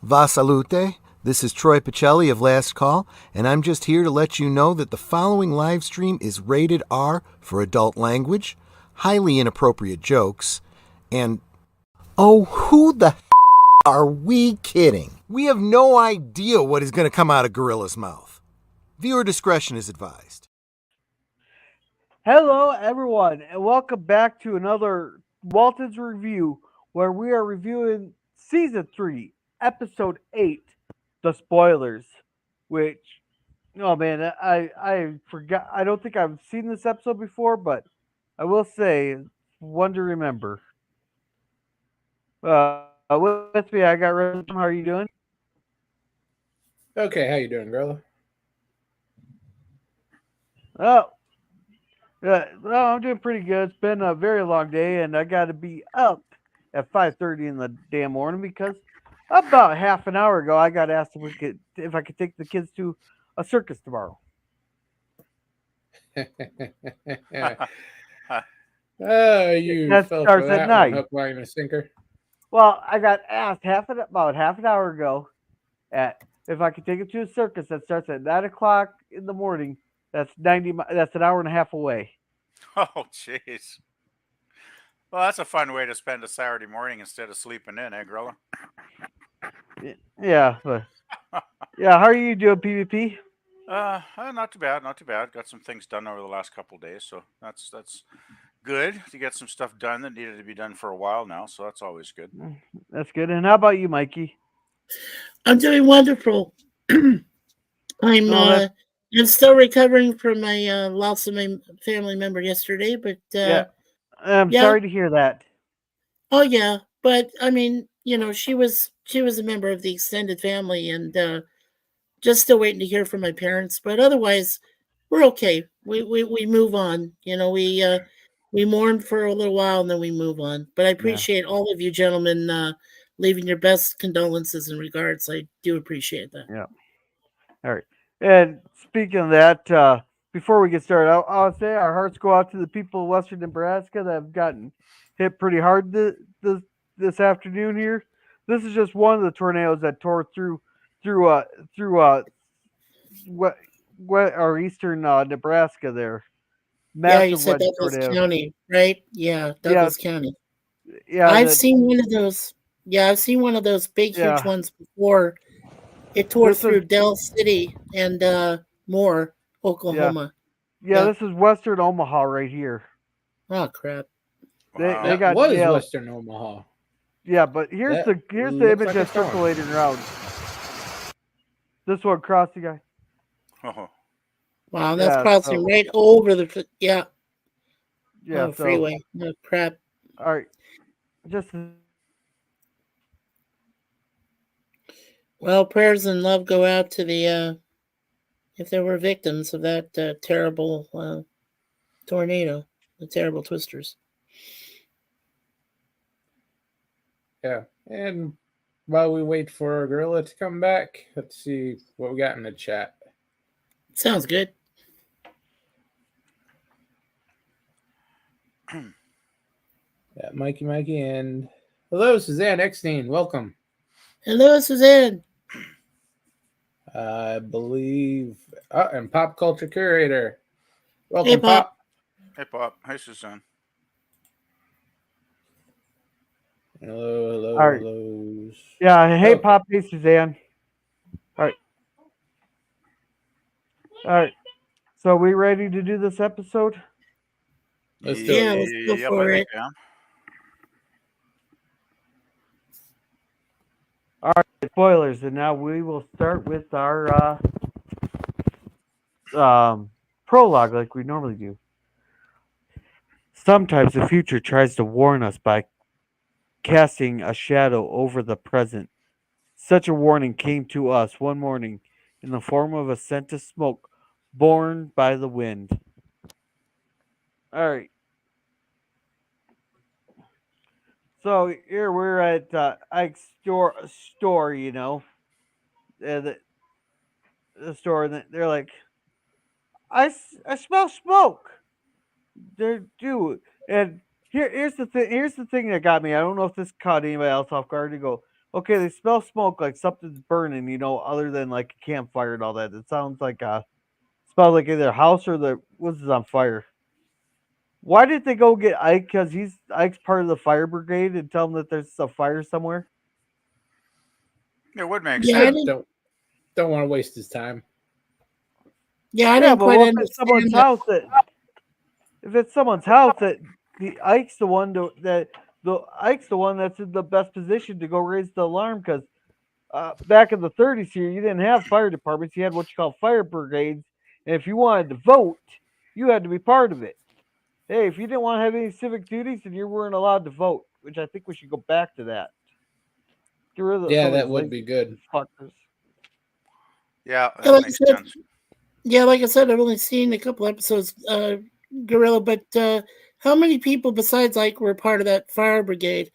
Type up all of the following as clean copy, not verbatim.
Va salute. This is Troy Pacelli of Last Call, and I'm just here to let you know that the following live stream is rated R for adult language, highly inappropriate jokes, and oh, who the are we kidding? We have no idea what is going to come out of Gorilla's mouth. Viewer discretion is advised. Hello, everyone, and welcome back to another Waltons review, where we are reviewing Season 3, Episode 8, The Spoilers, which, oh man, I forgot, I don't think I've seen this episode before, but I will say, one to remember. With me, I got Rhythm. How are you doing? Okay, how you doing, Gorilla? Oh, well, I'm doing pretty good. It's been a very long day, and I got to be up at 5:30 in the damn morning because about half an hour ago I got asked if I could take the kids to a circus tomorrow. Oh, you That fell starts for at that night. one, hook, line, and sinker. Well, I got asked about half an hour ago if I could take it to a circus that starts at 9 o'clock in the morning. That's That's an hour and a half away. Oh, jeez. Well, that's a fun way to spend a Saturday morning instead of sleeping in, eh, Grilla? Yeah, but yeah. How are you doing, PvP? Not too bad, not too bad. Got some things done over the last couple of days, so that's good to get some stuff done that needed to be done for a while now. So that's always good. That's good. And how about you, Mikey? I'm doing wonderful. I'm still recovering from my loss of my family member yesterday, but I'm sorry to hear that. Oh yeah, but I mean, she was a member of the extended family, and just still waiting to hear from my parents. But otherwise, we're okay. We move on. We mourn for a little while and then we move on. But I appreciate all of you gentlemen leaving your best condolences and regards. I do appreciate that. Yeah. All right. And speaking of that, before we get started, I'll say our hearts go out to the people of Western Nebraska that have gotten hit pretty hard this afternoon here. This is just one of the tornadoes that tore through eastern Nebraska there. Massive, you said Douglas County, right? Yeah, Douglas County. Yeah, I've seen one of those. Yeah, I've seen one of those big, huge ones before. It tore through Dell City and Moore, Oklahoma. Yeah, this is Western Omaha right here. Oh crap! They got Western Omaha. Yeah, but here's the image that's circulating around. This one crossing guy. Oh. Wow, that's crossing right over the freeway. No crap. All right, well, prayers and love go out to the if there were victims of that terrible tornado, the terrible twisters. Yeah, and while we wait for Gorilla to come back, let's see what we got in the chat. Sounds good. Yeah, Mikey, and hello, Suzanne Eckstein. Welcome. Hello, Suzanne. I believe, and Pop Culture Curator. Welcome, Hey, Pop. Hey, Pop. Hey, Suzanne. Hello. All right. Hellos. Yeah, hey, Pop. Hey, Suzanne. All right. So, we ready to do this episode? Let's do it. Let's go for it. Yeah. All right, spoilers, and now we will start with our prologue like we normally do. Sometimes the future tries to warn us by casting a shadow over the present. Such a warning came to us one morning in the form of a scent of smoke borne by the wind. All right. So here we're at Ike's store, the store, and they're like, I smell smoke. They're dude, and here's the thing. Here's the thing that got me. I don't know if this caught anybody else off guard. To go, Okay, they smell smoke like something's burning, other than like a campfire and all that. It sounds like smells like either house or the woods is on fire. Why did they go get Ike? Because Ike's part of the fire brigade and tell him that there's a fire somewhere. It would make Yeah, I Yeah, sense. didn't. don't want to waste his time. Yeah, I Yeah, didn't but quite what if it's someone's understand that. house that if it's someone's house that the Ike's the one the Ike's the one that's in the best position to go raise the alarm because back in the 30s here you didn't have fire departments, you had what you call fire brigades, and if you wanted to vote, you had to be part of it. Hey, if you didn't want to have any civic duties, then you weren't allowed to vote, which I think we should go back to that. Get rid of Yeah, some of that these would be lazy good. fuckers. Yeah, Yeah, that makes sense. like I said, I've only seen a couple episodes, Gorilla. But how many people besides Ike were part of that fire brigade?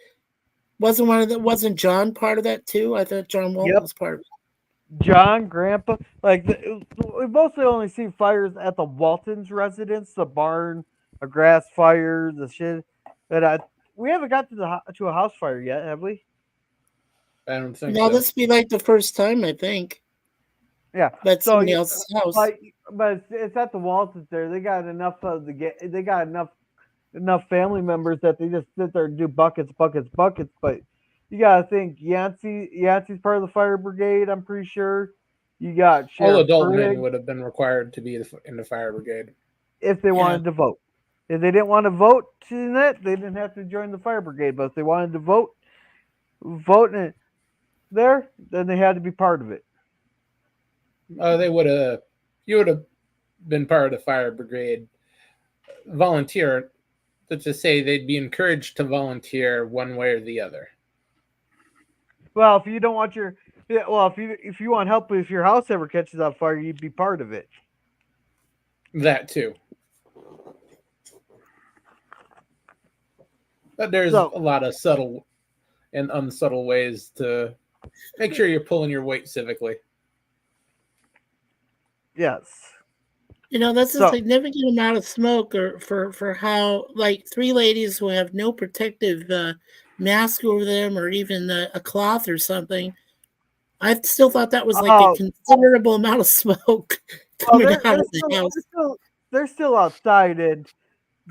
Wasn't John part of that too? I thought John Walton Yep. was part of it. John, Grandpa, we mostly only see fires at the Waltons residence, the barn, a grass fire, the shit. That we haven't got to to a house fire yet, have we? I don't think No, so. this be like the first time, I think. Yeah. That's So, somebody else's house. but it's at the Waltons there. They got enough they got enough family members that they just sit there and do buckets, buckets, buckets. But you gotta think Yancey's part of the fire brigade. I'm pretty sure. You got All Sheriff adult men Briggs would have been required to be in the fire brigade. if they Yeah. wanted to vote. If they didn't want to vote in it, they didn't have to join the fire brigade. But if they wanted to vote in it there, then they had to be part of it. They would have. You would have been part of the fire brigade. Volunteer. Let's just say they'd be encouraged to volunteer one way or the other. Well, if you don't want if you want help if your house ever catches on fire, you'd be part of it. That too. But there's So- a lot of subtle and unsubtle ways to make sure you're pulling your weight civically. Yes. That's So- a significant amount of smoke, or for how like three ladies who have no protective mask over them, or even a cloth or something. I still thought that was like a Oh. considerable amount of smoke coming out of the house. They're still outside, and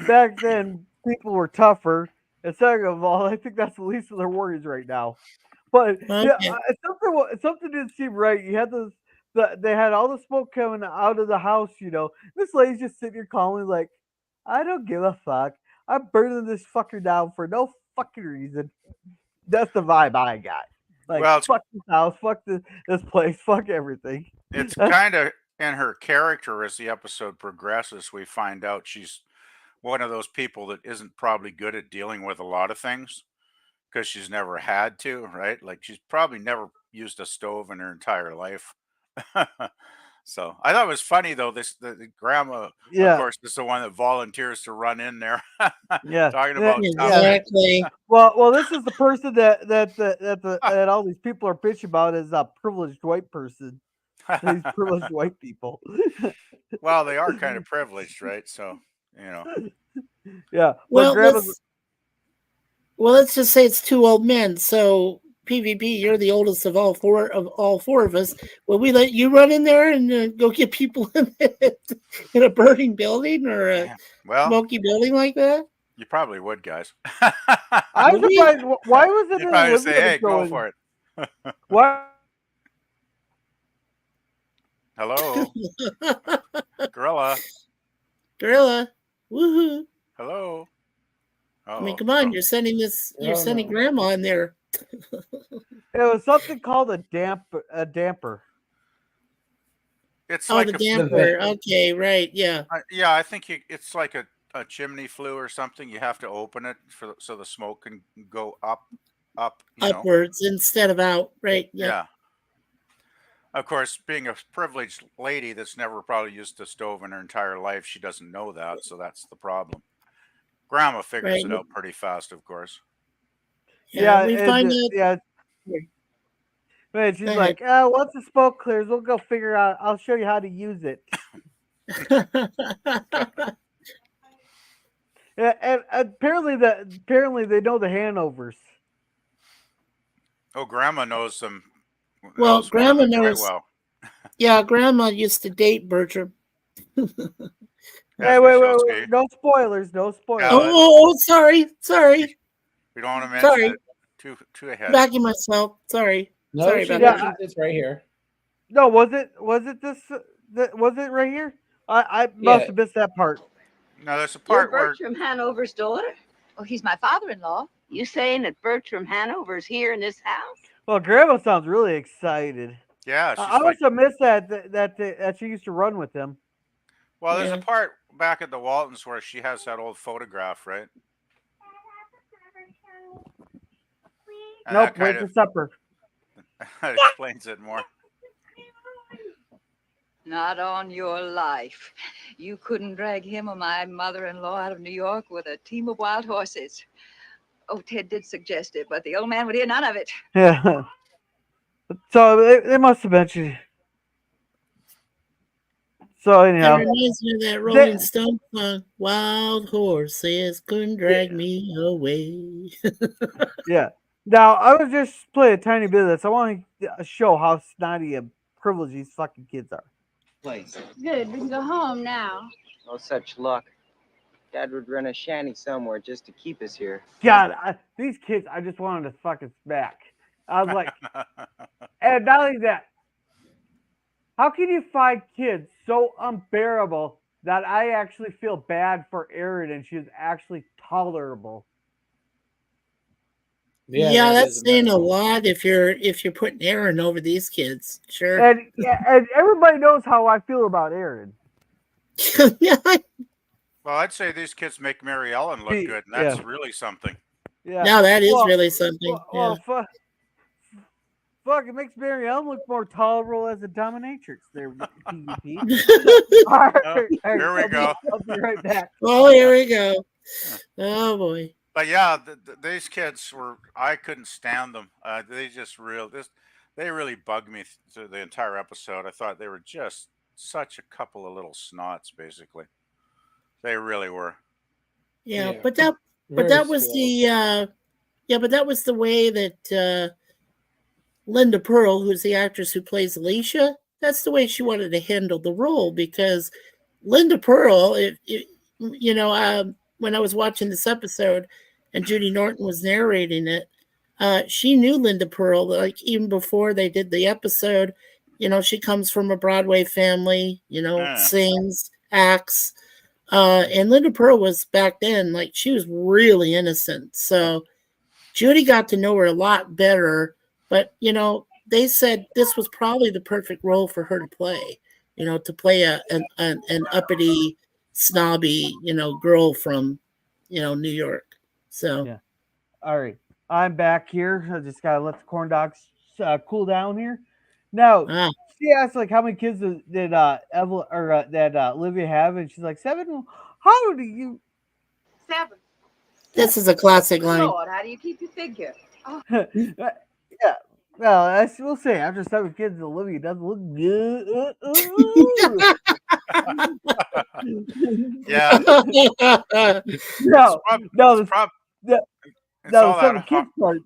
back then people were tougher. And second of all, I think that's the least of their worries right now. But yeah, Okay. something didn't seem right. You had they had all the smoke coming out of the house. This lady's just sitting here calmly, like, I don't give a fuck. I'm burning this fucker down for no fucking reason. That's the vibe I got. Like, Well, it's- fuck this house, fuck this place, fuck everything. It's kind of in her character as the episode progresses. We find out she's one of those people that isn't probably good at dealing with a lot of things because she's never had to, right? Like she's probably never used a stove in her entire life. So I thought it was funny though. The grandma, Yeah. of course, is the one that volunteers to run in there, Yeah. talking Yeah, about Exactly. Well, this is the person that all these people are bitching about is a privileged white person. These privileged white people. Well, they are kind of privileged, right? So Yeah. Well, grandma's let's just say it's two old men. So PvP, you're the oldest of all four of us. Will we let you run in there and go get people in a burning building or a well, smoky building like that? you probably would, guys. I'm Would we? surprised. Why was it You'd in probably Olivia say, "Hey, go going? for it." Why? Hello, gorilla. Gorilla, woohoo! Hello. I mean, Uh-oh. come on, you're sending Oh, no. grandma in there. It was something called a damper. It's Oh, like the a damper. Okay, right, yeah. yeah. I think it's like a chimney flue or something. You have to open it so the smoke can go up. Upwards instead of out, right? Yeah. Yeah. Of course, being a privileged lady that's never probably used a stove in her entire life, she doesn't know that, so that's the problem. Grandma figures Right. it out pretty fast, of course. Yeah, we and find out. yeah. Man, she's Go like, once the smoke clears, we'll go figure out. I'll show you how to use it. Yeah, and apparently they know the Hanovers. Oh, Grandma knows them. Well, Knows one of Grandma them quite knows. well. Yeah, Grandma used to date Bertram. Hey, As we wait, shall wait, see. wait. No spoilers. No spoilers. Yeah, Sorry. we don't want to mention Sorry. it too ahead. Backing myself. Sorry. No, Sorry she about that. mentions it's right here. No, was it this? Was it right here? I must Yeah. have missed that part. No, there's a You're part where Bertram Hanover's daughter? Oh, he's my father-in-law. You saying that Bertram Hanover's here in this house? Well, Grandma sounds really excited. yeah, I she's like, must have missed that she used to run with him. well, there's a Yeah. part back at the Waltons where she has that old photograph, right? And Nope, that wait kind for of supper. explains it more. Not on your life. You couldn't drag him or my mother-in-law out of New York with a team of wild horses. Oh, Ted did suggest it, but the old man would hear none of it. Yeah. So they must have mentioned. So That anyhow, reminds me of that Rolling Stone song, Wild Horses Couldn't Drag Me Away. yeah. Now I was just playing a tiny bit of this. I want to show how snotty and privileged these fucking kids are. Place. Good, we can go home now. No such luck. Dad would rent a shanty somewhere just to keep us here. God, these kids, I just wanted to fucking smack. I was like, and not only that, how can you find kids so unbearable that I actually feel bad for Erin and she's actually tolerable? Yeah, that that's is saying a miracle. lot if you're putting Aaron over these kids. Sure. And everybody knows how I feel about Erin. Yeah. Well, I'd say these kids make Mary Ellen look good, and that's really something. Yeah. Now that is Well, really something. Well, fuck, it makes Mary Ellen look more tolerable as a dominatrix there, PvP. Here we go. I'll be right back. Oh, here we go. Oh boy. But yeah, these kids I couldn't stand them. They really bugged me through the entire episode. I thought they were just such a couple of little snots, basically. They really were. Yeah, Yeah. but that Very was spoiled. that was the way that Linda Pearl, who's the actress who plays Alicia, that's the way she wanted to handle the role, because Linda Pearl, when I was watching this episode and Judy Norton was narrating it, she knew Linda Pearl, like even before they did the episode. She comes from a Broadway family, sings, acts. And Linda Pearl was back then, like, she was really innocent. So Judy got to know her a lot better. But, they said this was probably the perfect role for her to play, to play an uppity, snobby, girl from, New York. So, Yeah. All right. I'm back here. I just got to let the corn dogs cool down here. Now, she asked, like, how many kids did Olivia have? And she's like, 7. How do you? 7. this is a classic line. Lord, how do you keep your figure? Yeah. Well, we'll say after 7 kids, Olivia doesn't look good. Yeah. No, the It's all 7 that. kids part.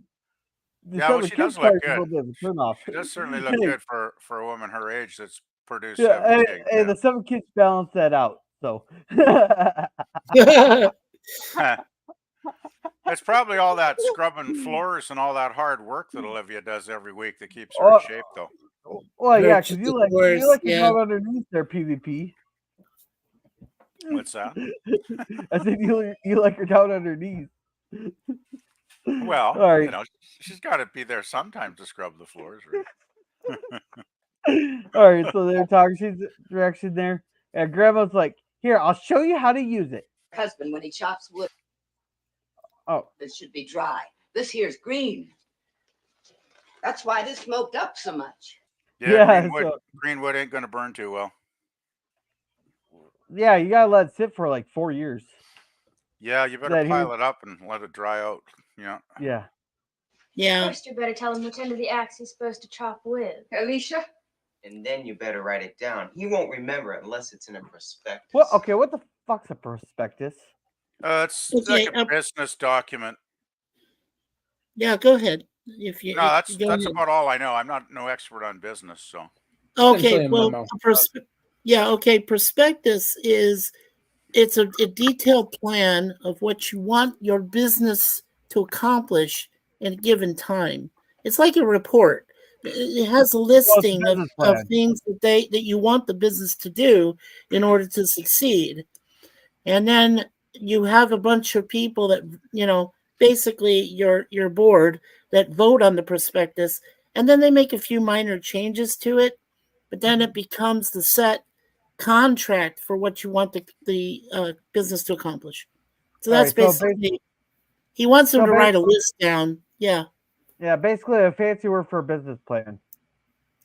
Yeah, well, she does look good. Turn off. She does certainly look good for a woman her age that's produced. Yeah, 7 kids. and the 7 kids balance that out. So. It's probably all that scrubbing floors and all that hard work that Olivia does every week that keeps her in shape, though. Well, yeah, That's because the you like worst, to yeah. go underneath their PvP. What's that? I said you like her down underneath. Well, All right. she's got to be there sometime to scrub the floors, right? All right, so they're talking. She's direction there, and Grandma's like, "Here, I'll show you how to use it." Husband, when he chops wood, Oh, it should be dry. This here's green. That's why this smoked up so much. Yeah, Yeah, green wood ain't going to burn too well. yeah, you gotta let it sit for like 4 years. Yeah, you better That pile it up and let it dry out. Yeah. Yeah. Yeah. First, you better tell him which end of the axe he's supposed to chop with. Alicia? And then you better write it down. He won't remember it unless it's in a prospectus. Well, okay, what the fuck's a prospectus? It's Okay, like a business document. Yeah, go ahead. If you, No, if you that's go- about all I know. I'm not no expert on business, so. Essentially okay, a well, memo. okay. Prospectus is it's a detailed plan of what you want your business to accomplish in a given time. It's like a report. It has a listing of business plan. things that you want the business to do in order to succeed. And then you have a bunch of people that, basically your board that vote on the prospectus, and then they make a few minor changes to it, but then it becomes the set contract for what you want the business to accomplish. So All that's right, so basically he wants them so to write a list down. Yeah, Yeah, basically a fancy word for a business plan.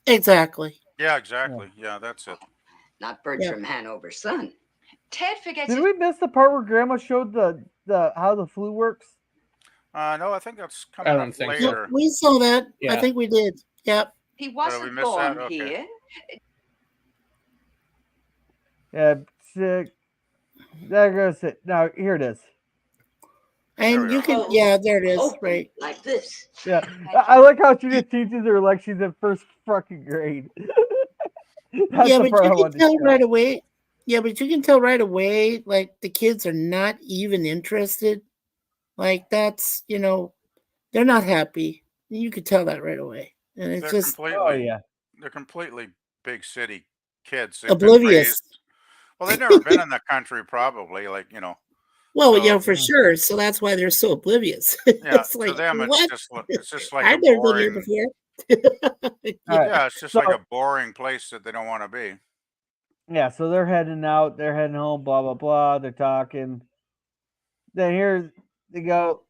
exactly. Yeah, exactly. Yeah, that's it. Not Bertram Hanover's son. Ted forgets Did his we miss the part where Grandma showed the how the flu works? No, I think that's I coming don't up think so. Yep, later. we saw that. I Yeah. think we did. Yep. He we wasn't miss that? born Okay. here. Yeah, there goes it. Now here it is. And we you are. can, Oh, yeah, there it is. Open Right. like this. Yeah, I like how she just teaches her like she's in first fucking grade. That's Yeah, the but part I you can wanted to tell show. right away. Yeah, but you can tell right away, like the kids are not even interested. Like that's, they're not happy. You could tell that right away. And it's They're just completely yeah. they're completely big city kids. They've been oblivious. raised. Well, they've never been in the country, probably. Well, So for sure. So that's why they're so oblivious. yeah, It's to like, them what? it's just like a I've never been here boring. before. All right. Yeah, it's just So like a boring place that they don't want to be. yeah, so they're heading out. They're heading home. Blah blah blah. They're talking. Then here they go.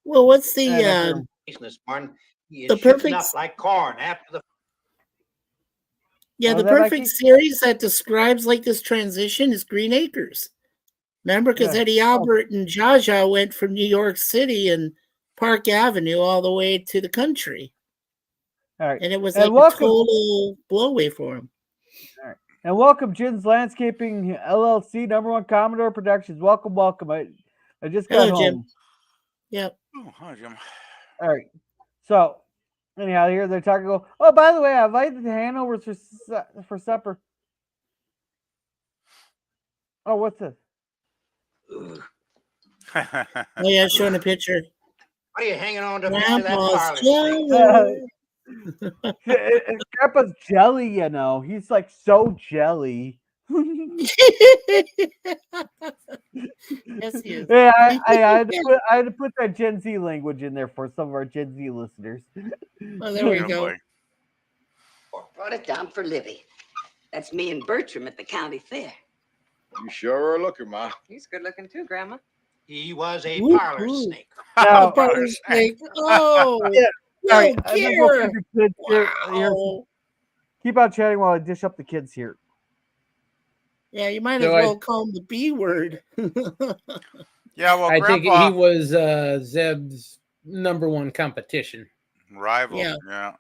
Well, what's And after- business, Martin. The It's shifting perfect- up like corn after the Yeah, Oh, the is that perfect Mikey? series that describes like this transition is Green Acres. Remember, because Yeah. Eddie Albert and Jaja went from New York City and Park Avenue all the way to the country, all right. and it was And like a welcome- total blowaway for him. And welcome, Jin's Landscaping LLC, #1 Commodore Productions. Welcome, welcome. I just got Hello, Jim. home. Yep. Oh, hi, Jim. All right. So, anyhow, here they're talking. Oh, by the way, I invited the Hanovers for supper. Oh, what's this? Oh yeah, showing a picture. What are you hanging on to me to that Grandpa's parlor snake? jelly. Grandpa's jelly, He's like so jelly. Yes, he is. Yeah, I had to put that Gen Z language in there for some of our Gen Z listeners. Oh, there we Oh, go. boy. Brought it down for Livy. That's me and Bertram at the county fair. You sure are a looker, Ma. He's good looking too, Grandma. He was a Woo-hoo. parlor snake. Now, Parlor snake. Oh, Yeah, no, all right, I'm gonna go Gare. put the kids here. Wow. Keep on chatting while I dish up the kids here. Yeah, you might as So I- well call him the B word. Yeah, well, I think Grandpa he was Zeb's #1 competition. rival. Yeah. Yeah.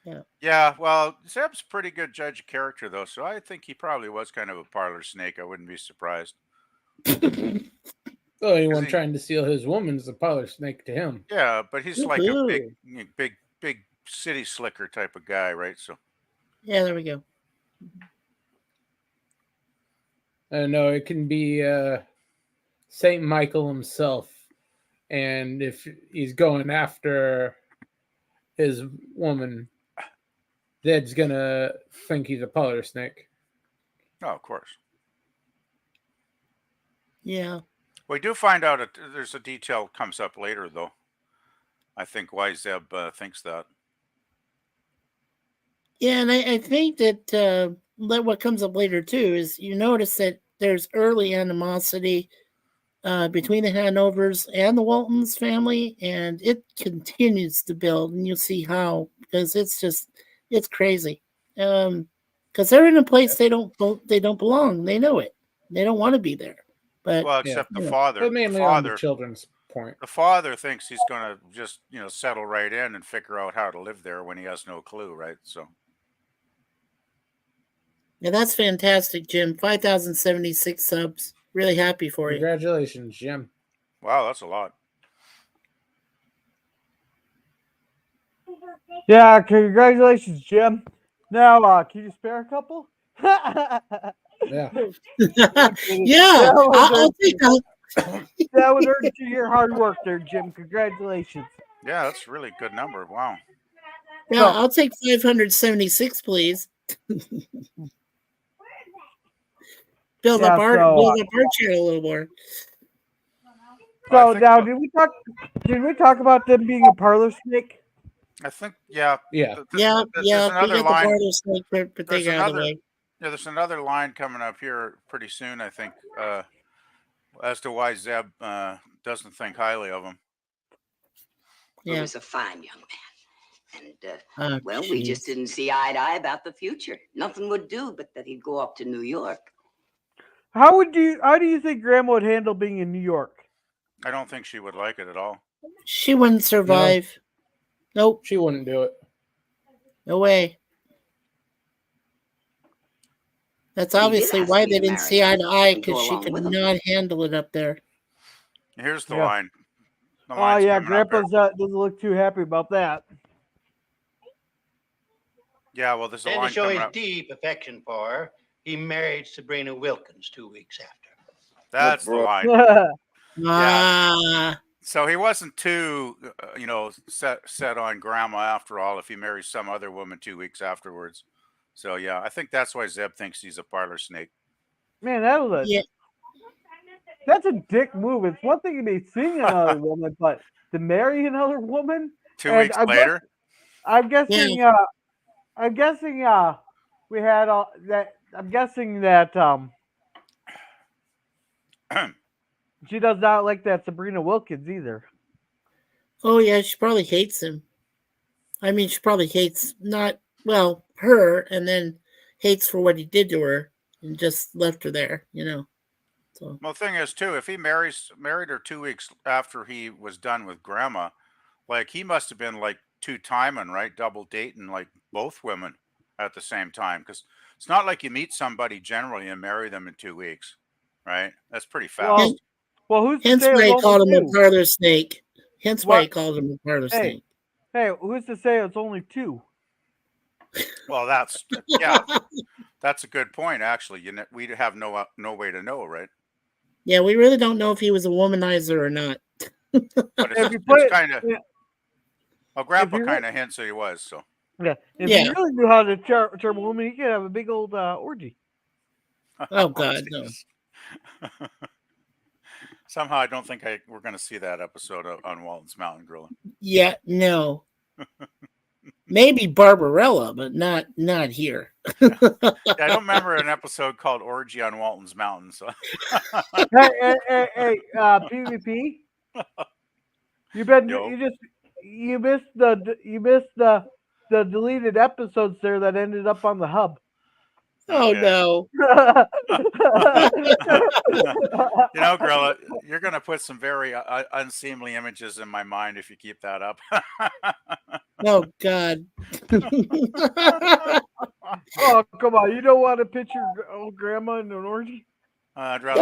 Yeah. Yeah, well, Zeb's a pretty good judge of character, though, so I think he probably was kind of a parlor snake. I wouldn't be surprised. Well, anyone he- trying to steal his woman is a parlor snake to him. Yeah, but he's like a big, Woohoo. big city slicker type of guy, right? So Yeah, there we go. No, it can be Saint Michael himself, and if he's going after his woman, Zed's gonna think he's a parlor snake. oh, of course. Yeah. We do find out there's a detail comes up later, though. I think why Zeb thinks that. Yeah, and I think that what comes up later too is you notice that there's early animosity between the Hanovers and the Waltons family, and it continues to build, and you'll see how, because it's crazy. Because they're in a place they don't belong. They know it. They don't want to be there. But Well, except the yeah. father. But The mainly on the father, children's point. the father thinks he's going to just, settle right in and figure out how to live there when he has no clue, right? So Yeah, that's fantastic, Jim. 5,076 subs. Really happy for you. Congratulations, Jim. wow, that's a lot. Yeah, congratulations, Jim. Now, can you spare a couple? Yeah. Yeah, I'll take that. That would earn you your hard work there, Jim. Congratulations. Yeah, that's a really good number. Wow. Yeah, So- I'll take 576, please. Build up our channel a little more. So now, did we talk about them being a parlor snake? I think, yeah. Yeah. Yeah, There's yeah. We another got the line. parlor snake thing There's out of the another. way. Yeah, there's another line coming up here pretty soon. I think as to why Zeb doesn't think highly of him. He Yeah. was a fine young man. And, Oh, well, we just jeez. didn't see eye to eye about the future. Nothing would do but that he'd go up to New York. How do you think Grandma would handle being in New York? I don't think she would like it at all. She wouldn't survive. Nope. She wouldn't do it. No way. That's He did obviously ask why me they to didn't marry see eye to eye, and go because she along could with him. not handle it up there. Here's the Yeah. line. The Oh line's yeah, coming up here. Grandpa's doesn't look too happy about that. Yeah, well, there's a Then to line show coming his up. deep affection for her, he married Sabrina Wilkins 2 weeks after. That's the bro. line. Ah, So he wasn't too, set on Grandma after all. If he marries some other woman 2 weeks afterwards. So yeah, I think that's why Zeb thinks he's a parlor snake. Man, yeah. that's a dick move. It's one thing to be seeing another woman, but to marry another woman. 2 And weeks later. I'm guessing. Yeah. I'm guessing. We had all that. I'm guessing that she does not like that Sabrina Wilkins either. Oh, yeah, she probably hates him. I mean, she probably hates her, and then hates for what he did to her and just left her there, So, Well, the thing is, too, if he married her 2 weeks after he was done with Grandma, like he must have been like two-timing, right? Double dating like both women at the same time, because it's not like you meet somebody generally and marry them in 2 weeks, right? That's pretty fast. Well, who's to hence say why it he was called only him a two? parlor snake. Hence why he What? called him a parlor Hey. snake. Hey, who's to say it's only two? Well, that's a good point. Actually, we have no way to know, right? Yeah, we really don't know if he was a womanizer or not. But If you put it's kind of. yeah, Well, Grandpa you kind of hints that he was. So yeah, if Yeah. you really knew how to charm a woman, you could have a big old orgy. Oh, God, no. jeez. Somehow, I don't think we're going to see that episode on Walton's Mountain Grilling. Yeah, no. Maybe Barbarella, but not here. Yeah, I don't remember an episode called Orgy on Walton's Mountain. So hey, PvP. Yo. You missed the deleted episodes there that ended up on the hub. Oh, Okay. no. Grilla, you're going to put some very unseemly images in my mind if you keep that up. Oh, God. Oh, come on. You don't want to picture old grandma in an orgy? I'd rather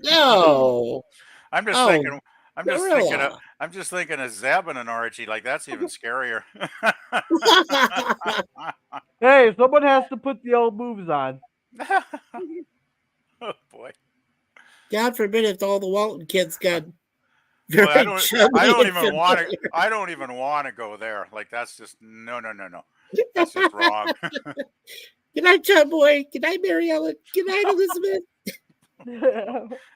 No. I'm just Oh, thinking. Gorilla. I'm just thinking of Zeb in an orgy. Like that's even scarier. Hey, someone has to put the old moves on. Oh boy. God forbid if all the Walton kids got Boy, very I don't chubby even and want to. familiar. I don't even want to go there. Like that's just no. That's just wrong. Good night, John Boy. Good night, Mary Ellen. Good night, Elizabeth.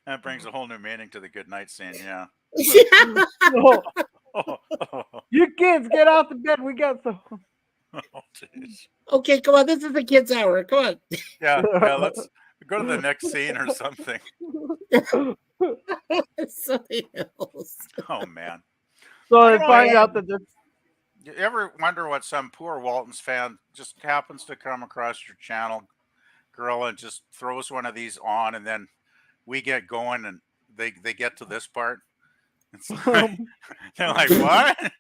That brings a whole new meaning to the good night scene. Yeah. Yeah. No. You kids, get out the bed. We got some. Oh, jeez. Okay, come on. This is the kids' hour. Come on. Yeah. Let's go to the next scene or something. Something else. Oh man. So they don't find know. out that they're. You ever wonder what some poor Waltons fan just happens to come across your channel, girl, and just throws one of these on, and then we get going, and they get to this part. It's like, they're like, what?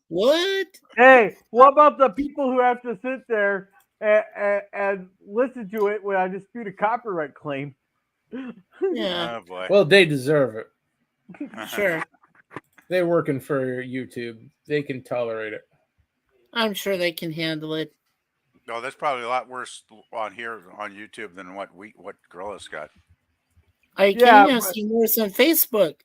What? Hey, what about the people who have to sit there and listen to it when I dispute a copyright claim? Yeah. Oh boy. Well, they deserve it. Sure. They're working for YouTube. They can tolerate it. I'm sure they can handle it. No, that's probably a lot worse on here on YouTube than what Gorilla's got. I Yeah, can see worse on Facebook.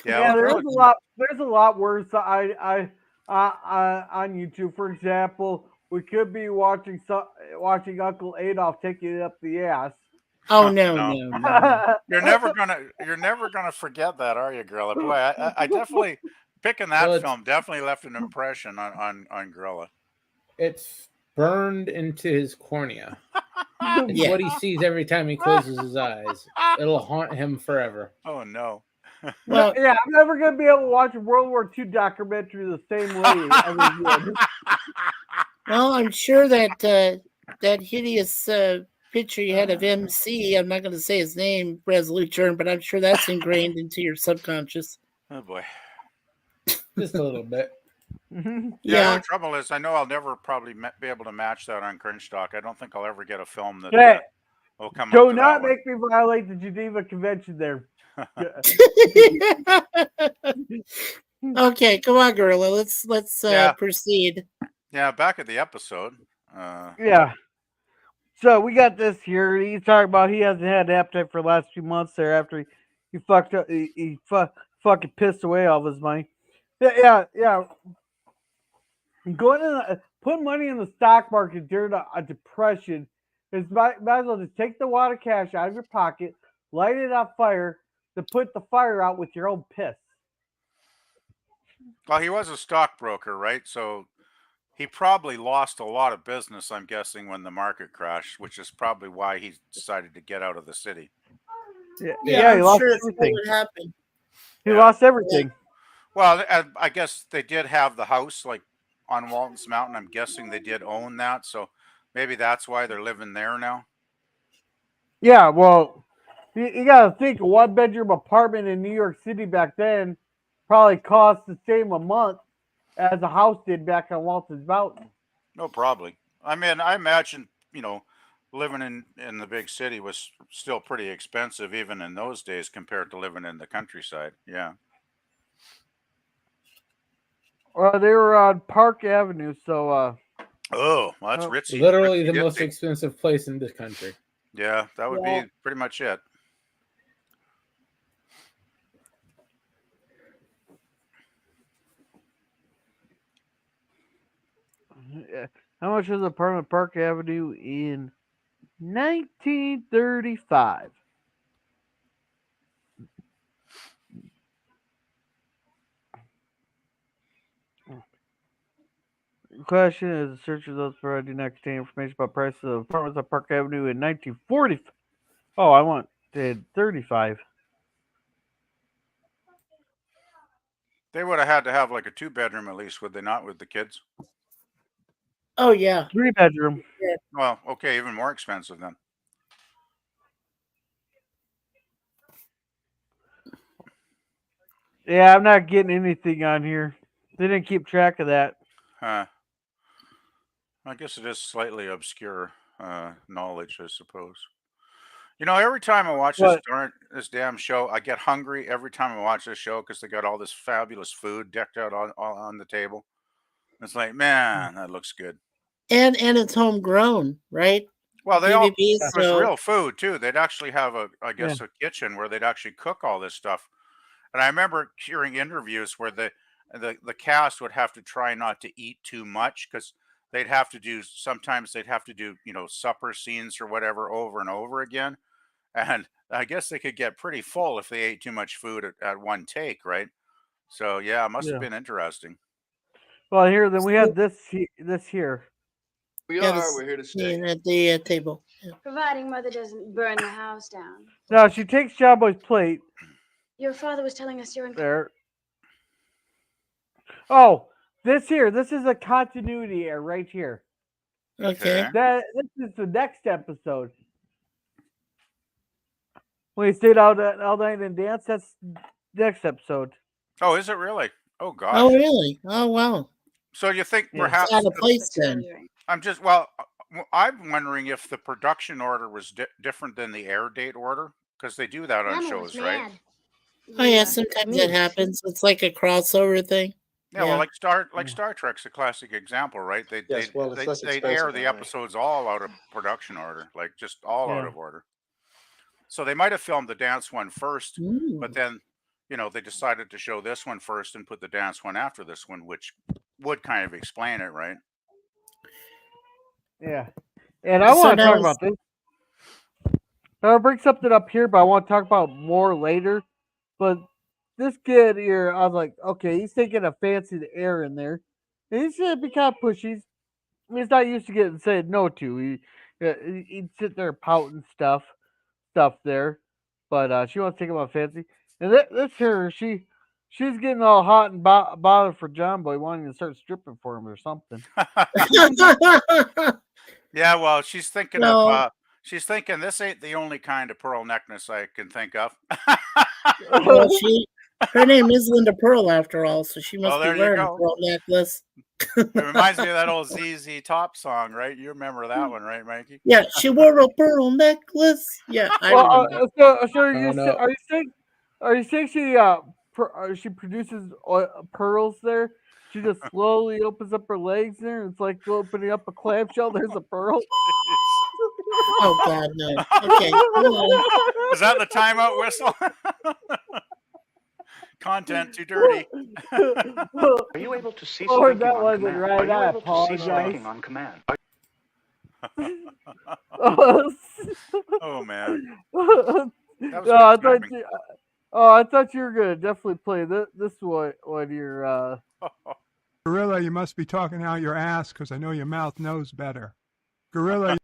Yeah, there's a lot. There's a lot worse. On YouTube, for example, we could be watching Uncle Adolf take it up the ass. Oh no. You're never gonna forget that, are you, Gorilla? Boy, I definitely picking that film definitely left an impression on Gorilla. It's burned into his cornea. It's what he sees every time he closes his eyes. It'll haunt him forever. Oh no. Well, yeah, I'm never gonna be able to watch a World War II documentary the same way every year. Well, I'm sure that that hideous picture you had of MC, I'm not going to say his name, Resolute Term, but I'm sure that's ingrained into your subconscious. Oh boy. Just a little bit. Yeah. The trouble is, I know I'll never probably be able to match that on Cringe Talk. I don't think I'll ever get a film that will come up Do to not that make me violate the Geneva Convention there. Okay, come on, Gorilla. Let's proceed. Yeah, back at the episode. Yeah. So we got this here. He's talking about he hasn't had an appetite for the last few months there after he fucked up. He fucking pissed away all of his money. Yeah. Going in, putting money in the stock market during a depression is might as well just take the wad of cash out of your pocket, light it on fire, to put the fire out with your own piss. Well, he was a stockbroker, right? So he probably lost a lot of business, I'm guessing, when the market crashed, which is probably why he decided to get out of the city. Yeah, he lost everything. He lost everything. Well, I guess they did have the house like on Waltons Mountain. I'm guessing they did own that, so maybe that's why they're living there now. Yeah, well, you got to think a one-bedroom apartment in New York City back then probably cost the same a month as a house did back on Waltons Mountain. No, probably. I mean, I imagine, living in the big city was still pretty expensive even in those days compared to living in the countryside. Yeah. Well, they were on Park Avenue, so oh, well, that's ritzy. Literally the most expensive place in this country. Yeah, that would be pretty much it. How much was apartment Park Avenue in 1935? The question is: the search results provided do not contain information about prices of apartments on Park Avenue in 1940. Oh, I wanted 35. They would have had to have like a 2-bedroom at least, would they not, with the kids? Oh yeah, 3-bedroom. Yeah. Well, okay, even more expensive then. Yeah, I'm not getting anything on here. They didn't keep track of that. Huh. I guess it is slightly obscure knowledge, I suppose. Every time I watch this damn show, I get hungry every time I watch this show because they got all this fabulous food decked out on the table. It's like, man, that looks good. And it's homegrown, right? Well, it was real food too. They'd actually have a kitchen where they'd actually cook all this stuff. And I remember hearing interviews where the cast would have to try not to eat too much because sometimes they'd have to do, supper scenes or whatever over and over again. And I guess they could get pretty full if they ate too much food at one take, right? So yeah, it must have been interesting. Well, then we have this here. We're here to stay. At the table. Yeah. Providing Mother doesn't burn the house down. Now she takes Jabbo's plate. Your father was telling us you're in There. Oh, this is a continuity error right here. Okay. This is the next episode. When he stayed out all night and danced, that's next episode. Oh, is it really? Oh gosh. Oh really? Oh wow. So you think perhaps out of place then? I'm wondering if the production order was different than the air date order because they do that on shows, right? Oh yeah, sometimes that happens. It's like a crossover thing. Yeah, well, like Star Trek's a classic example, right? Yes, well, it's less They'd expensive air the that way. episodes all out of production order, like just all out Yeah. of order. So they might have filmed the dance one first, but Ooh. then, they decided to show this one first and put the dance one after this one, which would kind of explain it, right? Yeah. And I So want to now talk about this. I'll bring something up here, but I want to talk about more later. But this kid here, I was like, okay, he's taking a fancy air in there. And he's going to be kind of pushy. He's not used to getting said no to. He'd sit there pouting stuff there. But she wants to take him on fancy. And this her, she's getting all hot and bothered for John Boy wanting to start stripping for him or something. Yeah, well, she's thinking No. she's thinking this ain't the only kind of pearl necklace I can think of. Well, her name is Linda Pearl after all, so she must Well, be there you wearing a go. pearl necklace. It reminds me of that old ZZ Top song, right? You remember that one, right, Mikey? Yeah, she wore a pearl necklace. Yeah, I Well, remember. so are you Oh, no. are you saying she produces pearls there? She just slowly opens up her legs there. And it's like opening up a clamshell. There's a pearl. Oh God, no. Okay. Is that the timeout whistle? Content too dirty. Are you able to cease Lord, speaking that on wasn't command? right. Are you I able to cease apologize. speaking on command? Oh man. No, That was good timing. I thought you were gonna definitely play this one when you're Gorilla, you must be talking out your ass because I know your mouth knows better. Gorilla. I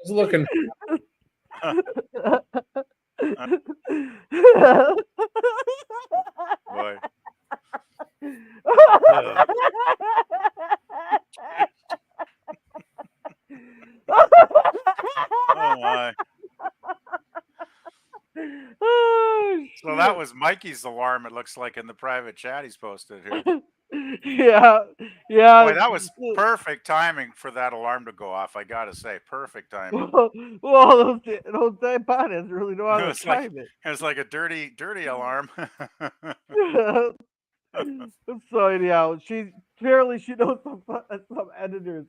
was looking. Boy. Oh my. So that was Mikey's alarm, it looks like, in the private chat he's posted here. Yeah. Boy, that was perfect timing for that alarm to go off, I gotta say. Perfect timing. Well, those iPods really know how to time it. It was like a dirty alarm. So anyhow, she knows some editors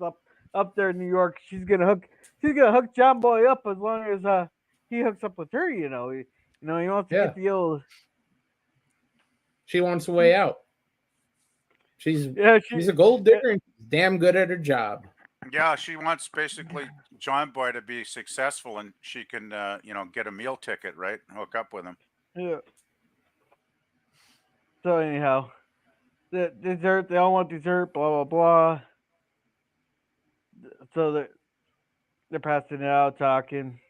up there in New York. She's gonna hook John Boy up as long as he hooks up with her. He wants to get the old. She wants a way out. She's a gold digger and she's damn good at her job. Yeah, she wants basically John Boy to be successful, and she can get a meal ticket, right? Hook up with him. Yeah. So anyhow, the dessert, they all want dessert, blah blah blah. So they're passing it out, talking.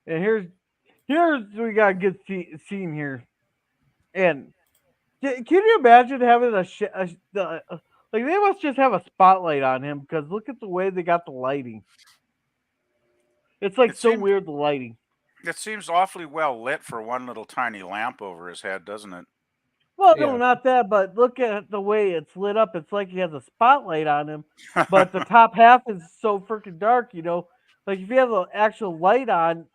And here's we got a good scene here. And can you imagine having like they must just have a spotlight on him because look at the way they got the lighting. It's like weird, the lighting. It seems awfully well lit for one little tiny lamp over his head, doesn't it? Well, no, not that, but look at the way it's lit up. It's like he has a spotlight on him, but the top half is so freaking dark, Like if you have an actual light on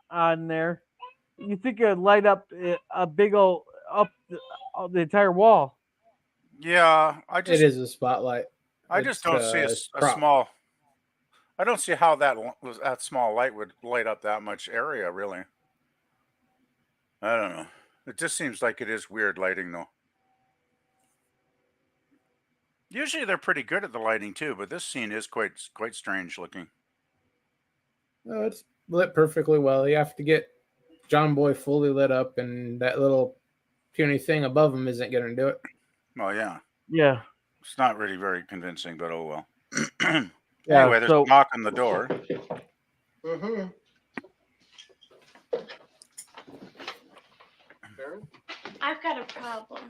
there, you think it would light up a big old the entire wall. Yeah, it is a spotlight. I just don't see a small. I don't see how that small light would light up that much area, really. I don't know. It just seems like it is weird lighting, though. Usually they're pretty good at the lighting too, but this scene is quite strange looking. No, it's lit perfectly well. You have to get John Boy fully lit up, and that little puny thing above him isn't going to do it. Well, yeah. Yeah. It's not really very convincing, but oh well. Yeah, anyway, there's a knock on the door. Mm-hmm. I've got a problem.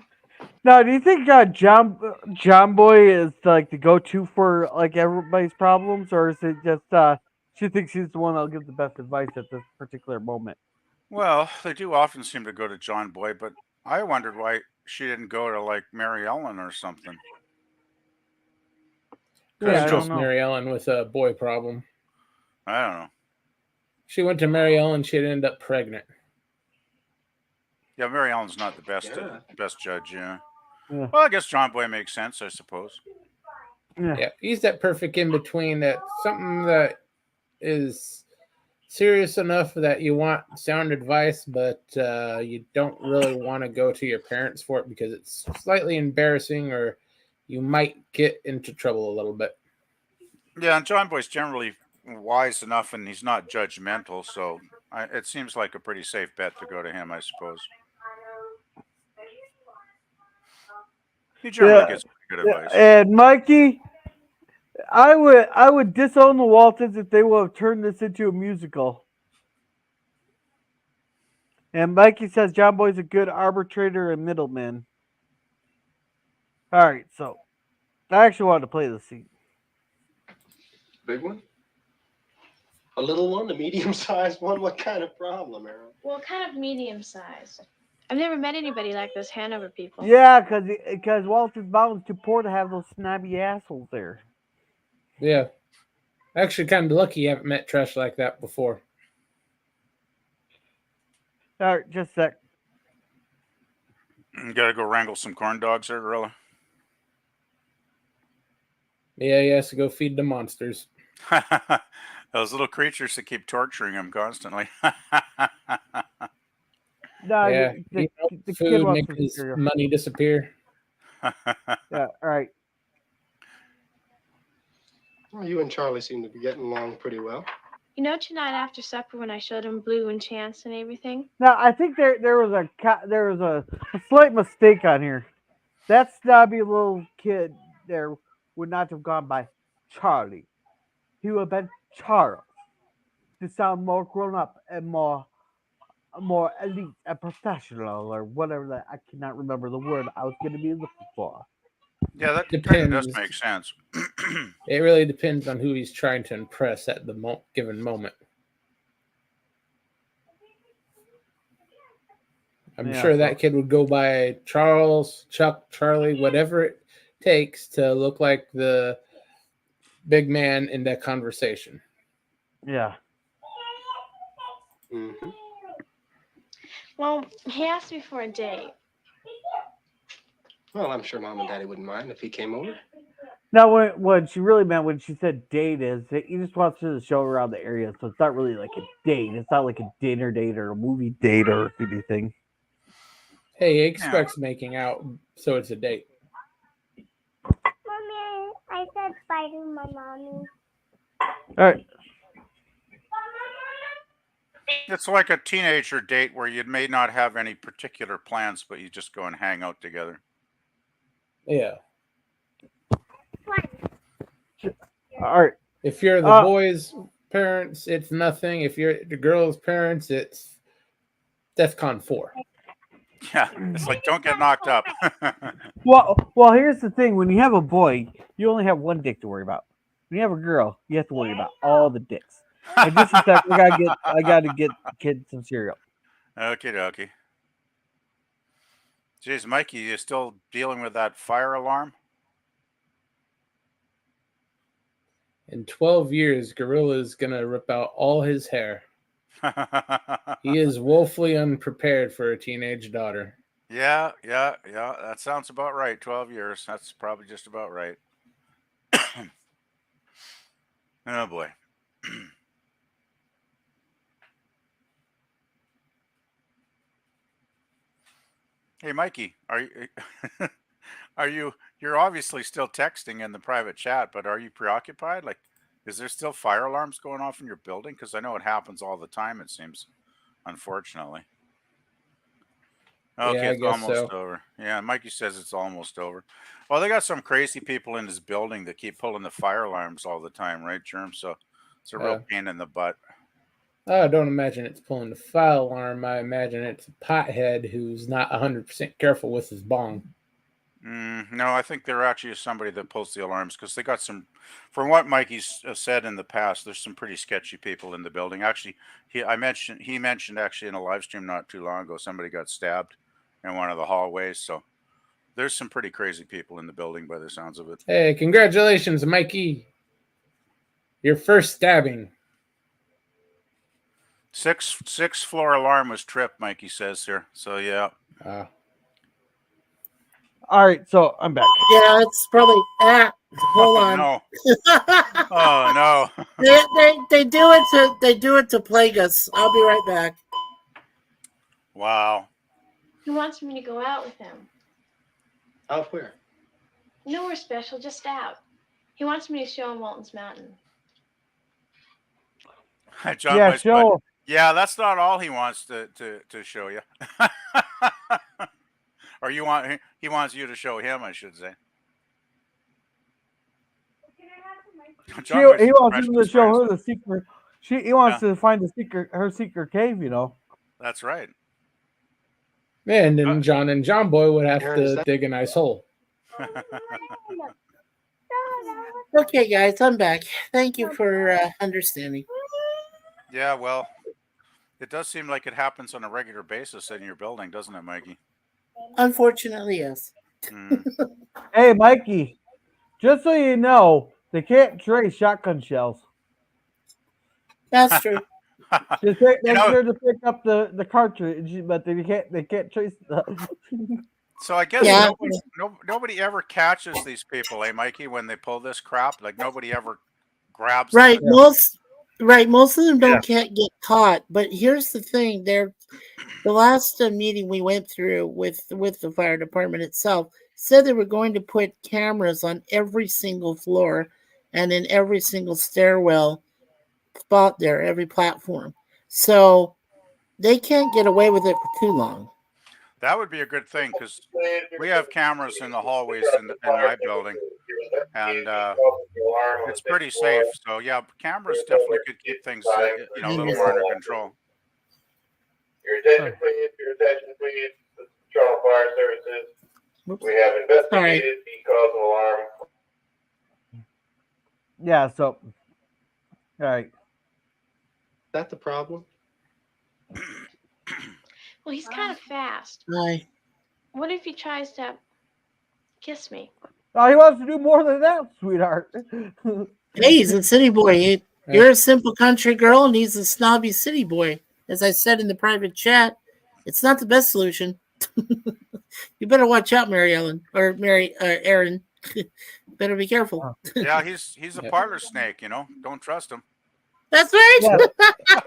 Now, do you think John Boy is like the go-to for like everybody's problems, or is it just she thinks he's the one that'll give the best advice at this particular moment? Well, they do often seem to go to John Boy, but I wondered why she didn't go to like Mary Ellen or something. Yeah, I don't know. Mary Ellen with a boy problem. I don't know. She went to Mary Ellen, she'd end up pregnant. Yeah, Mary Ellen's not the Yeah. best judge. Yeah. Yeah. Well, I guess John Boy makes sense, I suppose. Yeah, he's that perfect in between. That something that is serious enough that you want sound advice, but you don't really want to go to your parents for it because it's slightly embarrassing, or you might get into trouble a little bit. Yeah, and John Boy's generally wise enough, and he's not judgmental, so it seems like a pretty safe bet to go to him, I suppose. He generally gets pretty good advice. And Mikey, I would disown the Waltons if they would have turned this into a musical. And Mikey says John Boy's a good arbitrator and middleman. All right, so I actually wanted to play this scene. Big one? A little one? A medium-sized one? What kind of problem, Aaron? Well, kind of medium sized. I've never met anybody like those Hanover people. Yeah, because Walton's Mountain's too poor to have those snobby assholes there. Yeah. Actually, kind of lucky you haven't met trash like that before. All right, just a sec. You gotta go wrangle some corn dogs there, Gorilla. Yeah, he has to go feed the monsters. Those little creatures that keep torturing him constantly. No, Yeah, the kid food wants makes some his cereal. money disappear. Yeah, all right. Well, you and Charlie seem to be getting along pretty well. You know, tonight after supper when I showed him Blue and Chance and everything? Now I think there was a slight mistake on here. That snobby little kid there would not have gone by Charlie. He would have been Charles to sound more grown up and more elite and professional or whatever that I cannot remember the word I was going to be looking for. Yeah, that kind of does Depends. make sense. It really depends on who he's trying to impress at the given moment. I'm sure that kid would go by Charles, Chuck, Charlie, whatever it takes to look like the big man in that conversation. Yeah. Mm-hmm. Well, he asked me for a date. Well, I'm sure Mom and Daddy wouldn't mind if he came over. Now, what she really meant when she said date is that he just wants to show around the area, so it's not really like a date. It's not like a dinner date or a movie date or anything. Hey, he expects making out, so it's a date. Mommy, I said bye to my mommy. All right. It's like a teenager date where you may not have any particular plans, but you just go and hang out together. Yeah. All right. If you're the boy's parents, it's nothing. If you're the girl's parents, it's DEFCON 4. Yeah, it's like don't get knocked up. Well, here's the thing: when you have a boy, you only have one dick to worry about. When you have a girl, you have to worry about all the dicks. And just a sec, I gotta get the kid some cereal. Okie dokie. Jeez, Mikey, you still dealing with that fire alarm? In 12 years, Gorilla's gonna rip out all his hair. He is woefully unprepared for a teenage daughter. Yeah. That sounds about right. 12 years. That's probably just about right. Oh boy. Hey, Mikey, you're obviously still texting in the private chat, but are you preoccupied? Like, is there still fire alarms going off in your building? Because I know it happens all the time, it seems, unfortunately. Okay, Yeah, I it's guess almost so. over. Yeah, Mikey says it's almost over. Well, they got some crazy people in this building that keep pulling the fire alarms all the time, right, Germ? So it's a real pain in the butt. I don't imagine it's pulling the fire alarm. I imagine it's a pothead who's not 100% careful with his bong. No, I think there actually is somebody that pulls the alarms because they got some, from what Mikey's said in the past, there's some pretty sketchy people in the building. Actually, he mentioned actually in a live stream not too long ago, somebody got stabbed in one of the hallways. So there's some pretty crazy people in the building by the sounds of it. Hey, congratulations, Mikey. Your first stabbing. Sixth floor alarm was tripped, Mikey says here. So yeah. All right, so I'm back. Yeah, it's probably. Hold on. No. Oh no. They do it to plague us. I'll be right back. Wow. He wants me to go out with him. Out where? Nowhere special, just out. He wants me to show him Walton's Mountain. John Yeah, Boy's show. butt. Yeah, that's not all he wants to show you. Or he wants you to show him, I should say. He wants him to show her the secret. He wants to find her secret cave. You know. That's right. And then John and John Boy would have Aaron, is to that- dig a nice hole. Okay, guys, I'm back. Thank you for understanding. Yeah, well, it does seem like it happens on a regular basis in your building, doesn't it, Mikey? Unfortunately, yes. Hey, Mikey, just so you know, they can't trace shotgun shells. That's true. Just make sure to pick up the cartridge, but they can't trace the. So I guess Yeah. nobody ever catches these people, eh, Mikey, when they pull this crap? Like nobody ever grabs Right, them. most of them can't get caught. But here's the thing: the last meeting we went through with the fire department itself said they were going to put cameras on every single floor and in every single stairwell spot there, every platform. So they can't get away with it for too long. That would be a good thing because we have cameras in the hallways in my building, and it's pretty safe. So yeah, cameras definitely could keep things a little more under control. Your attention, please. Your attention, please. The Charlotte Fire Services. We have investigated the cause of alarm. Yeah. So. All right. Is that the problem? Well, he's kind of fast. Right. What if he tries to kiss me? Oh, he wants to do more than that, sweetheart. Hey, he's a city boy. You're a simple country girl, and he's a snobby city boy. As I said in the private chat, it's not the best solution. You better watch out, Mary Ellen or Aaron. Better be careful. Yeah, he's a parlor snake. Don't trust him. That's right.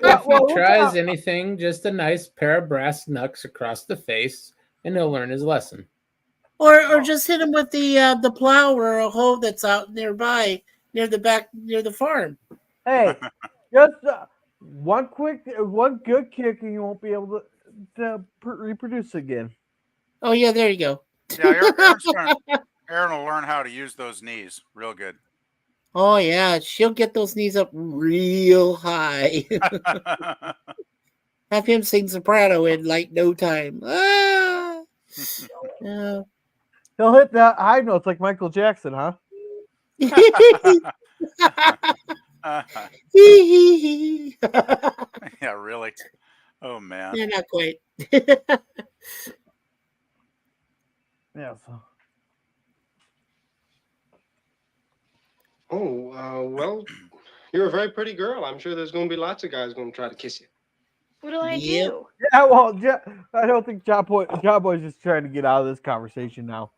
If he tries anything, just a nice pair of brass knucks across the face, and he'll learn his lesson. Or just hit him with the plow or a hoe that's out nearby, near the farm. Hey, just one good kick, and you won't be able to reproduce again. Oh yeah, there you go. Yeah, Aaron will learn how to use those knees real good. Oh yeah, she'll get those knees up real high. Have him sing soprano in like no time. Ah! He'll hit the high notes like Michael Jackson, huh? Yeah, really. Oh man. Yeah, not quite. Yeah. So. Oh, well, you're a very pretty girl. I'm sure there's going to be lots of guys going to try to kiss you. What do I do? Yeah, well, I don't think John Boy's just trying to get out of this conversation now.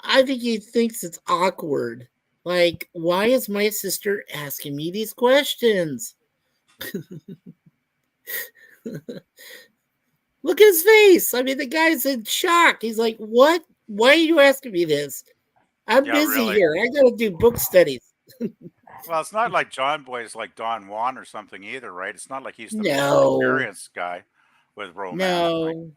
I think he thinks it's awkward. Like, why is my sister asking me these questions? Look at his face. I mean, the guy's in shock. He's like, what? Why are you asking me this? I'm busy really. here. I got to do book studies. Well, it's not like John Boy's like Don Juan or something either, right? It's not like he's the No. most experienced guy with romance. No.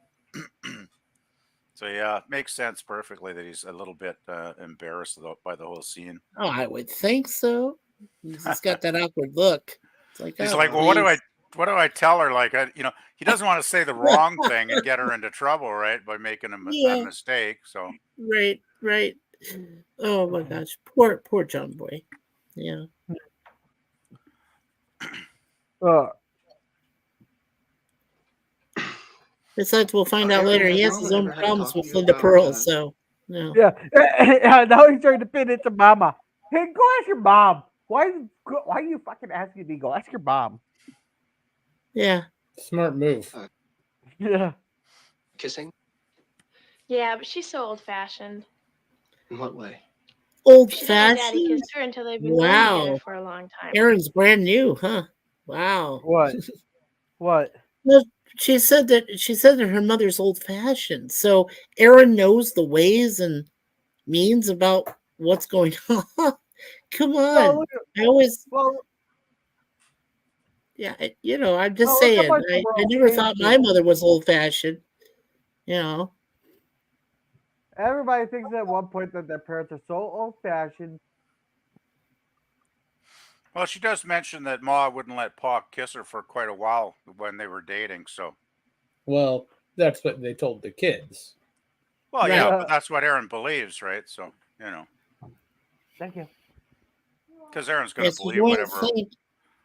So yeah, it makes sense perfectly that he's a little bit embarrassed by the whole scene. Oh, I would think so. He's just got that awkward look. It's like, He's oh, like, well, what please. do I tell her? Like, he doesn't want to say the wrong thing and get her into trouble, right? By making a Yeah. mistake. So Right. Oh my gosh, poor John Boy. Yeah. Besides, we'll find out later. He has his own problems with Linda Pearl, so no. Yeah. Now he's trying to pin it to Mama. Hey, go ask your mom. Why are you fucking asking me? Go ask your mom. Yeah. Smart move. Yeah. Kissing? Yeah, but she's so old-fashioned. In what way? Old She didn't let Daddy fashioned? kiss her until they've been going together Wow. for a long time. Erin's brand new, huh? Wow. What? What? Well, she said that her mother's old fashioned. So Erin knows the ways and means about what's going on. Come Well, on. look at, I always well, yeah, I'm just well, look how saying. much the I world never changed. thought my mother was old fashioned. You know. Everybody thinks at one point that their parents are so old-fashioned. Well, she does mention that Ma wouldn't let Pa kiss her for quite a while when they were dating. So, Well, that's what they told the kids. well, yeah, but that's what Erin believes, right? So, Thank you. because Erin's going to Yes, you believe wouldn't think.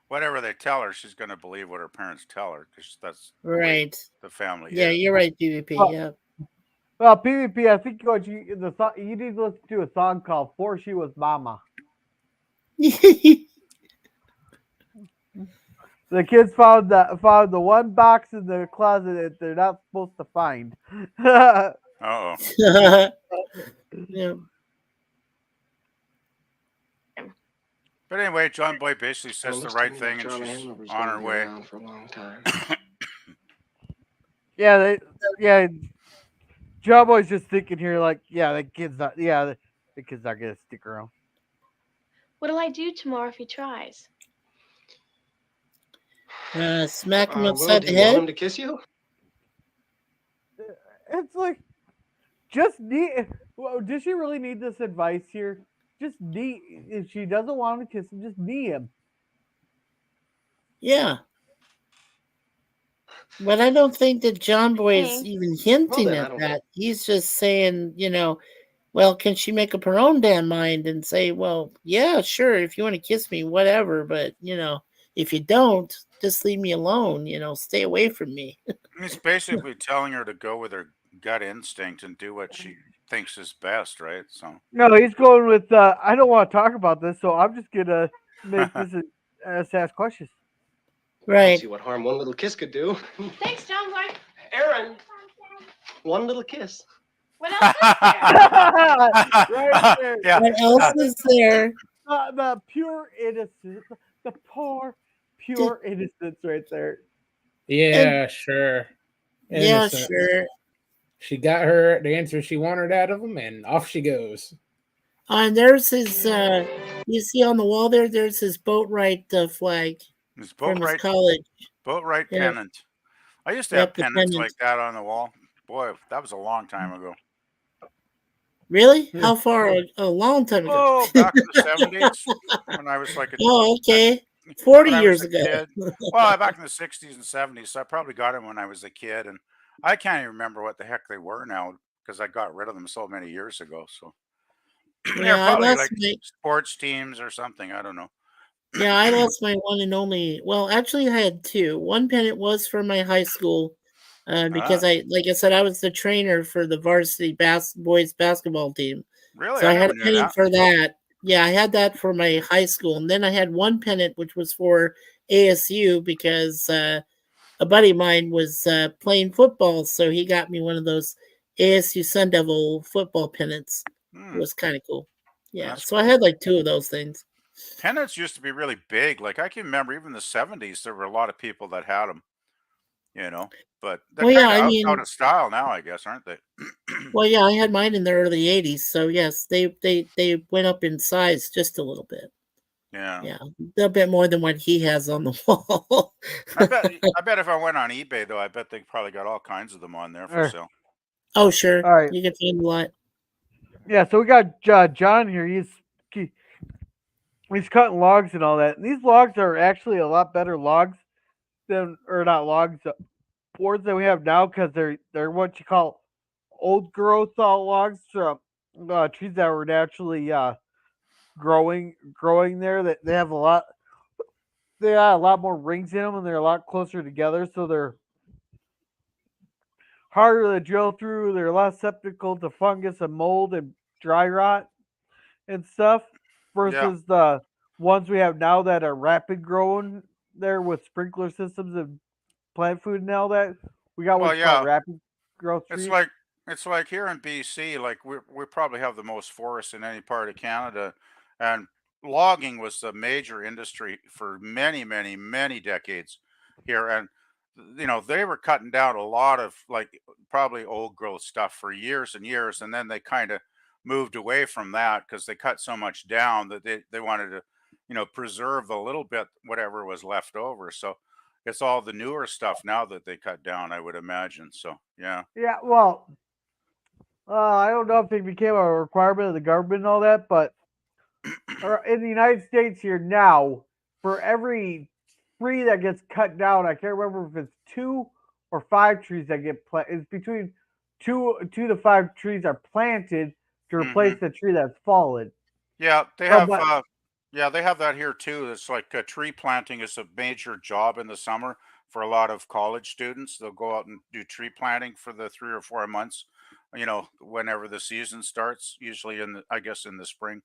whatever they tell her, she's going to believe what her parents tell her because that's the way Right. the family Yeah, is. you're right, PvP. Oh. Yeah. Well, PvP, I think you need to listen to a song called "For She Was Mama." The kids found the one box in the closet that they're not supposed to find. Uh-oh. Yeah. But anyway, John Boy basically says the right thing, and Charlie she's Hanover's on gonna her be way. around for a long time. Yeah, John Boy's just thinking here, like, the kid's not gonna stick around. What'll I do tomorrow if he tries? Smack him Will, upside do the you want head. him to kiss you? It's like, just need. Well, does she really need this advice here? Just knee. If she doesn't want to kiss him, just knee him. Yeah. But I don't think that John Boy is Thanks. even hinting Well, then, I at don't that. He's just saying, well, can she make up her own damn mind and say, well, yeah, sure, if you want to kiss me, whatever, but, if you don't, just leave me alone, stay away from me. He's basically telling her to go with her gut instinct and do what she thinks is best, right? So, No, he's going with. I don't want to talk about this, so I'm just gonna make this ask questions. I don't Right. see what harm one little kiss could do. Thanks, John Boy. Erin, one little kiss. What else is there? Right there. Yeah. What else is there? The pure innocence, the poor pure innocence, right there. Yeah, sure. Yeah, Innocent. sure. She got her the answer she wanted out of him, and off she goes. And there's his, you see on the wall there's his boatwright flag his from his boatwright college. Yeah. pennant. I used to Yep, have the pennants pennant. like that on the wall. Boy, that was a long time ago. Really? How far? A long time ago. Oh, back in the 70s when I was like a Oh, okay. 40 when I years was a ago. kid. Well, back in the 60s and 70s. So I probably got them when I was a kid, and I can't even remember what the heck they were now because I got rid of them so many years ago. So they're Yeah, I probably lost like my sports teams or something. I don't know. yeah, I lost my one and only. Well, actually, I had two. One pennant was for my high school, because like I said, I was the trainer for the varsity boys basketball team. Really, So I I had never a knew pennant that. for that. Yeah, I had that for my high school, and then I had one pennant which was for ASU because a buddy of mine was playing football, so he got me one of those ASU Sun Devil football pennants. It was kind of cool. Yeah, That's so I cool. had like two of those things. Pennants used to be really big. Like I can remember, even in the 70s, there were a lot of people that had them. But they're Well, yeah, kind I of out mean, of style now, I guess, aren't they? well, yeah, I had mine in the early '80s, so yes, they went up in size just a little bit. Yeah. Yeah, a little bit more than what he has on the wall. I bet if I went on eBay though, I bet they probably got all kinds of them on there for sale. Oh, sure. All right. You can find a lot. Yeah, so we got John here. He's cutting logs and all that. And these logs are actually a lot better logs than, or not logs, boards that we have now because they're what you call old growth logs from trees that were naturally growing there. That they have a lot. They got a lot more rings in them, and they're a lot closer together, so they're harder to drill through. They're less susceptible to fungus and mold and dry rot and stuff versus the ones we have now that are rapid growing there with sprinkler systems and plant food and all that. We got Well, what's called yeah, rapid growth it's trees. like it's like here in BC, like we probably have the most forests in any part of Canada, and logging was the major industry for many, many, many decades here, and they were cutting down a lot of like probably old growth stuff for years and years, and then they kind of moved away from that because they cut so much down that they wanted to preserve a little bit whatever was left over. So it's all the newer stuff now that they cut down, I would imagine. So yeah. Yeah, well, I don't know if it became a requirement of the government and all that, but in the United States here now, for every tree that gets cut down, I can't remember if it's 2 or 5 trees that get planted. It's between two to 5 trees are planted to Hmm. replace the tree that's fallen. Yeah, they So, have. but Yeah, they have that here too. It's like tree planting is a major job in the summer for a lot of college students. They'll go out and do tree planting for the 3 or 4 months. Whenever the season starts, usually I guess in the spring.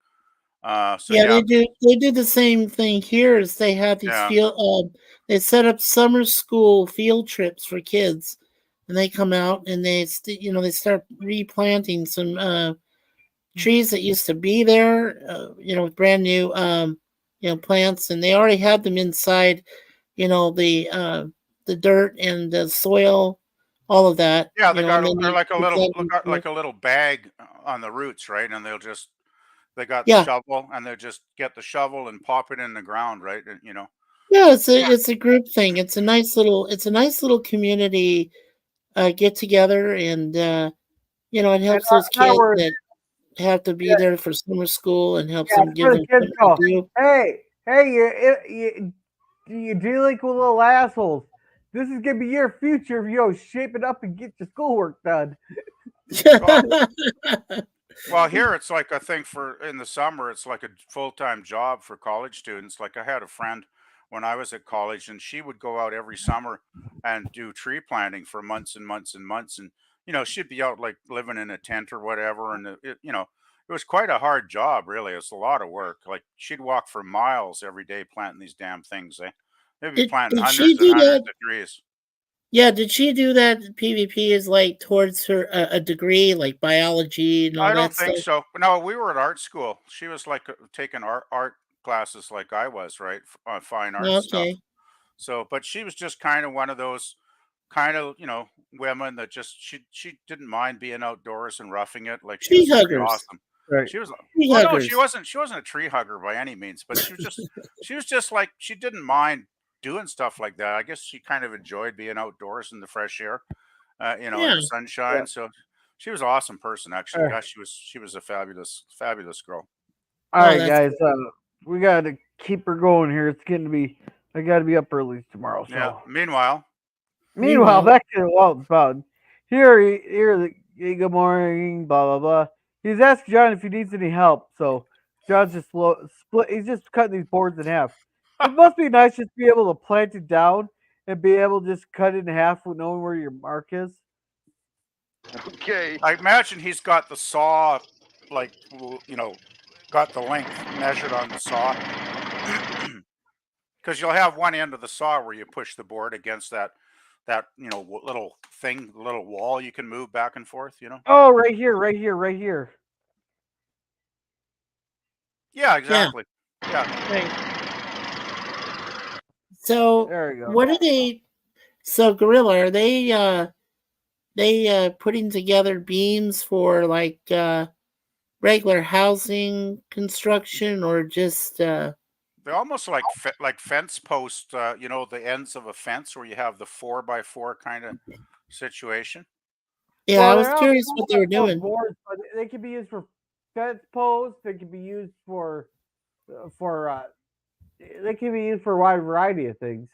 So Yeah, yeah, they do the same thing here. Is they have these yeah, they set up summer school field trips for kids, and they come out and they start replanting some trees that used to be there, with brand new plants, and they already have them inside, the dirt and the soil, all of that, yeah. They and got then they're like a they little plant look them like for- a little bag on the roots, right? And they got the yeah, shovel and they just get the shovel and pop it in the ground, right? And yeah. It's a group thing. It's a nice little community get together, and it in helps those other kids words, that have to be yeah, there for summer school and helps yeah, them it's give where the them kids something to go. do. Hey, you dealing with little assholes. This is gonna be your future if you don't shape it up and get your schoolwork done. well, Well, here it's like a thing for in the summer, it's like a full-time job for college students. Like I had a friend when I was at college, and she would go out every summer and do tree planting for months and months and months. And, she'd be out like living in a tent or whatever. And it was quite a hard job, really. It's a lot of work. Like she'd walk for miles every day planting these damn things. They'd be planting Did she hundreds and do hundreds that? of trees. Yeah, did she do that? PvP is like towards her a degree, like biology and all I that don't think stuff. so. No, we were at art school. She was like taking art classes like I was, right? Fine arts stuff. Okay, So, but she was just kind of one of those kind of, women that just she didn't mind being outdoors and roughing it. Like she tree was pretty huggers, awesome. Right. She was tree well, no, huggers. she wasn't a tree hugger by any means, but she was just like she didn't mind doing stuff like that. I guess she kind of enjoyed being outdoors in the fresh air, in Yeah, the Yeah. sunshine. So she was an awesome person, actually. Uh, Gosh, she was a fabulous, fabulous girl. all oh, right, that's guys. We gotta keep her going here. It's getting to be. I gotta be up early tomorrow. Yeah. So, Meanwhile, meanwhile, meanwhile. back to the Waltons fountain. Hey, good morning. Blah blah blah. He's asked John if he needs any help. So John's just split. He's just cutting these boards in half. It must be nice just to be able to plant it down and be able to just cut it in half with knowing where your mark is. Okay. I imagine he's got the saw, like, got the length measured on the saw. Because you'll have one end of the saw where you push the board against that little thing, little wall you can move back and forth. Oh, right here, right here, right here. Yeah, Yeah, exactly. Yeah. right. So There we go. what are they? So Gorilla, are they putting together beams for like regular housing construction or just They're almost like fence post, the ends of a fence where you have the 4x4 kind of situation. yeah, I Well, was they're all curious what they were doing. boards, but they can be used for fence posts. They can be used for they can be used for a wide variety of things.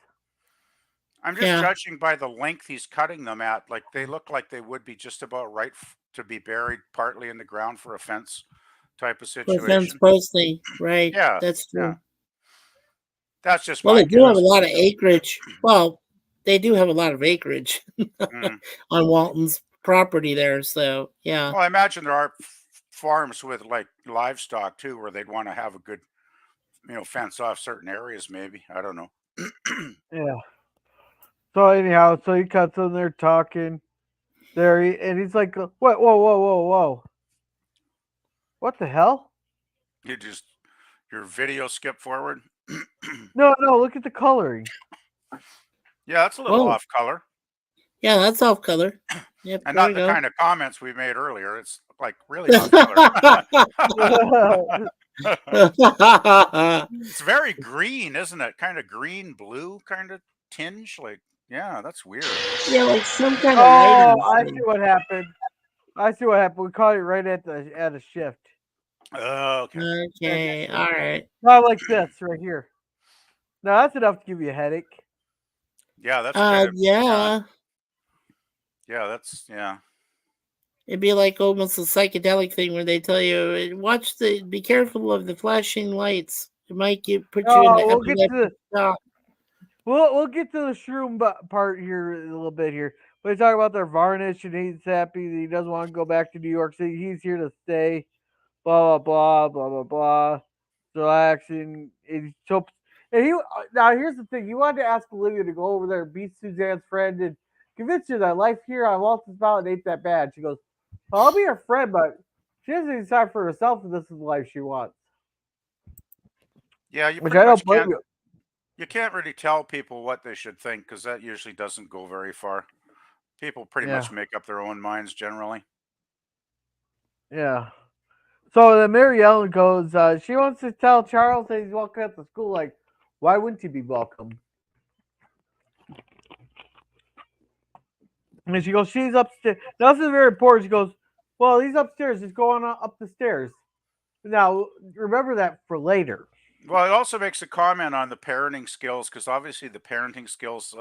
I'm just Yeah, judging by the length he's cutting them at. Like they look like they would be just about right to be buried partly in the ground for a fence type of for fence situation. posting, right? Yeah, That's yeah. true. That's just Well, my they do have a guess. lot of acreage. Well, they do have a lot of acreage Mm. on Walton's property there. So yeah, Well, I imagine there are farms with like livestock too, where they'd want to have a good, fence off certain areas. Maybe I don't know. Yeah. So anyhow, so he cuts in there talking. And he's like, "What? Whoa, whoa, whoa, whoa! What the hell?" Your video skip forward. No, look at the coloring. Yeah, that's a little Oh. off color. Yeah, that's off color. Yep, And there not we the go. kind of comments we made earlier. It's like really off color. It's very green, isn't it? Kind of green blue kind of tinge. Like, yeah, that's weird. Yeah, like some kind of Oh, lighting. I see what happened. We caught it right at a shift. Oh, okay. Okay, all right. Not like this right here. Now that's enough to give you a headache. Yeah, that's kind of yeah. Yeah, that's yeah. It'd be like almost a psychedelic thing where they tell you, be careful of the flashing lights. It might put you in the We'll get to epileptic shock. we'll get to the shroom part here in a little bit here. They talk about their varnish, and he's happy that he doesn't want to go back to New York City. He's here to stay. Blah blah blah blah blah blah. Relaxing. And now here's the thing. He wanted to ask Olivia to go over there and be Suzanne's friend and convince her that life here on Waltons Mountain ain't that bad. She goes, well, "I'll be her friend, but she doesn't decide for herself if this is the life she wants." Yeah, you Which pretty I don't much blame can't. you. You can't really tell people what they should think because that usually doesn't go very far. People pretty Yeah. much make up their own minds generally. Yeah. So then Mary Ellen goes, she wants to tell Charles that he's welcome at the school. Like, why wouldn't he be welcome? And she goes, she's upstairs. Now, this is very important. She goes, well, he's upstairs. He's going up the stairs. Now, remember that for later. Well, it also makes a comment on the parenting skills because obviously the parenting skills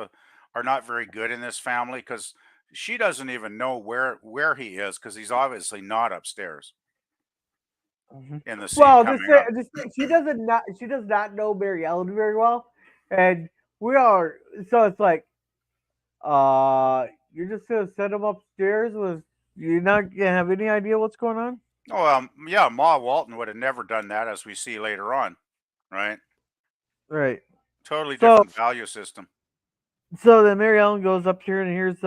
are not very good in this family because she doesn't even know where he is because he's obviously not upstairs in the scene Well, coming up. she does not know Mary Ellen very well, and we are. So it's like, you're just gonna send him upstairs with you're not gonna have any idea what's going on. Oh, yeah, Ma Walton would have never done that, as we see later on, right? Right. Totally different value system. So then Mary Ellen goes up here and here's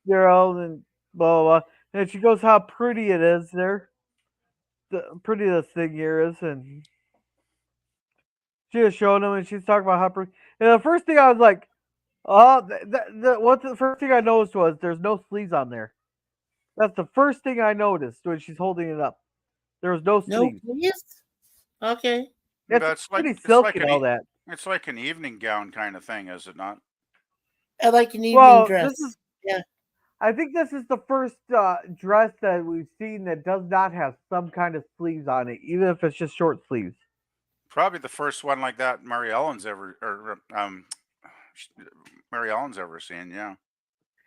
Daryl and blah, blah, blah. And she goes how pretty it is there. The pretty this thing here is, and she was showing him and she's talking about how pretty. And the first thing I was like, oh, the first thing I noticed was there's no sleeves on there. That's the first thing I noticed when she's holding it up. There was no sleeves. No sleeves? Okay. It's pretty silky and all that. It's like an evening gown kind of thing, is it not? I like an evening dress. Yeah. I think this is the first dress that we've seen that does not have some kind of sleeves on it, even if it's just short sleeves. Probably the first one like that Mary Ellen's ever seen. Yeah.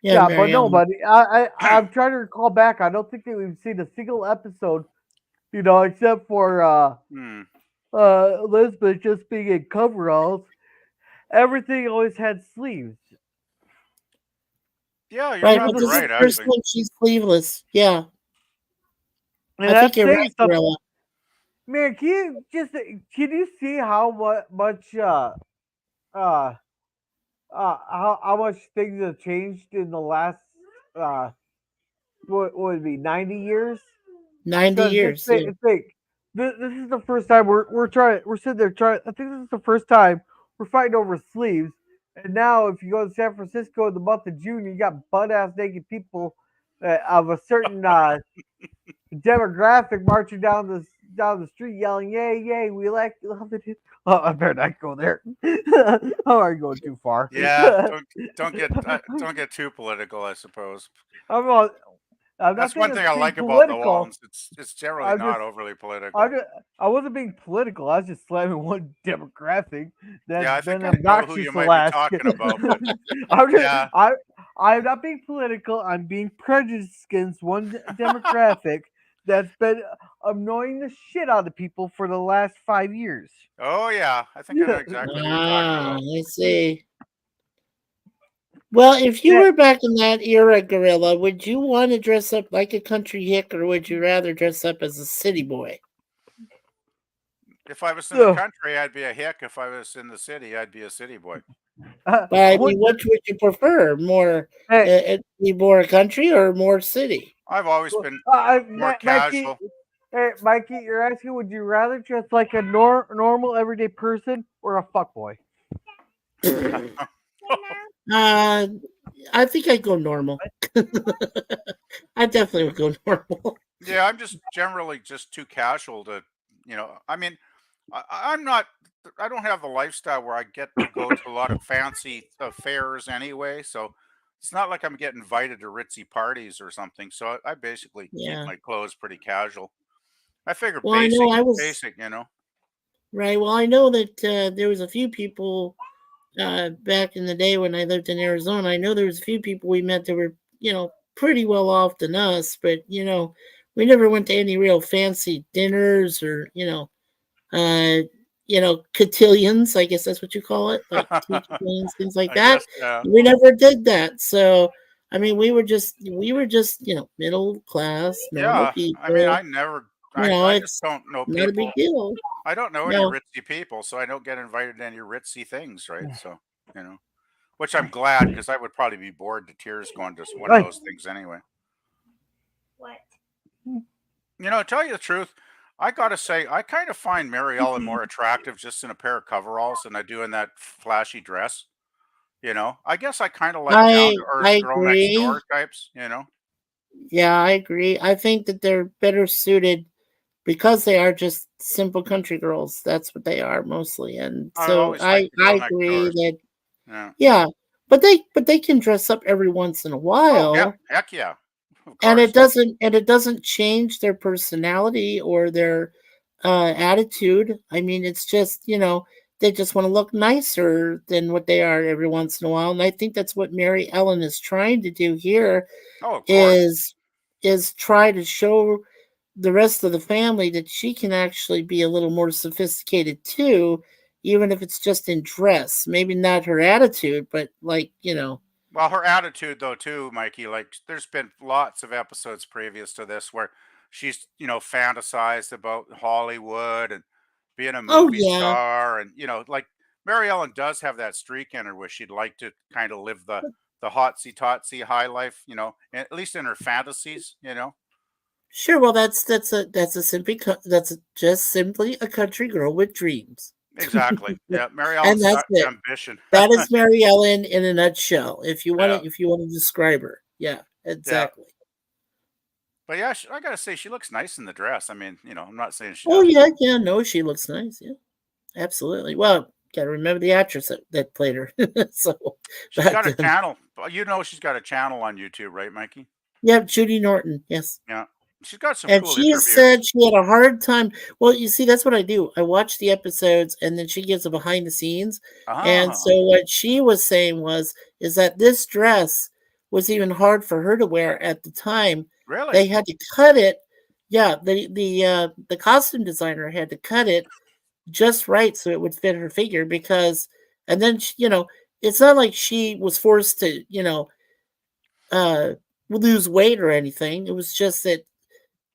Yeah, but no, buddy. I'm trying to recall back. I don't think that we've seen a single episode, except for Elizabeth just being in coveralls. Everything always had sleeves. Yeah, you're right. probably But this right. is the first Actually, one she's sleeveless. Yeah. And I think you're right, Gorilla. Man, can you see how much how much things have changed in the last what would it be 90 years? 90 years. This is the first time we're sitting there trying. I think this is the first time we're fighting over sleeves. And now, if you go to San Francisco in the month of June, you got butt ass naked people of a certain demographic marching down the street yelling, "Yay, yay, we love it." Oh, I better not go there. Oh, I'm going too far. yeah. Don't get too political, I suppose. That's one thing I like about the Waltons. It's generally not overly political. I wasn't being political. I was just slamming one demographic that's been I know who you might be talking about. But I'm not being political. I'm being prejudiced against one demographic that's been annoying the shit out of people for the last 5 years. Oh yeah, I think I know exactly what you're talking about. I see. Well, if you were back in that era, Gorilla, would you want to dress up like a country hick, or would you rather dress up as a city boy? If I was in the country, I'd be a hick. If I was in the city, I'd be a city boy. But I mean, what would you prefer? More, more country or more city? I've always been more Mikey, casual. hey, Mikey, you're asking, would you rather dress like a normal everyday person or a fuckboy? I think I'd go normal. I definitely would go normal. Yeah, I'm just generally just too casual to, I mean, I'm not, I don't have the lifestyle where I get to go to a lot of fancy affairs anyway. So it's not like I'm getting invited to ritzy parties or something. So I basically keep Yeah. my clothes pretty casual. I figure Well, I basic, know I was basic, right. Well, I know that there was a few people back in the day when I lived in Arizona. I know there was a few people we met that were, pretty well off than us, but we never went to any real fancy dinners or, cotillions. I guess that's what you call it, like tea cotillions, things like I that. guess, yeah. We never did that. So, I mean, we were just, middle class, normal Yeah. people. I mean, I never, I just It's don't know not a big people. deal. I don't know any No. ritzy people, so I don't get invited to any ritzy things, right? So, which I'm glad because I would probably be bored to tears going to one of those things anyway. What? To tell you the truth, I gotta say, I kind of find Mary Ellen more attractive just in a pair of coveralls than I do in that flashy dress. I guess I kind of like down to earth I girl next agree. door types. Yeah, I agree. I think that they're better suited because they are just simple country girls. That's what they are mostly. And I've so always liked the I girl next agree doors. that yeah, but they can dress up every once in a Oh yeah, while. heck yeah, of And course. it doesn't change their personality or their attitude. I mean, it's just, they just want to look nicer than what they are every once in a while. And I think that's what Mary Ellen is trying to do here Oh, of course. is try to show the rest of the family that she can actually be a little more sophisticated too, even if it's just in dress. Maybe not her attitude, but like, Well, her attitude though too, Mikey, like there's been lots of episodes previous to this where she's, fantasized about Hollywood and being a oh movie yeah. star and like Mary Ellen does have that streak in her where she'd like to kind of live the hotsy totsy high life, at least in her fantasies. Sure, well that's just simply a country girl with dreams. Exactly. Yeah, Mary And Ellen's that's got it. ambition. That is Mary Ellen in a nutshell. If you Yeah. want to describe her. Yeah, exactly. But yeah, I gotta say she looks nice in the dress. I mean, I'm not saying she Oh doesn't. yeah, no, she looks nice. Yeah, absolutely. Well, gotta remember the actress that played her. So She's got a channel. She's got a channel on YouTube, right, Mikey? Yeah, Judy Norton. Yes. Yeah, she's got some And cool she interviews. said she had a hard time. Well, you see, that's what I do. I watch the episodes, and then she gives a behind the scenes. And so what she was saying is that this dress was even hard for her to wear at the time. Really? They had to cut it. Yeah, the costume designer had to cut it just right so it would fit her figure because, and then it's not like she was forced to lose weight or anything. It was just that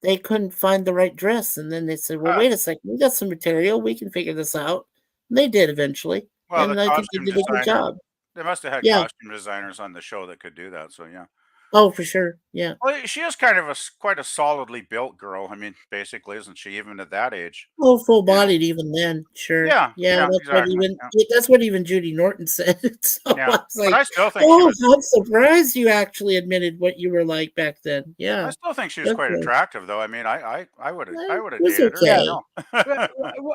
they couldn't find the right dress. And then they said, well, wait a second, we got some material. We can figure this out. And they did eventually. Well, And the I think they costume did a good designer. job. They must have had Yeah. costume designers on the show that could do that. So yeah. Oh, for sure. Yeah. Well, she is kind of quite a solidly built girl. I mean, basically, isn't she? Even at that age. Oh, full bodied even then. Sure. Yeah. Yeah. Exactly. That's what even Judy Norton said. So Yeah. I was like, But I still think I'm surprised you actually admitted what you were like back then. Yeah. I still think she was quite Definitely. attractive, though. I mean, I would have was dated okay. her.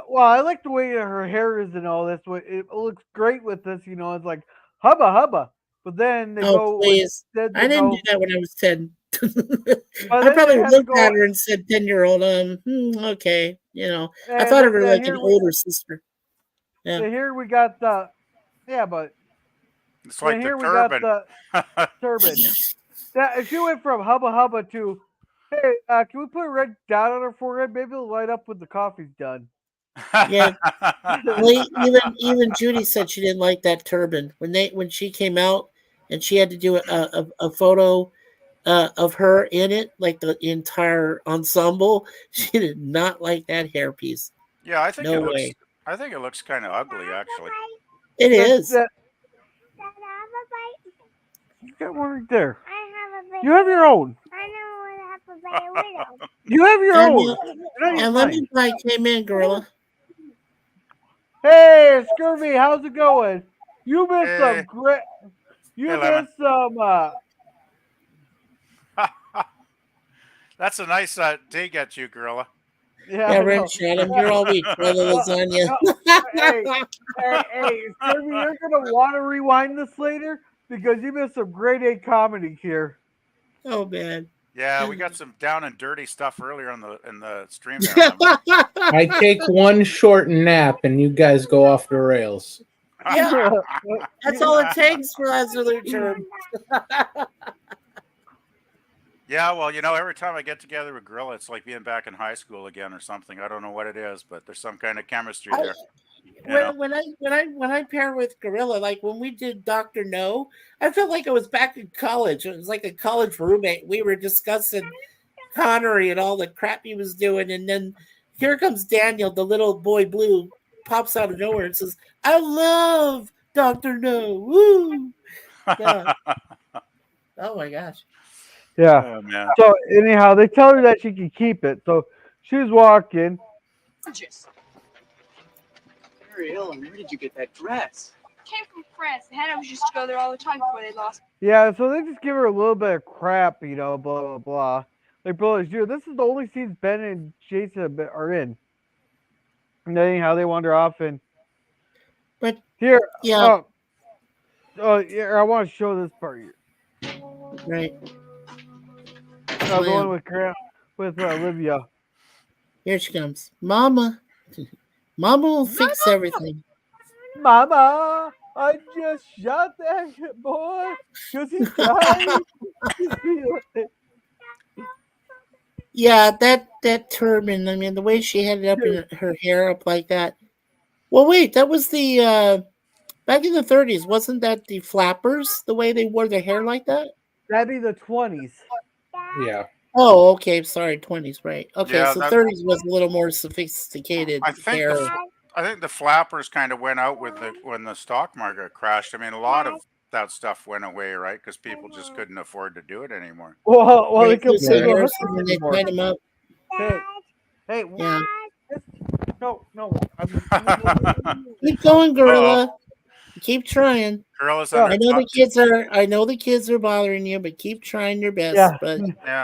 Well, I like the way her hair is and all this. It looks great with this. It's like hubba hubba. But then they go. Please. I didn't do that when I was 10. I then probably they had to looked go- at her and said, 10-year-old, okay. I And thought of her then like here an we- older sister. So Yeah. here we got the. Yeah, but. It's like here the we got turban. the turban. If she went from hubba hubba to, hey, can we put a red dot on her forehead? Maybe it'll light up when the coffee's done. Yeah. Well, even Judy said she didn't like that turban when she came out and she had to do a photo of her in it, like the entire ensemble. She did not like that hairpiece. Yeah, I think No it looks. way. I think it looks kind of ugly, actually. It is. You got one right there. I have a big You have your own. I know what have a big widow. You have your And, own. and Lemon Pie came in, Gorilla. Hey, Scurvy, how's it going? You missed some Hey. great. You Hey, Lemon. missed some. That's a nice dig at you, Gorilla. Yeah, Rim shot him. You're all weak by the lasagna. Hey, Scurvy, you're gonna want to rewind this later because you missed some grade A comedy here. Oh man. Yeah, we got some down and dirty stuff earlier in the stream there. I take one short nap and you guys go off the rails. Yeah, that's all it takes for absolute term. Yeah, well, every time I get together with Gorilla, it's like being back in high school again or something. I don't know what it is, but there's some kind of chemistry there. When I pair with Gorilla, like when we did Dr. No, I felt like I was back in college. It was like a college roommate. We were discussing Connery and all the crap he was doing, and then here comes Daniel, the little boy blue, pops out of nowhere and says, "I love Dr. No." Woo! Yeah. Oh my gosh. Yeah. Oh, man. So anyhow, they tell her that she can keep it. So she's walking. Mary Ellen, where did you get that dress? Came from France. The Hanovers used to go there all the time before they lost. Yeah, so they just give her a little bit of crap, blah blah blah. Like Brothers do. This is the only scenes Ben and Jason are in. And then anyhow, they wander off and. But here, yeah. Yeah, I want to show this part here. Right. The one with Olivia. Here she comes. Mama. Mama will fix everything. Mama, I just shot that boy because he tried to steal it. Yeah, that turban. I mean, the way she had it up in her hair up like that. Well, wait, that was the back in the 30s. Wasn't that the flappers? The way they wore their hair like that? That'd be the 20s. Yeah. Oh, okay. Sorry, 20s, right? Okay, Yeah, so 30s was a little more sophisticated hair. I think the flappers kind of went out when the stock market crashed. I mean, a lot of that stuff went away, right? Because people just couldn't afford to do it anymore. Well, they could and they tied them up. Hey, yeah. No. Keep going, Gorilla. Keep trying. Gorilla's I know the kids are bothering you, but keep trying your best. Yeah. But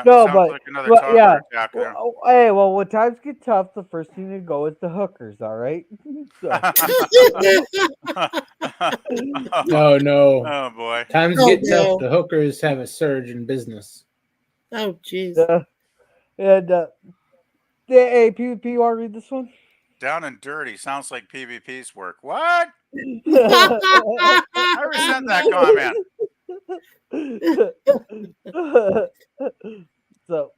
No, but like another talker attack there. Hey, well, when times get tough, the first thing to go is the hookers. All right. Oh no! Oh boy! Times get tough. The hookers have a surge in business. Oh jeez. Hey, PvP, you want to read this one? Down and dirty sounds like PvP's work. What? I resent that comment. So,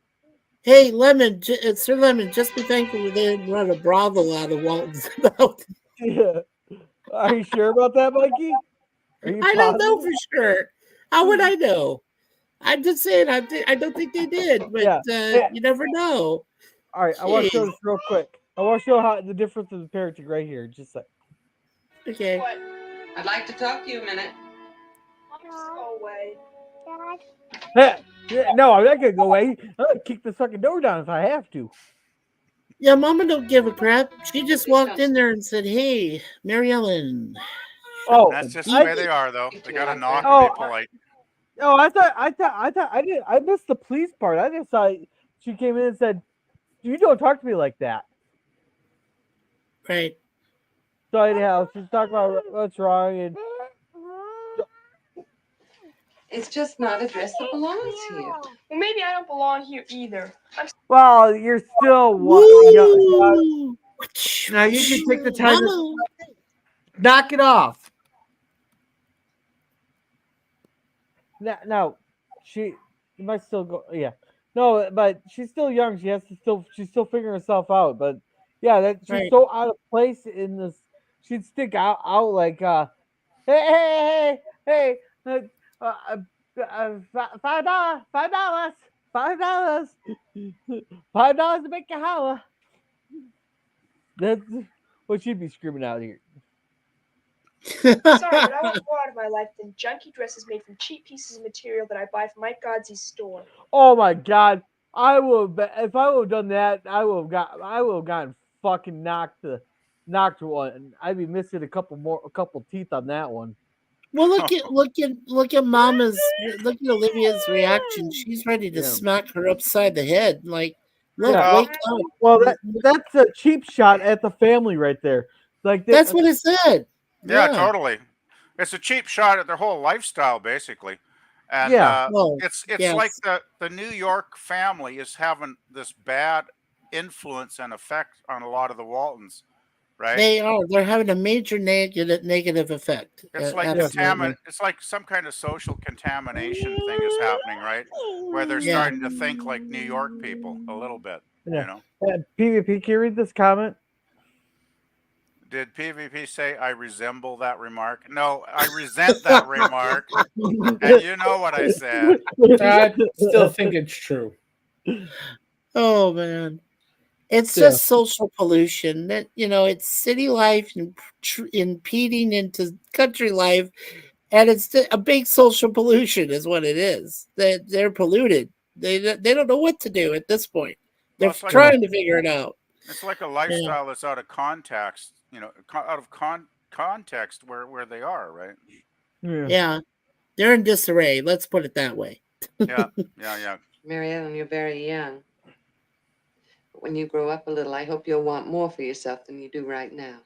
hey, Lemon, Sir Lemon, just be thankful they didn't run a brothel out of Waltons. Yeah. Are you sure about that, Mikey? I don't know for sure. How would I know? I'm just saying, I don't think they did, but you never know. All right, I want to show this real quick. I want to show how the difference of the parenting right here. Just like. Okay. I'd like to talk to you a minute. Go away. No, I'm not gonna go away. I'm gonna kick this fucking door down if I have to. Yeah, Mama don't give a crap. She just walked in there and said, "Hey, Mary Ellen." Oh, that's just the way they are, though. They gotta knock and be polite. Oh, I missed the police part. I just thought she came in and said, "You don't talk to me like that." Right. So anyhow, she's talking about what's wrong and. It's just not a dress that belongs here. Well, maybe I don't belong here either. Well, you're still young. Now you can take the time to knock it off. Now, she might still go. Yeah, no, but she's still young. She's still figuring herself out. But yeah, she's so out of place in this. She'd stick out like, hey. $5 to make you holler. That's what she'd be screaming out here. Sorry, but I want more out of my life than junky dresses made from cheap pieces of material that I buy from Mike Godsey's store. Oh my God! I will. If I would have done that, I would have gotten fucking knocked one. I'd be missing a couple teeth on that one. Well, look at Olivia's reaction. She's ready to Yeah. smack her upside the head. Like, look, Yeah. wake up. Well, that's a cheap shot at the family right there. Like That's what it said. Yeah, totally. It's a cheap shot at their whole lifestyle, basically. And it's like the New York family is having this bad influence and effect on a lot of the Waltons, right? They are. They're having a major negative effect. It's like it's like some kind of social contamination thing is happening, right? Where they're starting to think like New York people a little bit. Yeah. You know. PvP, can you read this comment? Did PvP say I resemble that remark? No, I resent that remark. And you know what I said. I still think it's true. Oh man. It's just social pollution. That it's city life impeding into country life, and it's a big social pollution, is what it is. They're polluted. They don't know what to do at this point. They're trying to figure it out. It's like a lifestyle that's out of context. Out of context where they are, right? Yeah, they're in disarray. Let's put it that way. Yeah. Mary Ellen, you're very young. When you grow up a little, I hope you'll want more for yourself than you do right now.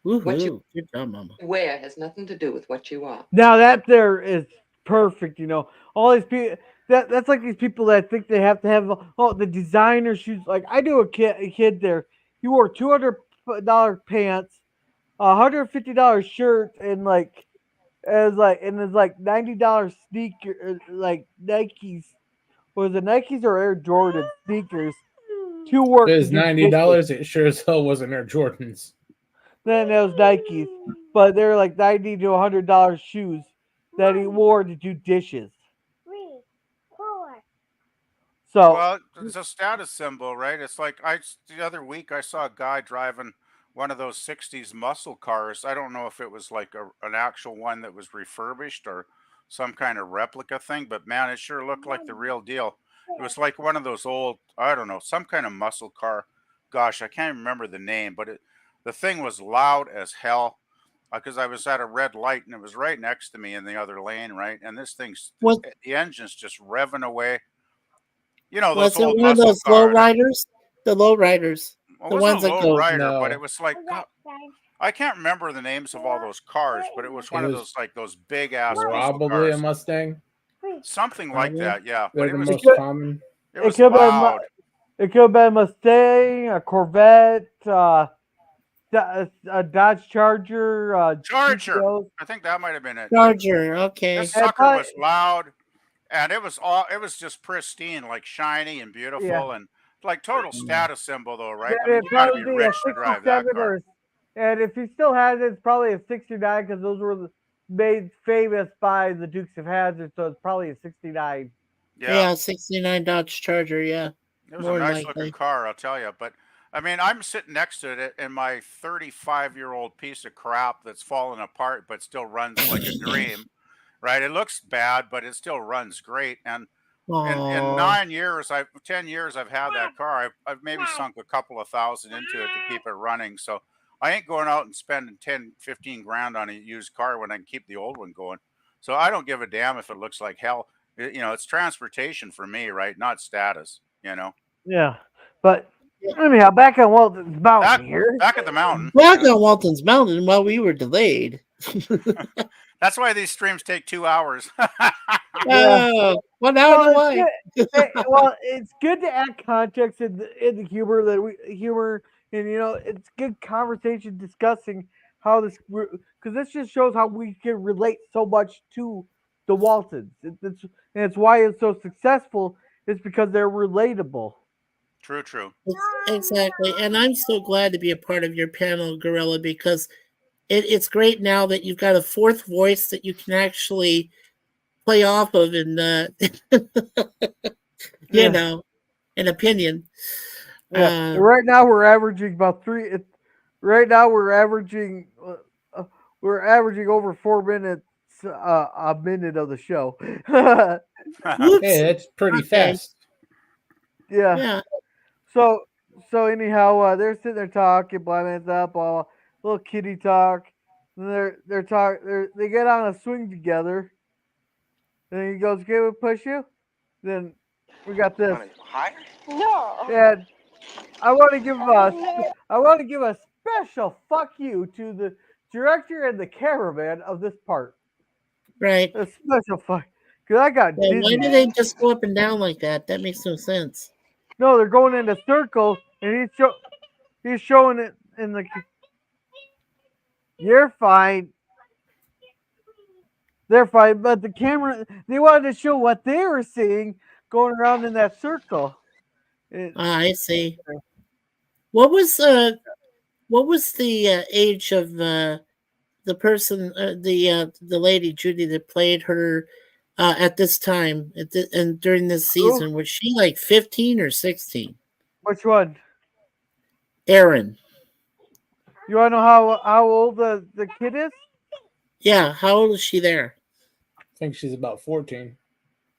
What you Good job, Mama. wear has nothing to do with what you are. Now that there is perfect. All these people. That's like these people that think they have to have the designer shoes. Like I knew a kid there. He wore $200 pants, $150 shirt, and $90 sneaker, like Nikes. Was it Nikes or Air Jordan sneakers? To work. It was $90. It sure as hell wasn't Air Jordans. Then it was Nikes, but they're like $90 to $100 shoes that he wore to do dishes. 3, 4. Well, it's a status symbol, right? It's like the other week I saw a guy driving one of those 60s muscle cars. I don't know if it was like an actual one that was refurbished or some kind of replica thing, but man, it sure looked like the real deal. It was like one of those old, I don't know, some kind of muscle car. Gosh, I can't remember the name, but the thing was loud as hell because I was at a red light and it was right next to me in the other lane, right? And this thing's, the engine's just revving away. Those Was it old one of muscle those cars. lowriders? The lowriders. Well, The it ones wasn't that a low go. rider, but it was like I can't remember the names of all those cars, but it was one of those big ass muscle Probably cars. a Mustang. Something like that, yeah. They're But the it was most common. it was loud. It could have been a Mustang, a Corvette, a Dodge Charger. Charger. GTO. I think that might have been it. Charger. Okay. This sucker was loud, and it was just pristine, like shiny and beautiful, and like total status symbol, though, right? I mean, you gotta be rich to drive that car. And if he still has it, it's probably a 69 because those were made famous by the Dukes of Hazzard, so it's probably a 69. Yeah, 69 Dodge Charger. Yeah. It was a nice looking car, I'll tell you. But I mean, I'm sitting next to it in my 35-year-old piece of crap that's falling apart, but still runs like a dream, right? It looks bad, but it still runs great. And in 10 years I've had that car. I've maybe sunk a couple of thousand into it to keep it running. So I ain't going out and spending 10, 15 grand on a used car when I can keep the old one going. So I don't give a damn if it looks like hell. It's transportation for me, right? Not status, Yeah. But anyhow, back on Walton's Mountain here. Back at the mountain. Back on Walton's Mountain while we were delayed. That's why these streams take 2 hours. Well, now I know why. Well, it's good to add context in the humor and it's good conversation discussing how this, because this just shows how we can relate so much to the Waltons. It's why it's so successful. It's because they're relatable. True. Exactly. And I'm so glad to be a part of your panel, Gorilla, because it's great now that you've got a fourth voice that you can actually play off of in an opinion. Yeah. Right now we're averaging about 3. Right now we're averaging we're averaging over 4 minutes a minute of the show. Hey, that's pretty fast. Yeah. Yeah. So anyhow, they're sitting there talking, blind man's up, all little kitty talk. And they get on a swing together. Then he goes, "Can we push you?" Then we got this. Higher? No. And I want to give a special fuck you to the director and the cameraman of this part. Right. A special fuck, because I got Yeah, why dizzy. do they just go up and down like that? That makes no sense. No, they're going in a circle, and he's showing it in the. You're fine. They're fine, but the camera, they wanted to show what they were seeing going around in that circle. I see. What was the age of the person, the lady Judy that played her at this time and during this season? Was she like 15 or 16? Which one? Erin. You want to know how old the kid is? Yeah, how old is she there? I think she's about 14.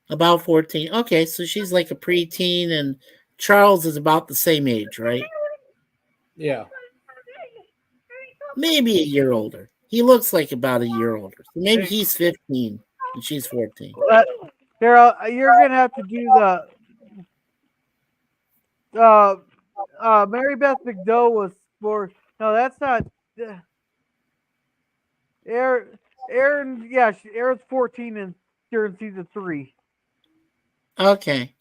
About 14. Okay, so she's like a preteen, and Charles is about the same age, right? Yeah. Maybe a year older. He looks like about a year older. So maybe he's 15 and she's 14. Here, you're gonna have to do the. Mary Beth McDowell was for. No, that's not. Aaron, yeah, Aaron's 14 and during season 3. Okay.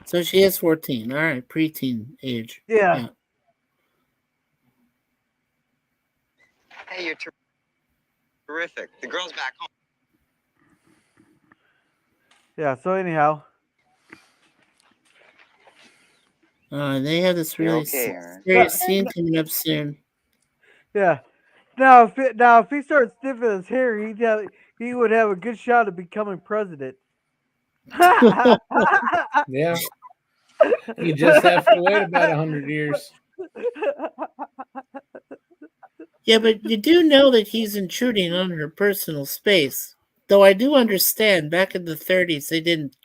So she is 14. All right, preteen age. Yeah. Hey, you're terrific. The girl's back home. Yeah. So anyhow. They have this really serious scene coming up soon. Yeah. Now, if he starts sniffing his hair, he would have a good shot at becoming president. Yeah. You just have to wait about 100 years. Yeah, but you do know that he's intruding on her personal space. Though I do understand back in the 30s they didn't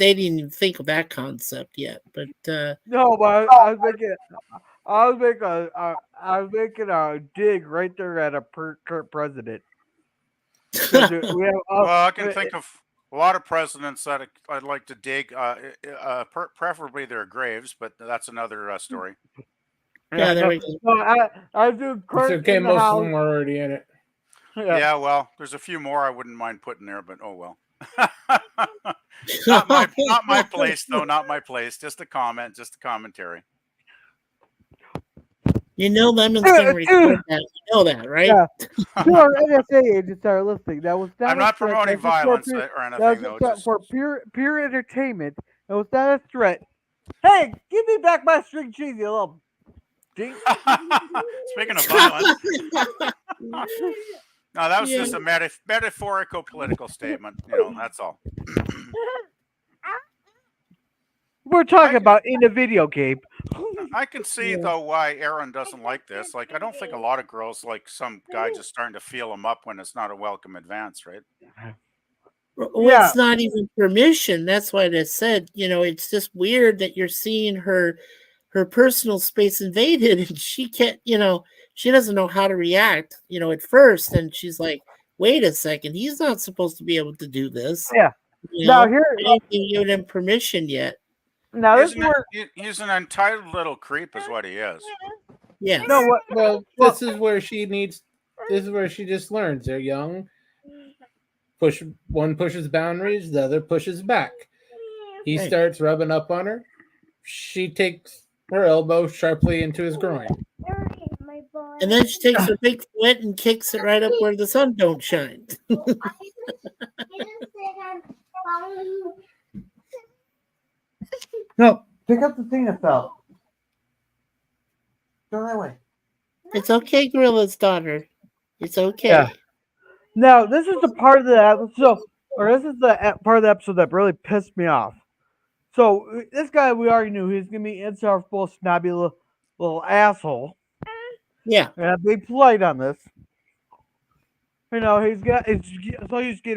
even think of that concept yet. But no, but I was making a dig right there at a current president. Well, I can think of a lot of presidents that I'd like to dig, preferably their graves, but that's another story. Yeah, there we go. Well, I do It's okay, most of them are already in it. Yeah, well, there's a few more I wouldn't mind putting there, but oh well. not my place, though. Not my place. Just a comment, just a commentary. You know Lemon's going to record that. You know that, right? Yeah. To our NSA agents that are listening, that was not I'm not promoting violence or anything, though. Just for pure entertainment. It was not a threat. Hey, give me back my string cheese, you little dink. Speaking of violence. No, that was just a metaphorical political statement. That's all. We're talking about in the video game. I can see, though, why Aaron doesn't like this. Like, I don't think a lot of girls like some guy just starting to feel him up when it's not a welcome advance, right? Well, it's not even permission. That's why I said, it's just weird that you're seeing her personal space invaded, and she can't, she doesn't know how to react, at first. And she's like, wait a second, he's not supposed to be able to do this. Yeah. Now here, I didn't give him permission yet. Now he's an entitled little creep, is what he is. Yeah. No, well, this is where she needs. This is where she just learns. They're young. One pushes boundaries, the other pushes back. He starts rubbing up on her. She takes her elbow sharply into his groin. And then she takes her big foot and kicks it right up where the sun don't shine. No, pick up the thing that fell. Go that way. It's okay, Gorilla's daughter. It's okay. Yeah. Now, this is the part of the episode, this is the part of the episode that really pissed me off. So, this guy, we already knew he was going to be insufferable, snobby little asshole. Yeah. Be polite on this. You know, he's getting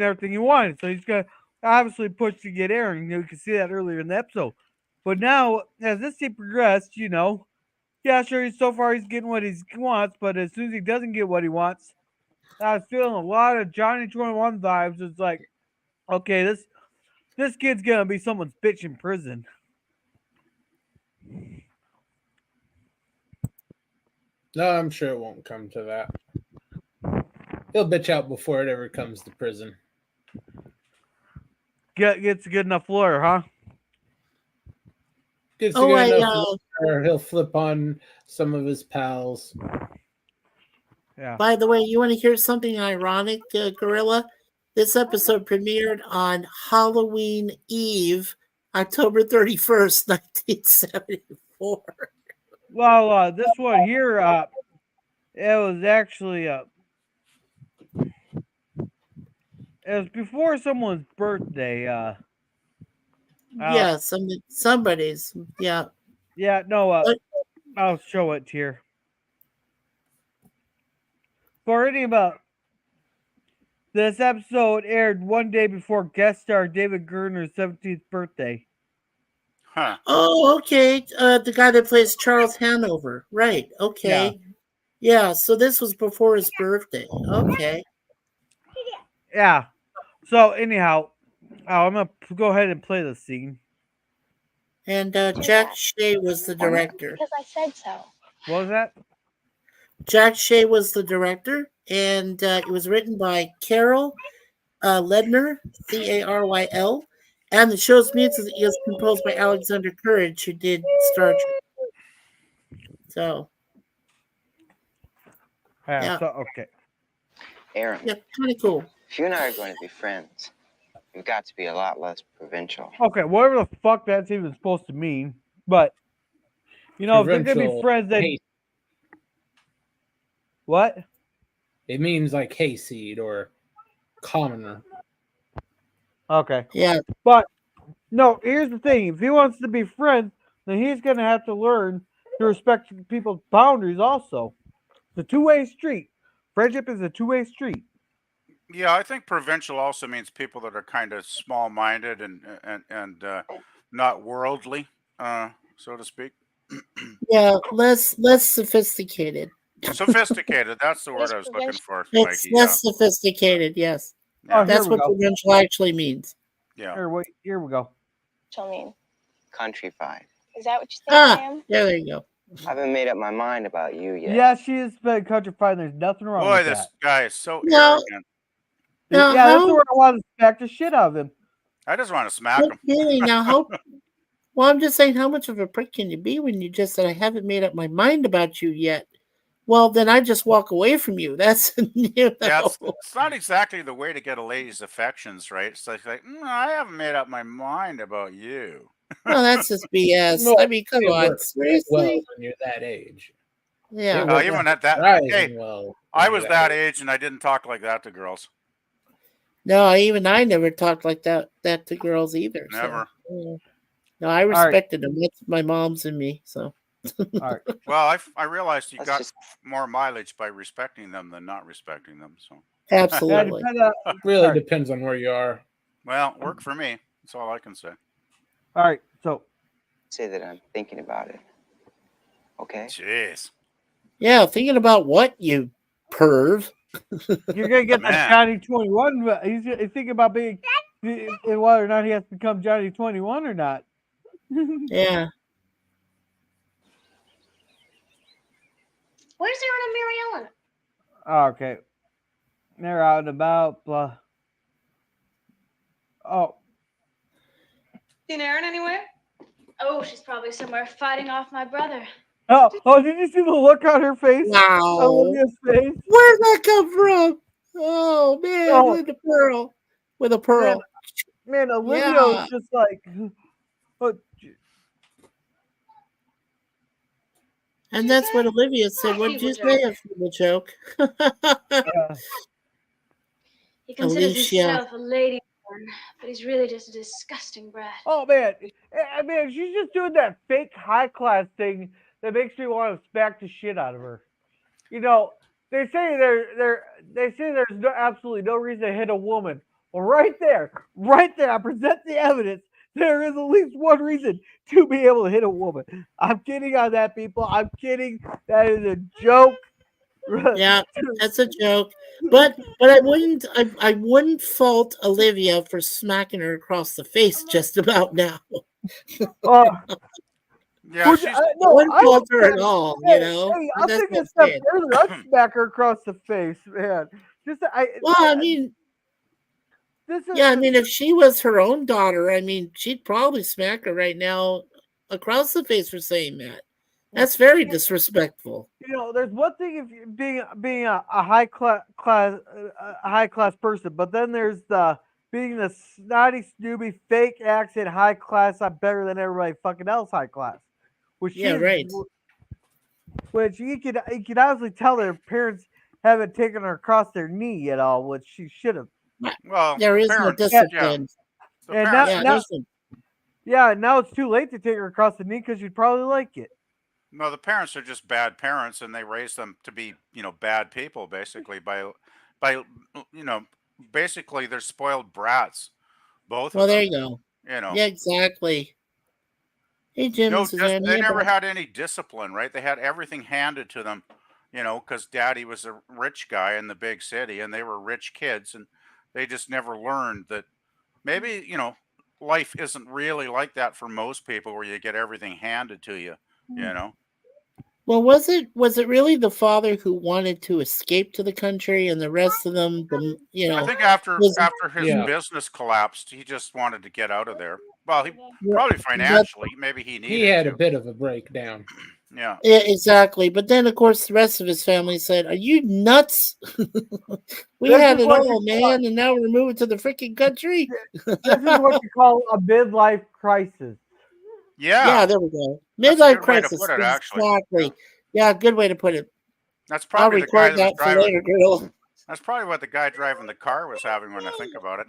everything he wanted. So he's got obviously pushed to get Aaron. You can see that earlier in the episode. But now, as this scene progressed, yeah, sure, so far he's getting what he wants, but as soon as he doesn't get what he wants, I was feeling a lot of Johnny 21 vibes. It's like, okay, this kid's gonna be someone's bitch in prison. No, I'm sure it won't come to that. He'll bitch out before it ever comes to prison. Gets a good enough lawyer, huh? Gets a good enough lawyer, he'll flip on some of his pals. Yeah. By the way, you want to hear something ironic, Gorilla? This episode premiered on Halloween Eve, October 31st, 1974. Well, this one here, it was actually it was before someone's birthday. Yeah, somebody's. Yeah. Yeah, no, I'll show it here. For any about this episode aired one day before guest star David Gurner's 17th birthday. Huh. Oh, okay. The guy that plays Charles Hanover. Right. Okay. Yeah, so this was before his birthday. Okay. Yeah. So anyhow, I'm gonna go ahead and play the scene. And Jack Shea was the director. Because I said so. What was that? Jack Shea was the director, and it was written by Carol Ledner, Caryl, and the show's music is composed by Alexander Courage, who did Star Trek. So, yeah. So, okay. Aaron. Yeah, kind of cool. If you and I are going to be friends, you've got to be a lot less provincial. Okay, whatever the fuck that's even supposed to mean, but if they're gonna be friends, then what? It means like hayseed or commoner. Okay. Yeah. But no, here's the thing: if he wants to be friends, then he's gonna have to learn to respect people's boundaries. Also, it's a two-way street. Friendship is a two-way street. Yeah, I think provincial also means people that are kind of small-minded and not worldly, so to speak. Yeah, less sophisticated. Sophisticated, that's the word I was looking for. It's Mikey, less sophisticated, yes. Oh, That's here we what go. provincial actually means. Yeah. Here we go. I mean, Countrified. is that what you think I am? Yeah, there you go. I haven't made up my mind about you yet. Yeah, she is countrified. There's nothing wrong Boy, with this that. guy is so No. arrogant. No, Yeah, that's the word I want to smack the shit out of him. I just want to smack him. Really, now how? Well, I'm just saying, how much of a prick can you be when you just said I haven't made up my mind about you yet? Well, then I just walk away from you. That's Yeah, it's not exactly the way to get a lady's affections, right? It's like I haven't made up my mind about you. Well, that's just BS. No, I mean, come it on, works seriously. well when you're that age. Yeah. Even at that, surprising well when I you're was that age and I didn't talk like that to girls. No, I never talked like that to girls either. Never. So, no, I respected them. That's my mom's and me. So. All right. Well, I realized you got more mileage by respecting them than not respecting them. So Absolutely. Really depends on where you are. Well, work for me. That's all I can say. All right, so say that I'm thinking about it. Okay. Jeez. Yeah, thinking about what, you perv? You're gonna get that Johnny 21. He's thinking about being whether or not he has to become Johnny 21 or not. Yeah. Where's Aaron and Mary Ellen? Okay. They're out and about. Blah. Oh. Seen Aaron anywhere? Oh, she's probably somewhere fighting off my brother. Oh, did you see the look on her face? Wow. Olivia's face? Where'd that come from? Oh, man, with a pearl. With a pearl. Man, Olivia Yeah. was just like... And that's what Olivia said. What did you say? A feeble joke. He considers Alicia. himself a lady, but he's really just a disgusting brat. Oh, man. I mean, she's just doing that fake high-class thing that makes me want to smack the shit out of her. you know, they say there's absolutely no reason to hit a woman. Well, right there, I present the evidence. There is at least one reason to be able to hit a woman. I'm kidding on that, people. I'm kidding. That is a joke. Yeah, that's a joke. But I wouldn't fault Olivia for smacking her across the face just about now. Yeah, she's I wouldn't fault her at all, you know. Hey, But I'm that's thinking what a step I'm saying. further. I'd smack her across the face, man. Well, I mean, yeah, I mean, if she was her own daughter, I mean, she'd probably smack her right now across the face for saying that. That's very disrespectful. You know, there's one thing if you being a high class person, but then there's the being the snotty, snoopy, fake accent, high class. I'm better than everybody fucking else, high class. Which Yeah, right. Which you could honestly tell their parents haven't taken her across their knee at all, which she should have. Well, there is no discipline. And now it's too late to take her across the knee because you'd probably like it. No, the parents are just bad parents, and they raise them to be, bad people, basically. By, basically they're spoiled brats, both Well, of them. there you go. Yeah, exactly. Hey, Jim, No, they never had any discipline, right? They had everything handed to them, because Daddy was a rich guy in the big city, and they were rich kids, and they just never learned that maybe, life isn't really like that for most people, where you get everything handed to you, Well, was it really the father who wanted to escape to the country, and the rest of them, I think after his business collapsed, he just wanted to get out of there. Well, he probably financially, maybe he needed. He had a bit of a breakdown. Yeah. Yeah, exactly. But then, of course, the rest of his family said, "Are you nuts? We had it all, man, and now we're moving to the freaking country." This is what you call a midlife crisis. Yeah, there we go. Midlife crisis. Exactly. Yeah, good way to put it. That's probably I'll record that for later, girl. That's probably what the guy driving the car was having when I think about it.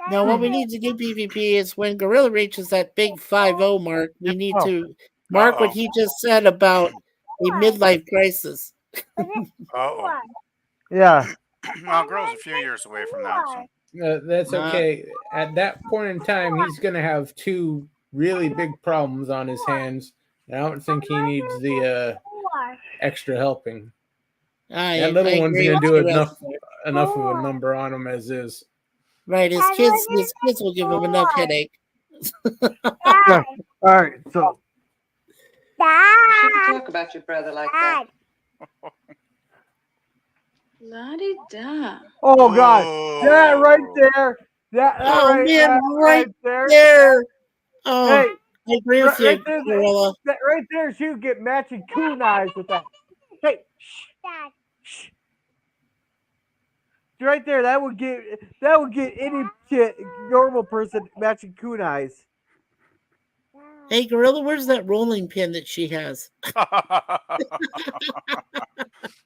Now, what we need to do, PvP, is when Gorilla reaches that big 5-0 mark, we need to mark what he just said about a midlife crisis. Uh-oh. Yeah. Well, girl's a few years away from that. So. That's okay. At that point in time, he's going to have two really big problems on his hands. I don't think he needs the extra helping. That little one's going to do enough of a number on him as is. Right, his kids will give him enough headache. Yeah. All right, so You shouldn't talk about your brother like that. La-di-da. Oh God, that right there, right there. Oh, hey, I agree with you, Gorilla. That right there, she would get matching kunais with that. Hey, shh. Right there, that would get any normal person matching kunais. Hey, Gorilla, where's that rolling pin that she has?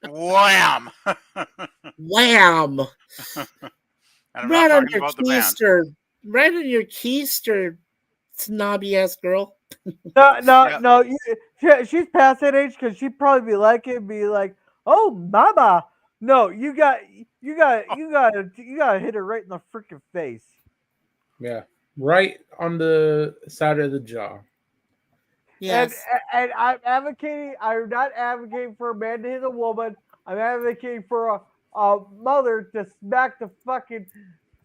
Wham! Wham! Right on your keister. Right on your keister, snobby ass girl. No. She's past that age because she'd probably be like it, be like, "Oh, mama." No, you gotta hit her right in the freaking face. Yeah, right on the side of the jaw. Yes. And I'm not advocating for a man to hit a woman. I'm advocating for a mother to smack the fucking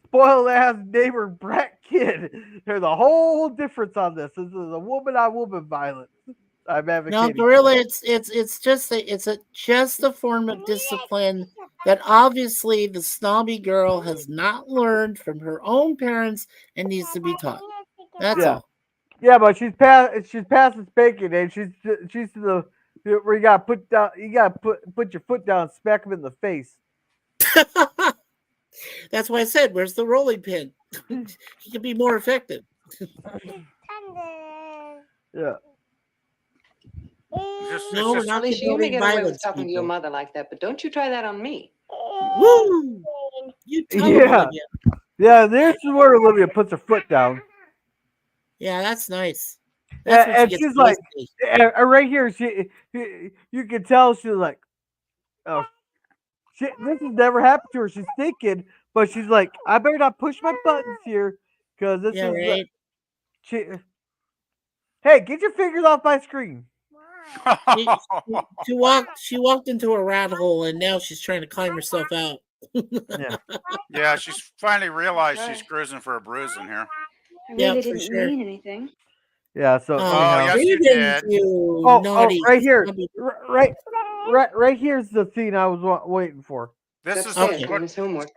spoiled ass neighbor brat kid. There's a whole difference on this. This is a woman on woman violence. I'm advocating. No, Gorilla, it's just a form of discipline that obviously the snobby girl has not learned from her own parents and needs to be taught. That's all. Yeah, but she's past the spanking age. She's to the where you gotta put your foot down and smack him in the face. That's why I said, where's the rolling pin? He can be more effective. Yeah. At least you may get away with talking to your mother like that, but don't you try that on me. Woo! You tell him, Olivia. Yeah, this is where Olivia puts her foot down. Yeah, that's nice. That's when she And gets she's like, feisty. right here, you can tell she's like, oh, shit, this has never happened to her. She's thinking, but she's like, I better not push my buttons here, because this Yeah, is. right. Hey, get your fingers off my screen. She walked into a rat hole, and now she's trying to climb herself out. Yeah. Yeah, she's finally realized she's cruising for a bruising here. I Yeah, really for didn't sure. mean anything. Yeah. So Oh, anyhow, yes, you didn't did. you oh, naughty? right here, snobby- right here's the scene I was waiting for. This That's is the Okay. what, his homework.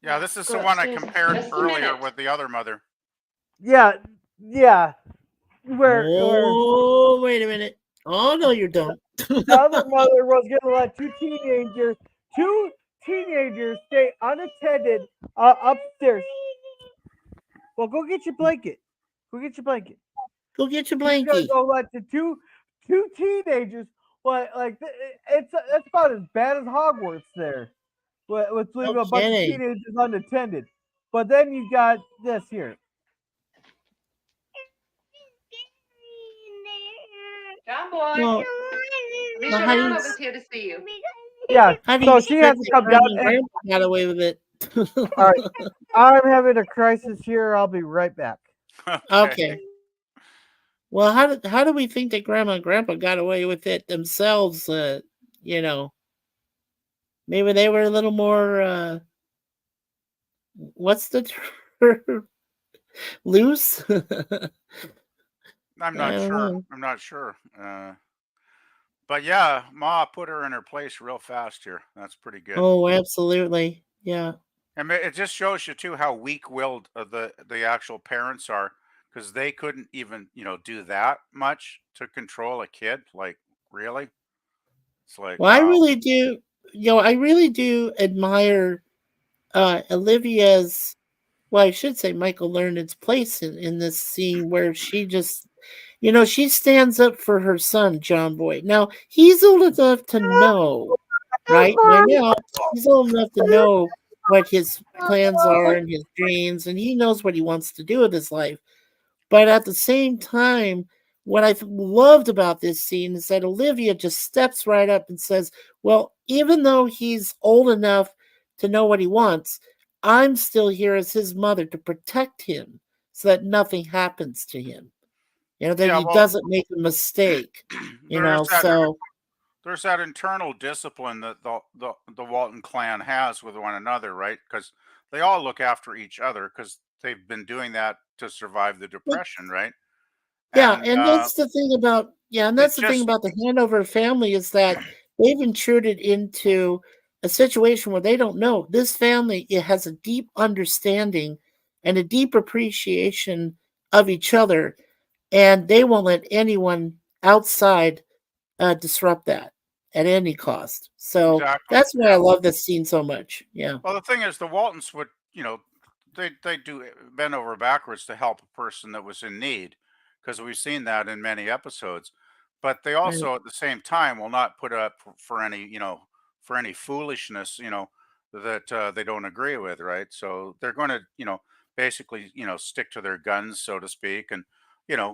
yeah, this is Go the one I upstairs. compared Just a earlier minute. with the other mother. Yeah, where Oh, wait a minute. Oh no, you don't. the other mother was gonna let two teenagers stay unattended upstairs. Well, go get your blanket. Go get your blanket. Go get your She's gonna blankie. go let the two teenagers. It's about as bad as Hogwarts there. With leaving a bunch of Okay. teenagers unattended. But then you got this here. John boy. Well, Alicia how do you- Hanover's here to see you. Yeah, How do so you she has expect to that come down. Grandma and Grandpa got away with it? All right, I'm having a crisis here. I'll be right back. Okay. Well, how do we think that Grandma and Grandpa got away with it themselves? You know, maybe they were a little more. What's the term? Loose. I'm I not don't sure. know. I'm not sure. But yeah, Ma put her in her place real fast here. That's pretty good. Oh, absolutely. Yeah. And it just shows you too how weak-willed the actual parents are, because they couldn't even do that much to control a kid. Like, really? It's like, Well, I wow. really do. I really do admire Olivia's. Well, I should say Michael Learned's place in this scene where she just, she stands up for her son, John Boy. Now, he's old enough to know, right? By now, he's old enough to know what his plans are and his dreams, and he knows what he wants to do with his life. But at the same time, what I loved about this scene is that Olivia just steps right up and says, well, even though he's old enough to know what he wants, I'm still here as his mother to protect him so that nothing happens to him. That Yeah, he well, doesn't make a mistake. There's that internal discipline that the Walton clan has with one another, right? Because they all look after each other because they've been doing that to survive the depression, right? Yeah, and that's the thing about the Hanover family is that they've intruded into a situation where they don't know. This family, it has a deep understanding and a deep appreciation of each other, and they won't let anyone outside disrupt that at any cost. So that's why I love this scene so much. Yeah. Well, the thing is, the Waltons would, they do bend over backwards to help a person that was in need, because we've seen that in many episodes. But they also, at the same time, will not put up for any foolishness, that they don't agree with, right? So they're going to, basically, stick to their guns, so to speak, and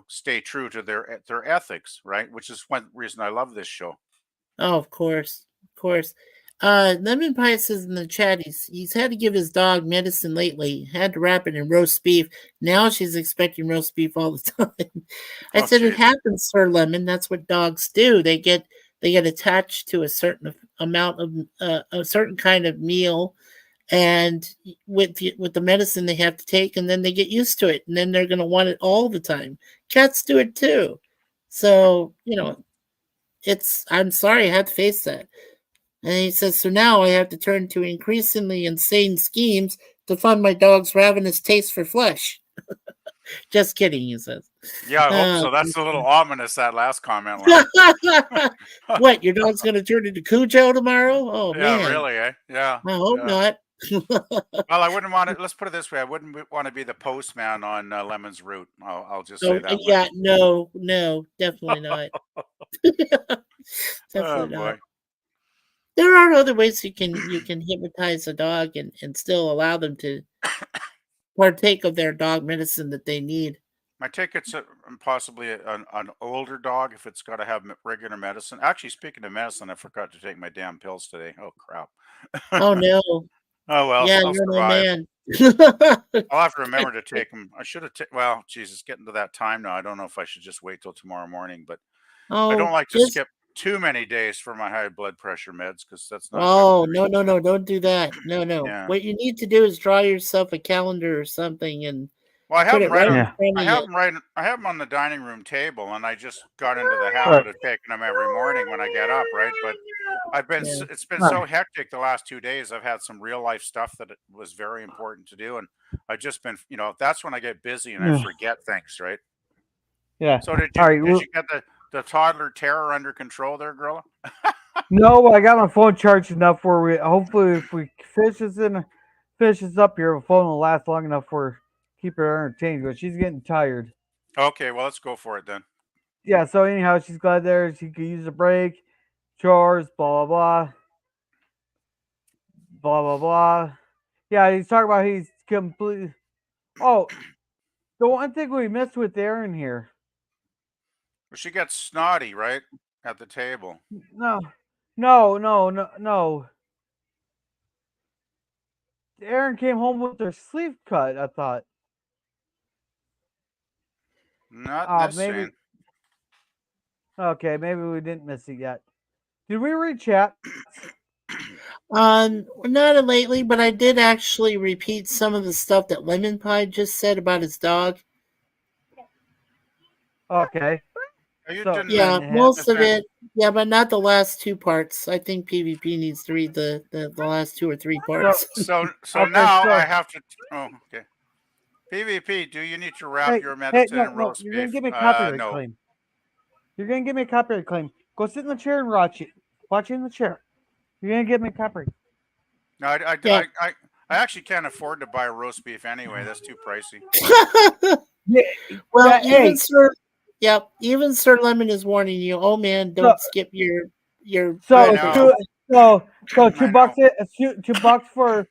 stay true to their ethics, right? Which is one reason I love this show. Oh, of course. Lemon Pie says in the chat he's had to give his dog medicine lately. Had to wrap it in roast beef. Now she's expecting roast beef all the time. I said it happens, Sir Lemon. That's what dogs do. They get attached to a certain amount of a certain kind of meal, and with the medicine they have to take, and then they get used to it, and then they're going to want it all the time. Cats do it too. So I'm sorry I had to face that. And he says, so now I have to turn to increasingly insane schemes to fund my dog's ravenous taste for flesh. Just kidding, he says. Yeah, I hope so. That's a little ominous, that last comment. What, your dog's going to turn into Cujo tomorrow? Oh, man. Yeah, really, eh? Yeah. I hope not. Well, I wouldn't want to, let's put it this way. I wouldn't want to be the postman on Lemon's route. I'll just say that. Yeah, no, definitely not. Definitely not. Boy. There are other ways you can hypnotize a dog and still allow them to partake of their dog medicine that they need. My ticket's possibly an older dog if it's got to have regular medicine. Actually, speaking of medicine, I forgot to take my damn pills today. Oh crap! Oh no. Oh well, Yeah, I'll you're no survive. man. I'll have to remember to take them. I should have. Well, Jesus, getting to that time now. I don't know if I should just wait till tomorrow morning, but I don't Oh, like to just skip too many days for my high blood pressure meds because that's not good oh for me. no, don't do that. No. Yeah. What you need to do is draw yourself a calendar or something and Well, I have put them it right right in on. front I of have you. them right. I have them on the dining room table, and I just got into the habit of taking them every morning when I get up. Right, but I've been. Yeah. It's been so hectic the last 2 days. I've had some real life stuff that it was very important to do, and I've just been. That's when I get busy and I forget things. Right. Yeah. So did All you right. you get the toddler terror under control there, Gorilla? No, I got my phone charged enough where we hopefully if we finish this up here, the phone will last long enough for keep her entertained. But she's getting tired. Okay, well let's go for it then. Yeah. So anyhow, she's glad there. She could use a break, chores, blah blah blah, blah blah blah. Yeah, he's talking about he's completely. Oh, the one thing we missed with Aaron here. Well, she gets snotty right at the table. No. Aaron came home with her sleeve cut, I thought. Not in this Maybe. scene. Okay, maybe we didn't miss it yet. Did we read chat? Not lately, but I did actually repeat some of the stuff that Lemon Pie just said about his dog. Okay. Yeah, most of it. Yeah, but not the last two parts. I think PvP needs to read the last 2 or 3 parts. So Okay, now so- I have to. Oh, okay. PvP, do you need to wrap your medicine in roast you're beef? gonna give me a copyright No. claim. You're gonna give me a copyright claim. Go sit in the chair and watch it. Watch it in the chair. You're gonna give me a copyright. No, I actually can't afford to buy roast beef anyway. That's too pricey. Well, hey. even Sir Lemon is warning you. Oh man, don't skip your. So birthday. $2 $2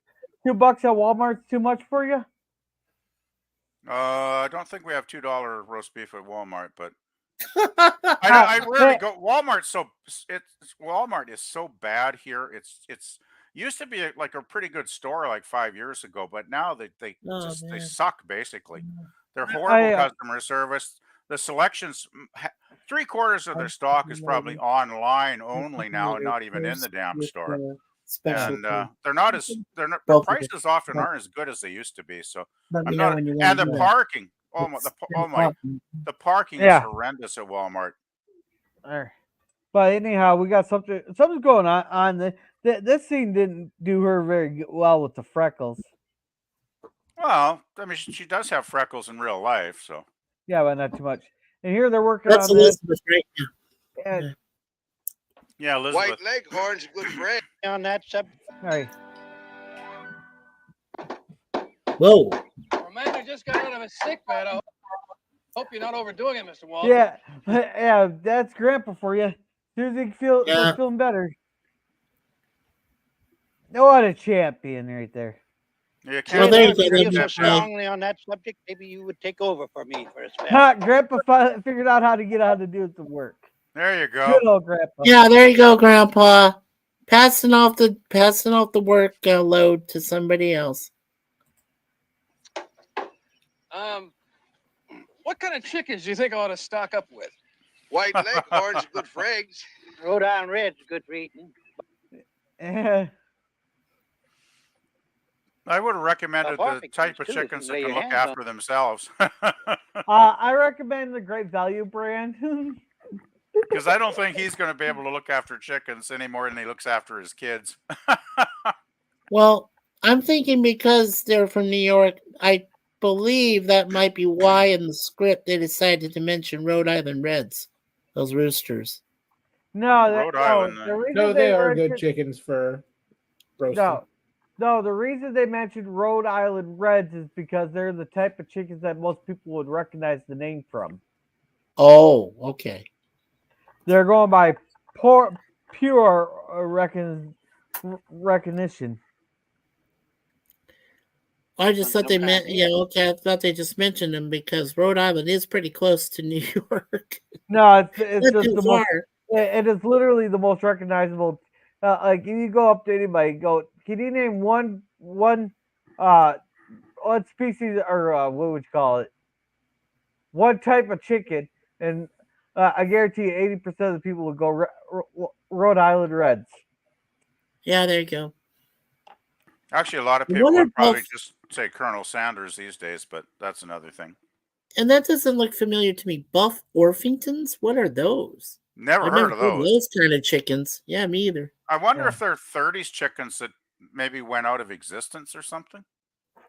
at Walmart's too much for you? I don't think we have $2 roast beef at Walmart, but I rarely go. Walmart is so bad here. It's used to be like a pretty good store like 5 years ago, but now they suck basically. They're horrible customer service. The selections, 3/4 of their stock is probably online only now, and not even in the damn store. And their prices often aren't as good as they used to be. So I'm not. And the parking, the parking is horrendous at Walmart. But anyhow, we got something's going on. This scene didn't do her very well with the freckles. Well, I mean, she does have freckles in real life, so. Yeah, but not too much. And here they're working That's on Elizabeth right now. Yeah, Elizabeth. White Leghorn's good bread on that subject. All right. Whoa. For a man who just got out of a sick bed, I hope you're not overdoing it, Mr. Walton. Yeah, that's Grandpa for you. Susie feeling better. What a champion right there. Yeah, If you feel so strongly on that subject, maybe you would take over for me for a spell. Grandpa figured out how to do some work. There you go. Good old Grandpa. Yeah, there you go, Grandpa. Passing off the work load to somebody else. What kind of chickens do you think I ought to stock up with? White Leghorn's good for eggs. Rhode Island Red's good for eating. I would have recommended the type of chickens that can look after themselves. I recommend the Great Value brand. Because I don't think he's going to be able to look after chickens any more than he looks after his kids. Well, I'm thinking because they're from New York, I believe that might be why in the script they decided to mention Rhode Island Reds, those roosters. No, they are good chickens for roasting. No, the reason they mentioned Rhode Island Reds is because they're the type of chickens that most people would recognize the name from. Oh, okay. They're going by pure recognition. I just thought some they kind of meant, yeah, okay. I thought they just mentioned them because Rhode Island is pretty close to New York. No, it's Not just too the far. most. It is literally the most recognizable. Like if you go up to anybody, go. Can you name one what species or what would you call it? One type of chicken, and I guarantee you, 80% of the people would go Rhode Island Reds. Yeah, there you go. Actually, a lot of I people wonder would probably both- just say Colonel Sanders these days, but that's another thing. And that doesn't look familiar to me. Buff Orpingtons? What are those? Never I've heard never of heard of those. those kind of chickens. Yeah, me either. I wonder Yeah. if they're 30s chickens that maybe went out of existence or something.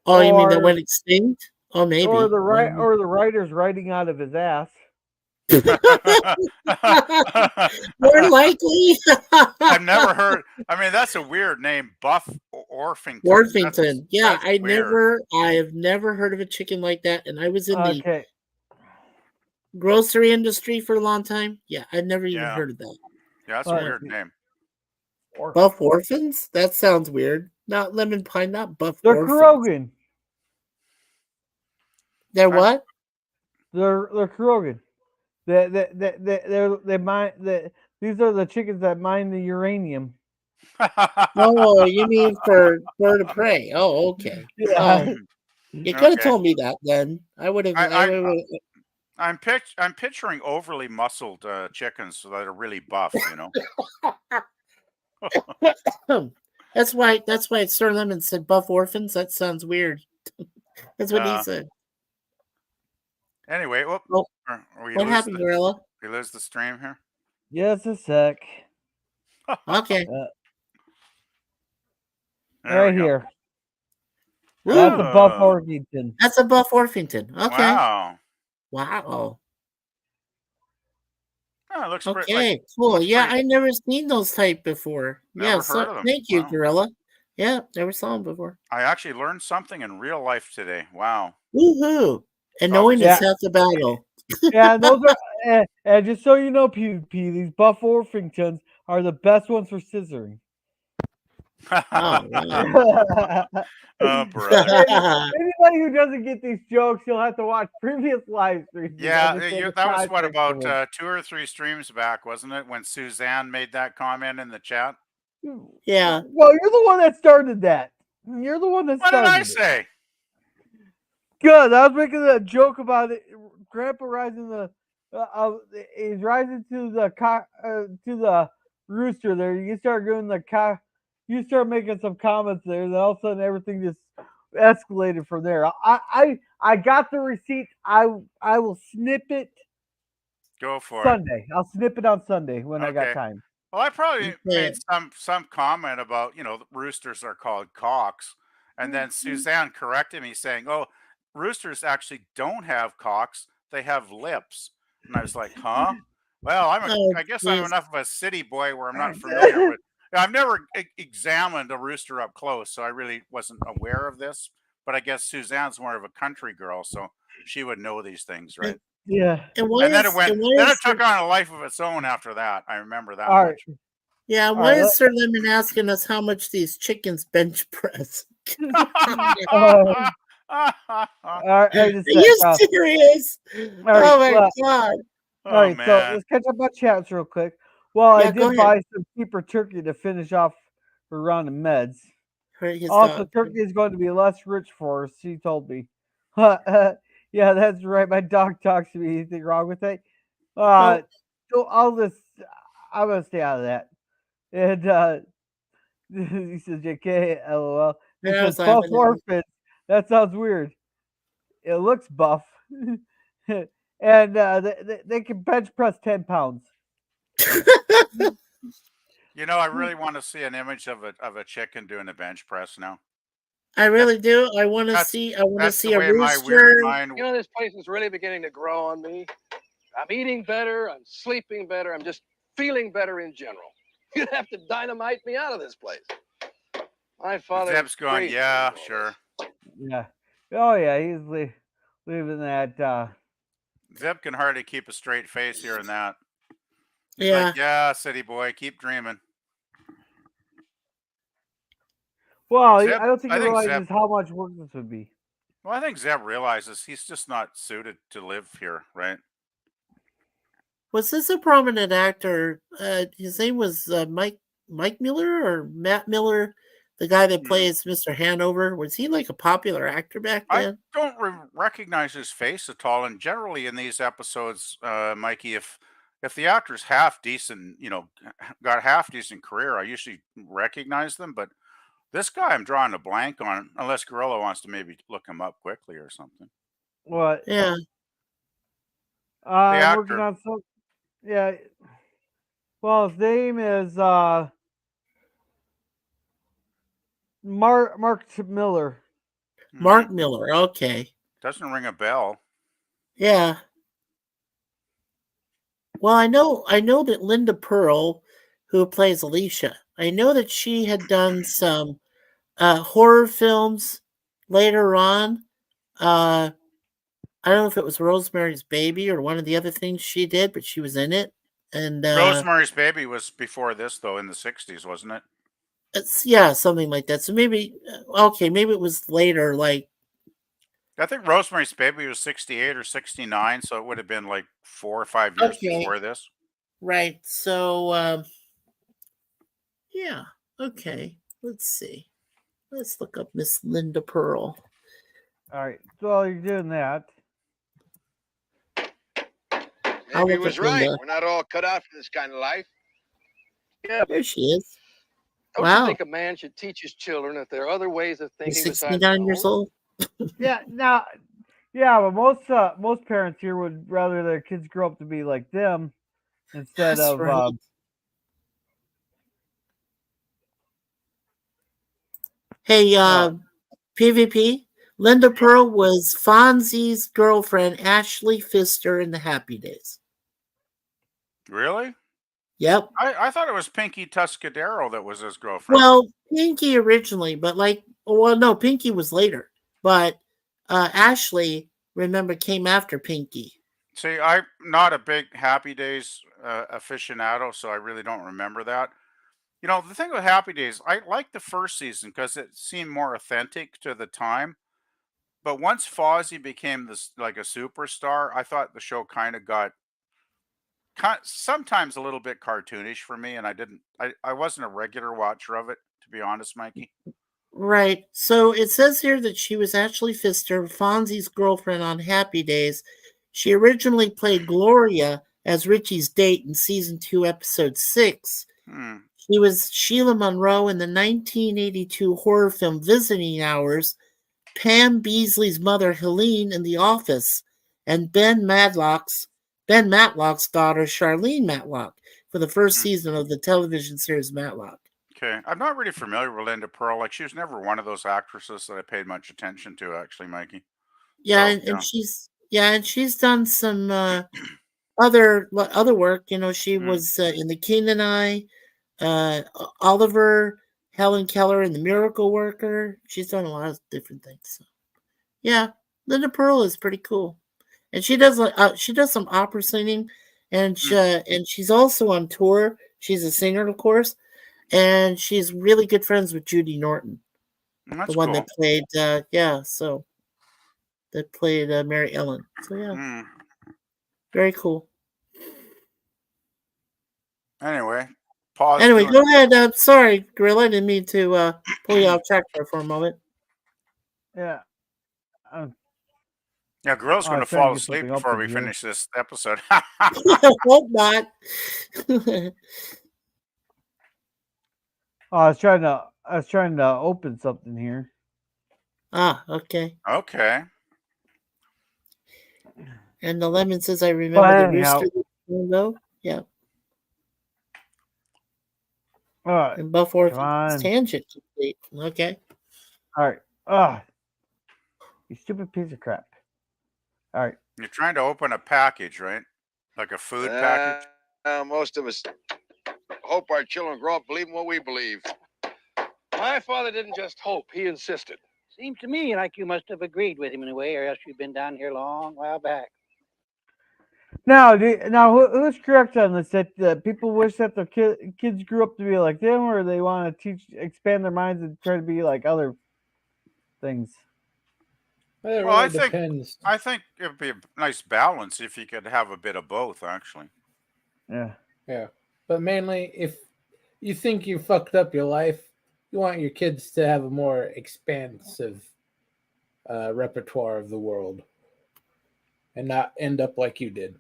Oh, you mean that Or- went extinct? Oh, maybe. Or the Mhm. or the writer's writing out of his ass. More likely. I've never heard. I mean, that's a weird name, Buff Orpington. Orpington. Yeah, that's weird. I have never heard of a chicken like that. And I was in the Okay. grocery industry for a long time. Yeah, I'd never even Yeah. heard of that. Yeah, that's a weird name. Buff Orphans? That sounds weird. Not lemon pie, not Buff They're Orphans. Krogan. They're what? They're Krogan. They mine these are the chickens that mine the uranium. Oh, you mean for bird of prey? Oh, okay. Yeah. Oh, you could have Okay. told me that then. I would have. I'm picturing overly muscled chickens that are really buff. You know. That's why Sir Lemon said Buff Orphans. That sounds weird. That's what he said. Anyway, whoop, Oh, we what lose happened, Gorilla? We lose the stream here. Just a sec. Okay. There Right we go. here. That's a Buff Oh. Orpington. That's a Buff Orpington. Okay. Wow. Wow. Oh, it looks Okay, cool. Yeah, I never seen those type before. Never Yeah, heard so of them. thank you, Wow. Gorilla. Yeah, never saw them before. I actually learned something in real life today. Wow. Woohoo! And Oh, knowing yeah. is half the battle. Yeah, and those are and just so you know, PvP, these Buff Orpingtons are the best ones for scissoring. Oh, wow. Oh, brother. Anybody who doesn't get these jokes, you'll have to watch previous live streams. to Yeah, understand the that was what, context of about it. 2 or 3 streams back, wasn't it? When Suzanne made that comment in the chat. Yeah. Well, you're the one that started that. You're the one that What did started I it. say? Good. I was making a joke about it. Grandpa rising he's rising to the rooster there. You start doing you start making some comments there, and all of a sudden everything just escalated from there. I got the receipt. I will snip it Go for it. Sunday. I'll snip it on Sunday when I got Okay. time. Well, I probably Okay. made some comment about, roosters are called cocks. And then Suzanne corrected me saying, oh, roosters actually don't have cocks. They have lips. And I was like, huh? Well, Oh, I guess I'm jeez. enough of a city boy where I'm not familiar with. I've never examined a rooster up close, so I really wasn't aware of this. But I guess Suzanne's more of a country girl, so she would know these things, right? Yeah. And what And then is- it went. and what Then is it took on a life of its own after that. I remember that All much. right. Yeah, All why right, is Sir Lemon asking us how much these chickens bench press? All right, Are just you a sec. serious? All right, Oh my well, god. all right, so man. let's catch up on chats real quick. Well, Yeah, I go did ahead. buy some cheaper turkey to finish off her round of meds. His Also, dog. turkey is going to be less rich for us, she told me. Yeah, that's right. My dog talks to me. Anything wrong with it? So I'm gonna stay out of that. And he says, JK, LOL. He Yeah, I says, was Buff laughing at him. orphans. That sounds weird. It looks buff. And they can bench press 10 pounds. I really want to see an image of a chicken doing a bench press now. I really do. I want to That's- see. I want to that's see the a way my weird rooster. mind. This place is really beginning to grow on me. I'm eating better. I'm sleeping better. I'm just feeling better in general. You'd have to dynamite me out of this place. My father. Zeb's going, crazy yeah, for all sure. Yeah. Oh, yeah. He's leaving that. Zeb can hardly keep a straight face here and that. He's Yeah. like, yeah, city boy, keep dreaming. Well, Zeb, I don't think I he think realizes Zeb. how much work this would be. Well, I think Zeb realizes he's just not suited to live here, right? Was this a prominent actor? His name was Mike Miller or Matt Miller, the guy that plays Mr. Hanover. Was he like a popular actor back I then? don't recognize his face at all. And generally in these episodes, Mikey, if the actor's half decent, got a half decent career, I usually recognize them. But this guy, I'm drawing a blank on, unless Gorilla wants to maybe look him up quickly or something. What? Yeah. I'm working on some. Yeah. Well, his name is Mark Miller. Mark Miller. Okay. Doesn't ring a bell. Yeah. Well, I know that Linda Pearl, who plays Alicia, I know that she had done some horror films later on. I don't know if it was Rosemary's Baby or one of the other things she did, but she was in it. And Rosemary's Baby was before this, though, in the 60s, wasn't it? yeah, something like that. So maybe maybe it was later, like I think Rosemary's Baby was 68 or 69, so it would have been like 4 or 5 years before this. Right. So yeah. Okay. Let's see. Let's look up Miss Linda Pearl. All right. So while you're doing that, Maybe he was right. We're not all cut out for this kind of life. Yeah. There she is. Don't Wow. you think a man should teach his children that there are other ways of thinking You're besides 69 years old? yeah. Now, yeah, but most parents here would rather their kids grow up to be like them instead That's of. right. Hey, PvP. Linda Pearl was Fonzie's girlfriend, Ashley Pfister, in the Happy Days. Really? Yep. I thought it was Pinky Tuscadero that was his girlfriend. Well, Pinky originally, but no, Pinky was later. But Ashley, remember, came after Pinky. See, I'm not a big Happy Days aficionado, so I really don't remember that. The thing with Happy Days, I liked the first season because it seemed more authentic to the time. But once Fozzie became like a superstar, I thought the show kind of got sometimes a little bit cartoonish for me, and I wasn't a regular watcher of it, to be honest, Mikey. Right. So it says here that she was Ashley Pfister, Fonzie's girlfriend on Happy Days. She originally played Gloria as Richie's date in season 2, episode 6. She was Sheila Monroe in the 1982 horror film Visiting Hours, Pam Beasley's mother Helene in The Office, and Ben Matlock's daughter Charlene Matlock for the first season of the television series Matlock. Okay, I'm not really familiar with Linda Pearl. Like, she was never one of those actresses that I paid much attention to, actually, Mikey. Yeah, and she's done some other work. She was in The King and I, Oliver, Helen Keller, and The Miracle Worker. She's done a lot of different things. So. Yeah, Linda Pearl is pretty cool, and she does some opera singing, and she's also on tour. She's a singer, of course, and she's really good friends with Judy Norton, That's the one cool. that played that played Mary Ellen. So yeah, very cool. Anyway, pause. Anyway, go ahead. Sorry, Gorilla, I didn't mean to pull you off track there for a moment. Yeah. Yeah, Gorilla's going to fall asleep before we finish this episode. Hope not. I was trying to open something here. Ah, okay. Okay. And the lemon says, "I remember the rooster." Though, yeah. All right. And before tangent complete. Okay. All right. You stupid piece of crap. All right. You're trying to open a package, right? Like a food package? Most of us hope our children grow up believing what we believe. My father didn't just hope, he insisted. Seems to me like you must have agreed with him in a way, or else you've been down here a long while back. Now, who's correct on this? That people wish that their kids grew up to be like them, or they want to expand their minds and try to be like other things. It Well, really depends. I think it'd be a nice balance if you could have a bit of both, actually. Yeah. Yeah. But mainly, if you think you fucked up your life, you want your kids to have a more expansive repertoire of the world and not end up like you did.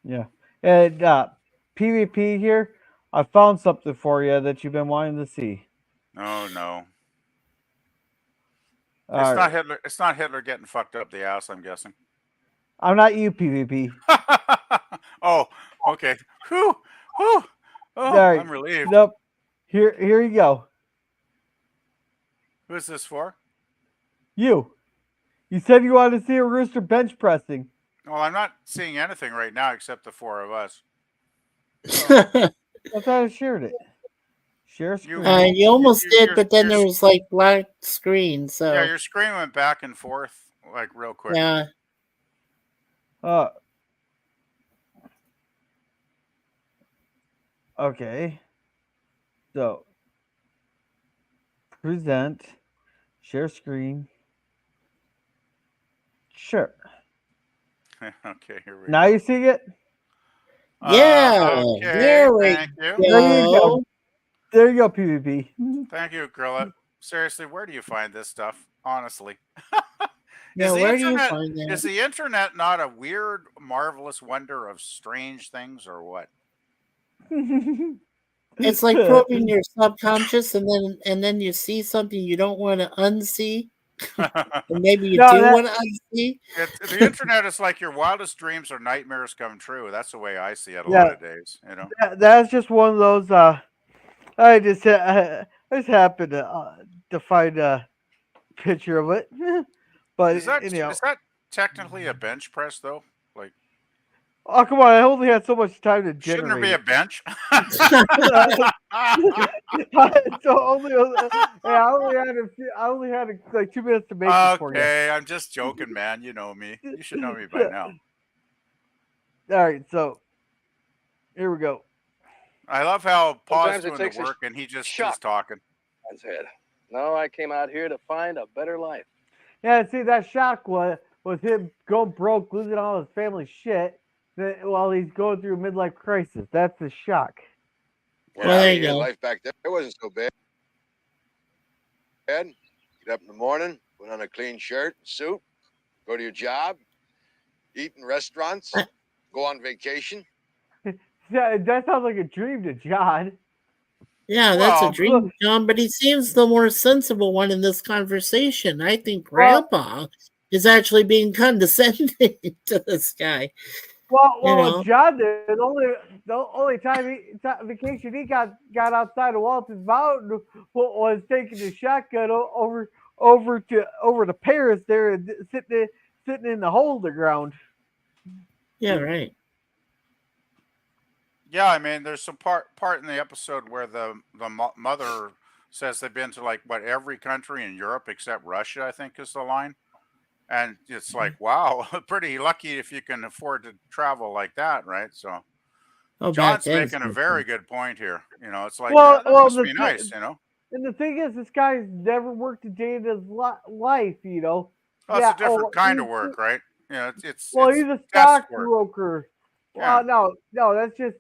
Yeah. And PvP here, I found something for you that you've been wanting to see. Oh no. All It's not right. Hitler. It's not Hitler getting fucked up the ass, I'm guessing. I'm not you, PvP. Oh, okay. Whew. Whew. Oh, All right. I'm relieved. Nope. Here you go. Who's this for? You said you wanted to see a rooster bench pressing. Well, I'm not seeing anything right now except the four of us. That's why I shared it. Share screen. You almost did, but then there was like black screen. So Yeah, your screen went back and forth like real quick. yeah. Okay. So present, share screen. Sure. Okay, here we Now go. you see it? Yeah. Okay, There we thank you. There you go. There you go, PvP. Thank you, Grilla. Seriously, where do you find this stuff? Honestly. Yeah, where do you find that? Is the internet not a weird, marvelous wonder of strange things or what? It's like probing your subconscious, and then you see something you don't want to unsee, and maybe you do want to unsee. The internet is like your wildest dreams or nightmares come true. That's the way I see it a Yeah. lot of days. You know. That's just one of those. I just happened to find a picture of it, but Is that technically a bench press though? Like, oh come on! I only had so much time to generate. shouldn't there be a bench? I only had like 2 minutes to make it for you. Okay, I'm just joking, man. You know me. You should know me by now. All right, so here we go. I love how Paul's Sometimes it doing takes the a work and he just shock. is talking. Man's head. No, I came out here to find a better life. Yeah, see that shock was him going broke, losing all his family shit, while he's going through a midlife crisis. That's the shock. Well, Well, there I you mean, go. life back there wasn't so bad. Get up in the morning, put on a clean shirt, suit, go to your job, eat in restaurants, go on vacation. Yeah, that sounds like a dream to John. Yeah, that's a dream, John. But he seems the more sensible one in this conversation. I think Grandpa is actually being condescending to this guy. Well, You know? what John did, the only vacation he got outside of Waltons Mountain was taking the shotgun over to Paris there and sitting in the hole in the ground. Yeah, right. Yeah, I mean, there's some part in the episode where the mother says they've been to like every country in Europe except Russia, I think is the line. And it's like, wow, pretty lucky if you can afford to travel like that, right? So John's making a very good point here. You know, it's like, that must be nice, you know. And the thing is, this guy's never worked a day in his life, you know. Oh, it's a different kind of work, right? You know, it's he's a desk work. stockbroker. Yeah. Well, no, that's just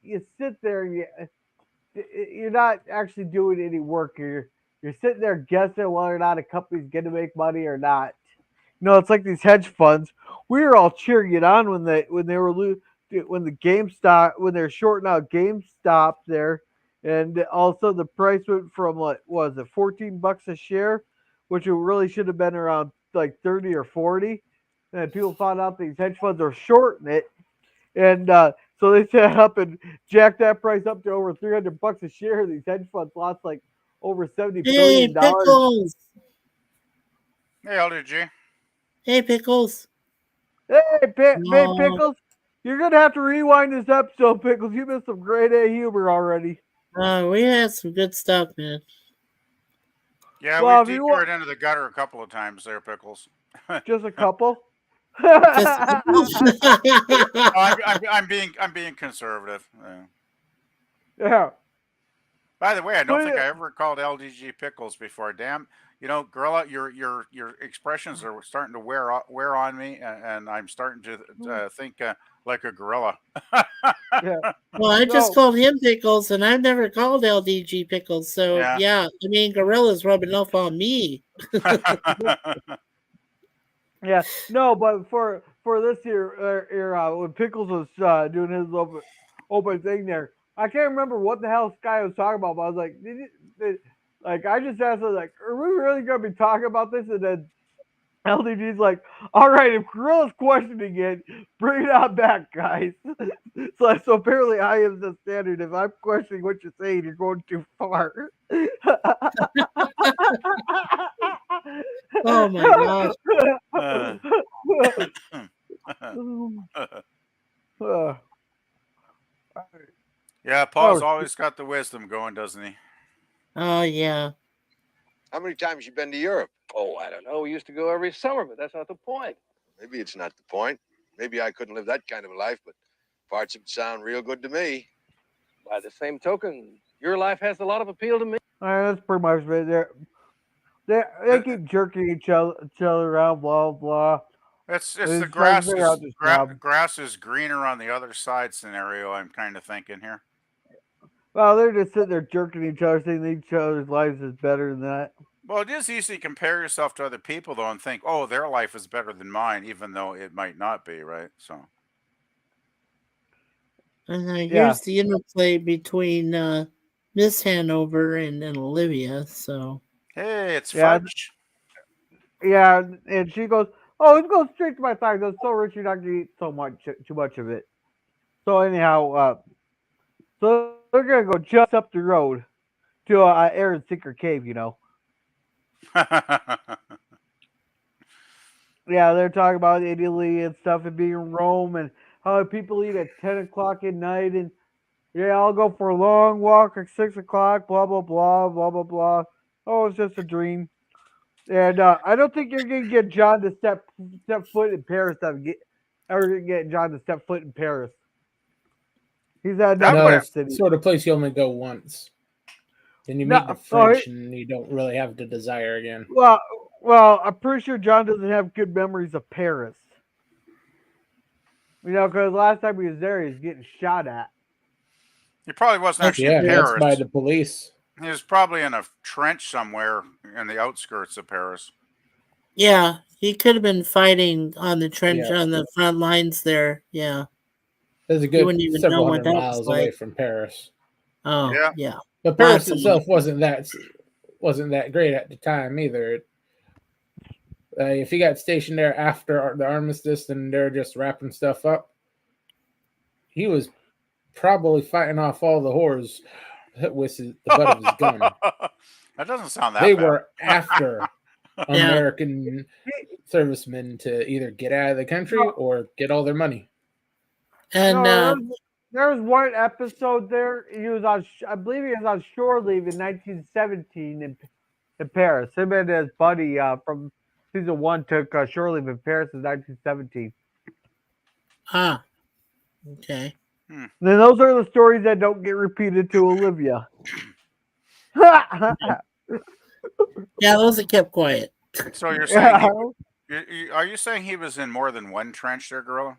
you sit there and you're not actually doing any work. You're sitting there guessing whether or not a company's going to make money or not. You know, it's like these hedge funds. We were all cheering it on when they were when the GameStop, when they're shorting out GameStop there, and also the price went from what was it, $14 a share, which it really should have been around like 30 or 40. And people found out these hedge funds are shorting it, and so they set up and jacked that price up to over $300 a share. These hedge funds lost like over $70 billion. Pickles. Hey, LDG. Hey, Pickles. Hey, Pickles. You're going to have to rewind this episode, Pickles. You missed some great A humor already. We had some good stuff, man. Yeah, we detoured into the gutter a couple of times there, Pickles. Just a couple? I'm being conservative. Yeah. By the way, I don't think I ever called LDG pickles before. Damn, Gorilla, your expressions are starting to wear on me, and I'm starting to think like a gorilla. Yeah. Well, I just called him Pickles, and I've never called LDG Pickles. So, Yeah. I mean, Gorilla's rubbing off on me. Yeah, no, but for this year, when Pickles was doing his open thing there, I can't remember what the hell Sky was talking about. But I was like, I just asked her, like, are we really gonna be talking about this? And then LDG's like, all right, if Gorilla's questioning it, bring it on back, guys. So apparently I am the standard. If I'm questioning what you're saying, you're going too far. Oh my gosh. Yeah, Paul's always got the wisdom going, doesn't he? Oh yeah. How many times you been to Europe? Oh, I don't know. We used to go every summer, but that's not the point. Maybe it's not the point. Maybe I couldn't live that kind of a life, but parts of it sound real good to me. By the same token, your life has a lot of appeal to me. All right, that's pretty much it. They keep jerking each other around, blah blah. It's the trying grass to figure out this job. grass is greener on the other side scenario. I'm kind of thinking here. Well, they're just sitting there jerking each other, saying each other's lives is better than that. Well, it is easy to compare yourself to other people, though, and think, oh, their life is better than mine, even though it might not be, right? So. Here's the interplay between Miss Hanover and Olivia. So. Hey, it's fudge. Yeah, and she goes, "Oh, it goes straight to my thighs. I'm so rich, you're not gonna eat too much of it." So anyhow, so they're gonna go just up the road to Aaron's secret cave. Yeah, they're talking about Italy and stuff and being in Rome and how people eat at 10 o'clock at night and I'll go for a long walk at 6 o'clock. Blah blah blah blah blah blah. Oh, it's just a dream. And I don't think you're gonna get John to step foot in Paris. Ever gonna get John to step foot in Paris? He's at that city. Sort of place you only go once. Then you meet the French, and you don't really have the desire again. Well, I'm pretty sure John doesn't have good memories of Paris. Because last time he was there, he was getting shot at. He probably wasn't actually in Paris. That's by the police. He was probably in a trench somewhere in the outskirts of Paris. Yeah, he could have been fighting on the trench on the front lines there. Yeah. There's a good several hundred miles away from Paris. Oh, yeah. But Paris itself wasn't that great at the time either. If he got stationed there after the armistice and they're just wrapping stuff up, he was probably fighting off all the whores with the butt of his gun. That doesn't sound that They bad. were after American servicemen to either get out of the country or get all their money. And there was one episode there. He was on, I believe he was on shore leave in 1917 in Paris. Him and his buddy from season 1 took shore leave in Paris in 1917. Ah, okay. Then those are the stories that don't get repeated to Olivia. Yeah, those are kept quiet. So you're saying are you saying he was in more than one trench there, Gorilla?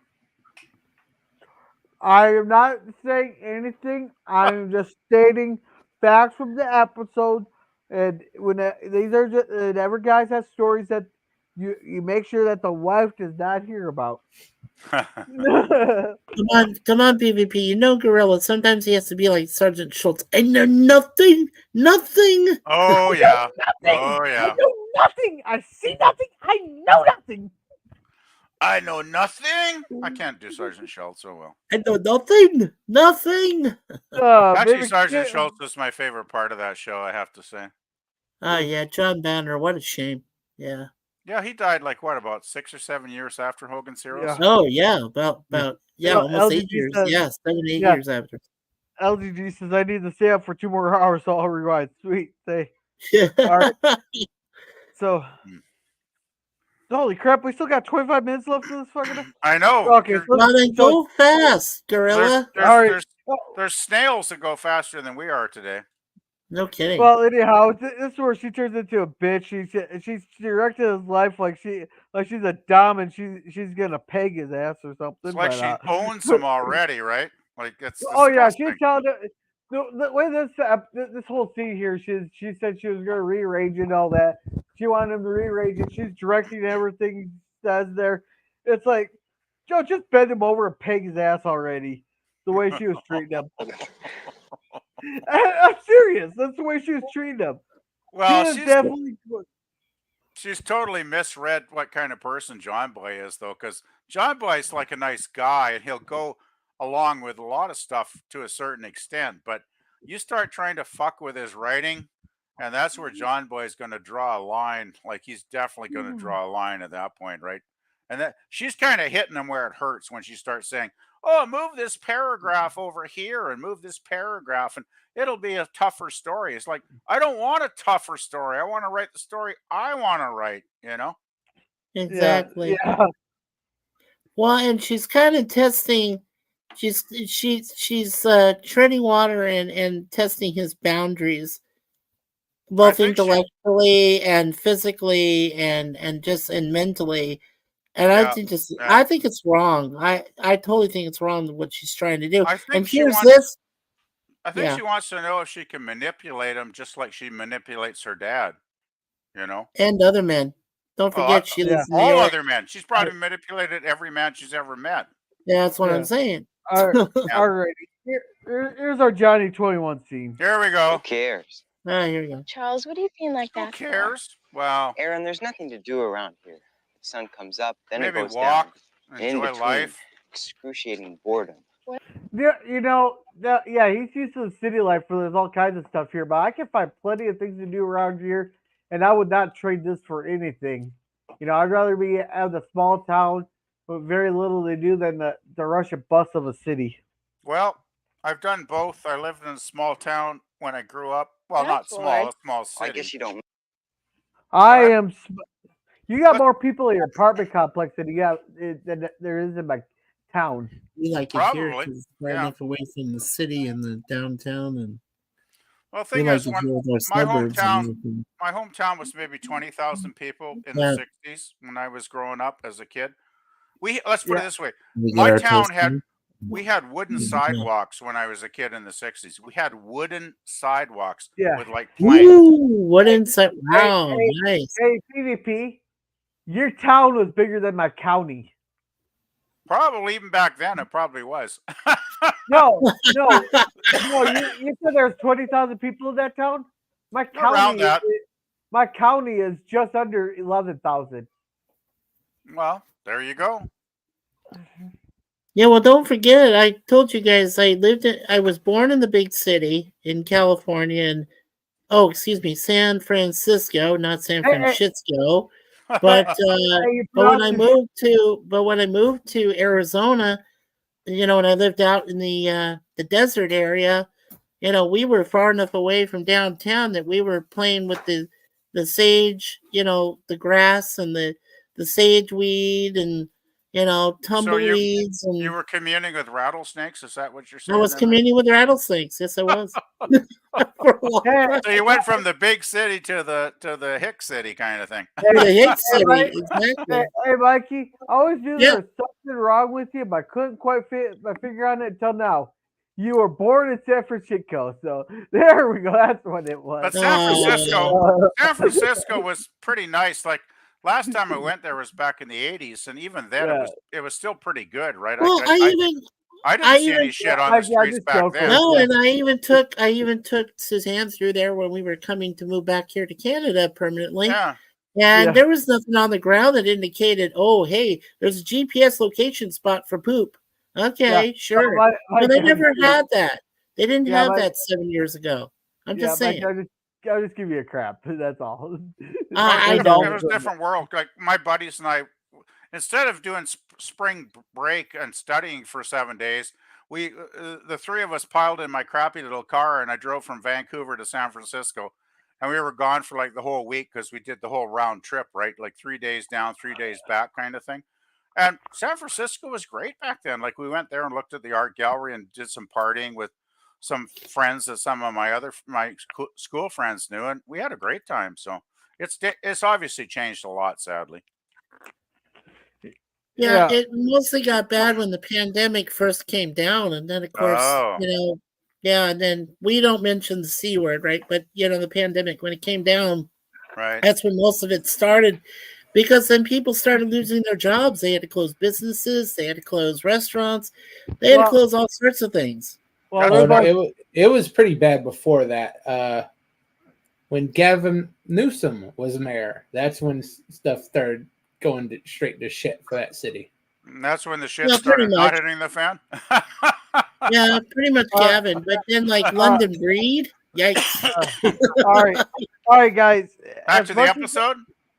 I am not saying anything. I'm just stating facts from the episode. And when these are just, whenever guys have stories that you make sure that the wife does not hear about. Come on, PvP. You know Gorilla. Sometimes he has to be like Sergeant Schultz. I know nothing. Oh yeah. Nothing. Oh yeah. I know nothing. I see nothing. I know nothing. I know nothing. I can't do Sergeant Schultz so well. I know nothing. Actually, Sergeant Schultz is my favorite part of that show, I have to say. Oh yeah, John Banner. What a shame. Yeah. Yeah, he died about 6 or 7 years after Hogan's Heroes. Oh yeah, about almost 8 years. Says, 7, 8 years after. LGG says I need to stay up for 2 more hours, so I'll rewind. Sweet, say. All right. So Holy crap! We still got 25 minutes left of this fucking. I know. Okay, Well, then go fast, Gorilla. All right. There's snails that go faster than we are today. No kidding. Well, anyhow, this is where she turns into a bitch. She's directed his life like she's a dumb and she's gonna peg his ass or something. It's like but, she owns him already, right? Like it's Oh yeah, disgusting. she's telling the way this whole scene here. She said she was gonna rearrange it and all that. She wanted him to rearrange it. She's directing everything he says there. It's like, Joe, just bend him over and peg his ass already. The way she was treating him. I'm serious. That's the way she was treating him. Well, she's she's totally misread what kind of person John Boy is, though, because John Boy's like a nice guy and he'll go along with a lot of stuff to a certain extent. But you start trying to fuck with his writing, and that's where John Boy's going to draw a line. Like he's definitely going to draw a line at that point, right? And that she's kind of hitting him where it hurts when she starts saying, "Oh, move this paragraph over here and move this paragraph, and it'll be a tougher story." It's like, I don't want a tougher story. I want to write the story I want to write, you know? Exactly. Yeah. Well, and she's kind of testing. She's treading water and testing his boundaries, both intellectually and physically and mentally. And I think it's wrong. I totally think it's wrong what she's trying to do. I think And she here's wants, this. I think she wants to know if she can manipulate him just like she manipulates her dad, you know? And other men. Don't forget she lives in New all York. other men. She's probably manipulated every man she's ever met. Yeah, that's what I'm saying. Alrighty. Here's our Johnny 21 scene. Here we go. Who cares? Ah, here we go. Charles, what are you being like that? Who cares? Well, Aaron, there's nothing to do around here. The sun comes up, then maybe it goes walk, down. In enjoy between, life. excruciating boredom. Yeah, he's used to the city life where there's all kinds of stuff here, but I can find plenty of things to do around here, and I would not trade this for anything. You know, I'd rather be at a small town with very little to do than the rush and bust of a city. Well, I've done both. I lived in a small town when I grew up. Well, not small, a small city. I guess you don't. You got more people in your apartment complex than than there is in my town. We like it here because it's right enough away from the city and the downtown, and well, the thing is, my hometown was maybe 20,000 people in the '60s when I was growing up as a kid. Let's put it this way: my town we had wooden sidewalks when I was a kid in the '60s. We had wooden sidewalks with like planks. Ooh, wooden sidewalks. Wow, nice. Hey, PvP, your town was bigger than my county. Probably even back then, it probably was. No. You said there's 20,000 people in that town. My county is just under 11,000. Well, there you go. Yeah, well, don't forget, I told you guys I was born in the big city in California, and San Francisco, not San Francisco. But when I moved to Arizona, you know, and I lived out in the desert area, you know, we were far enough away from downtown that we were playing with the sage, you know, the grass and the sage weed and, you know, tumbleweeds. So you were communing with rattlesnakes? Is that what you're saying? I was communing with rattlesnakes. Yes, I was. So you went from the big city to the hick city kind of thing. The hick city, exactly. Hey, Mikey, I always knew there was something wrong with you, but I couldn't quite fit my finger on it until now. You were born in San Francisco, so there we go. That's what it was. But San Francisco was pretty nice. Like last time I went there was back in the '80s, and even then it was still pretty good, right? Well, I didn't see any shit on the streets back then. No, and I even took Suzanne through there when we were coming to move back here to Canada permanently. Yeah. And there was nothing on the ground that indicated, oh, hey, there's a GPS location spot for poop. Okay, sure. But they never had that. They didn't have that 7 years ago. I'm just saying. I'll just give you a crap. That's all. I know. It was a different world. Like my buddies and I, instead of doing spring break and studying for 7 days, the three of us piled in my crappy little car and I drove from Vancouver to San Francisco. and we were gone for like the whole week because we did the whole round trip, right? Like 3 days down, 3 days back, kind of thing. And San Francisco was great back then. Like we went there and looked at the art gallery and did some partying with some friends that some of my school friends knew, and we had a great time. So it's obviously changed a lot, sadly. Yeah, it mostly got bad when the pandemic first came down, and then of course, Oh. yeah, and then we don't mention the C word, right? But the pandemic, when it came down, right, that's when most of it started, because then people started losing their jobs. They had to close businesses, they had to close restaurants, they had to close all sorts of things. It was pretty bad before that. When Gavin Newsom was mayor, that's when stuff started going straight to shit for that city. And that's when the shit Yeah, started pretty not much. hitting the fan. Yeah, pretty much Gavin. But then, like London Breed, yikes! All right, guys. Back to the episode.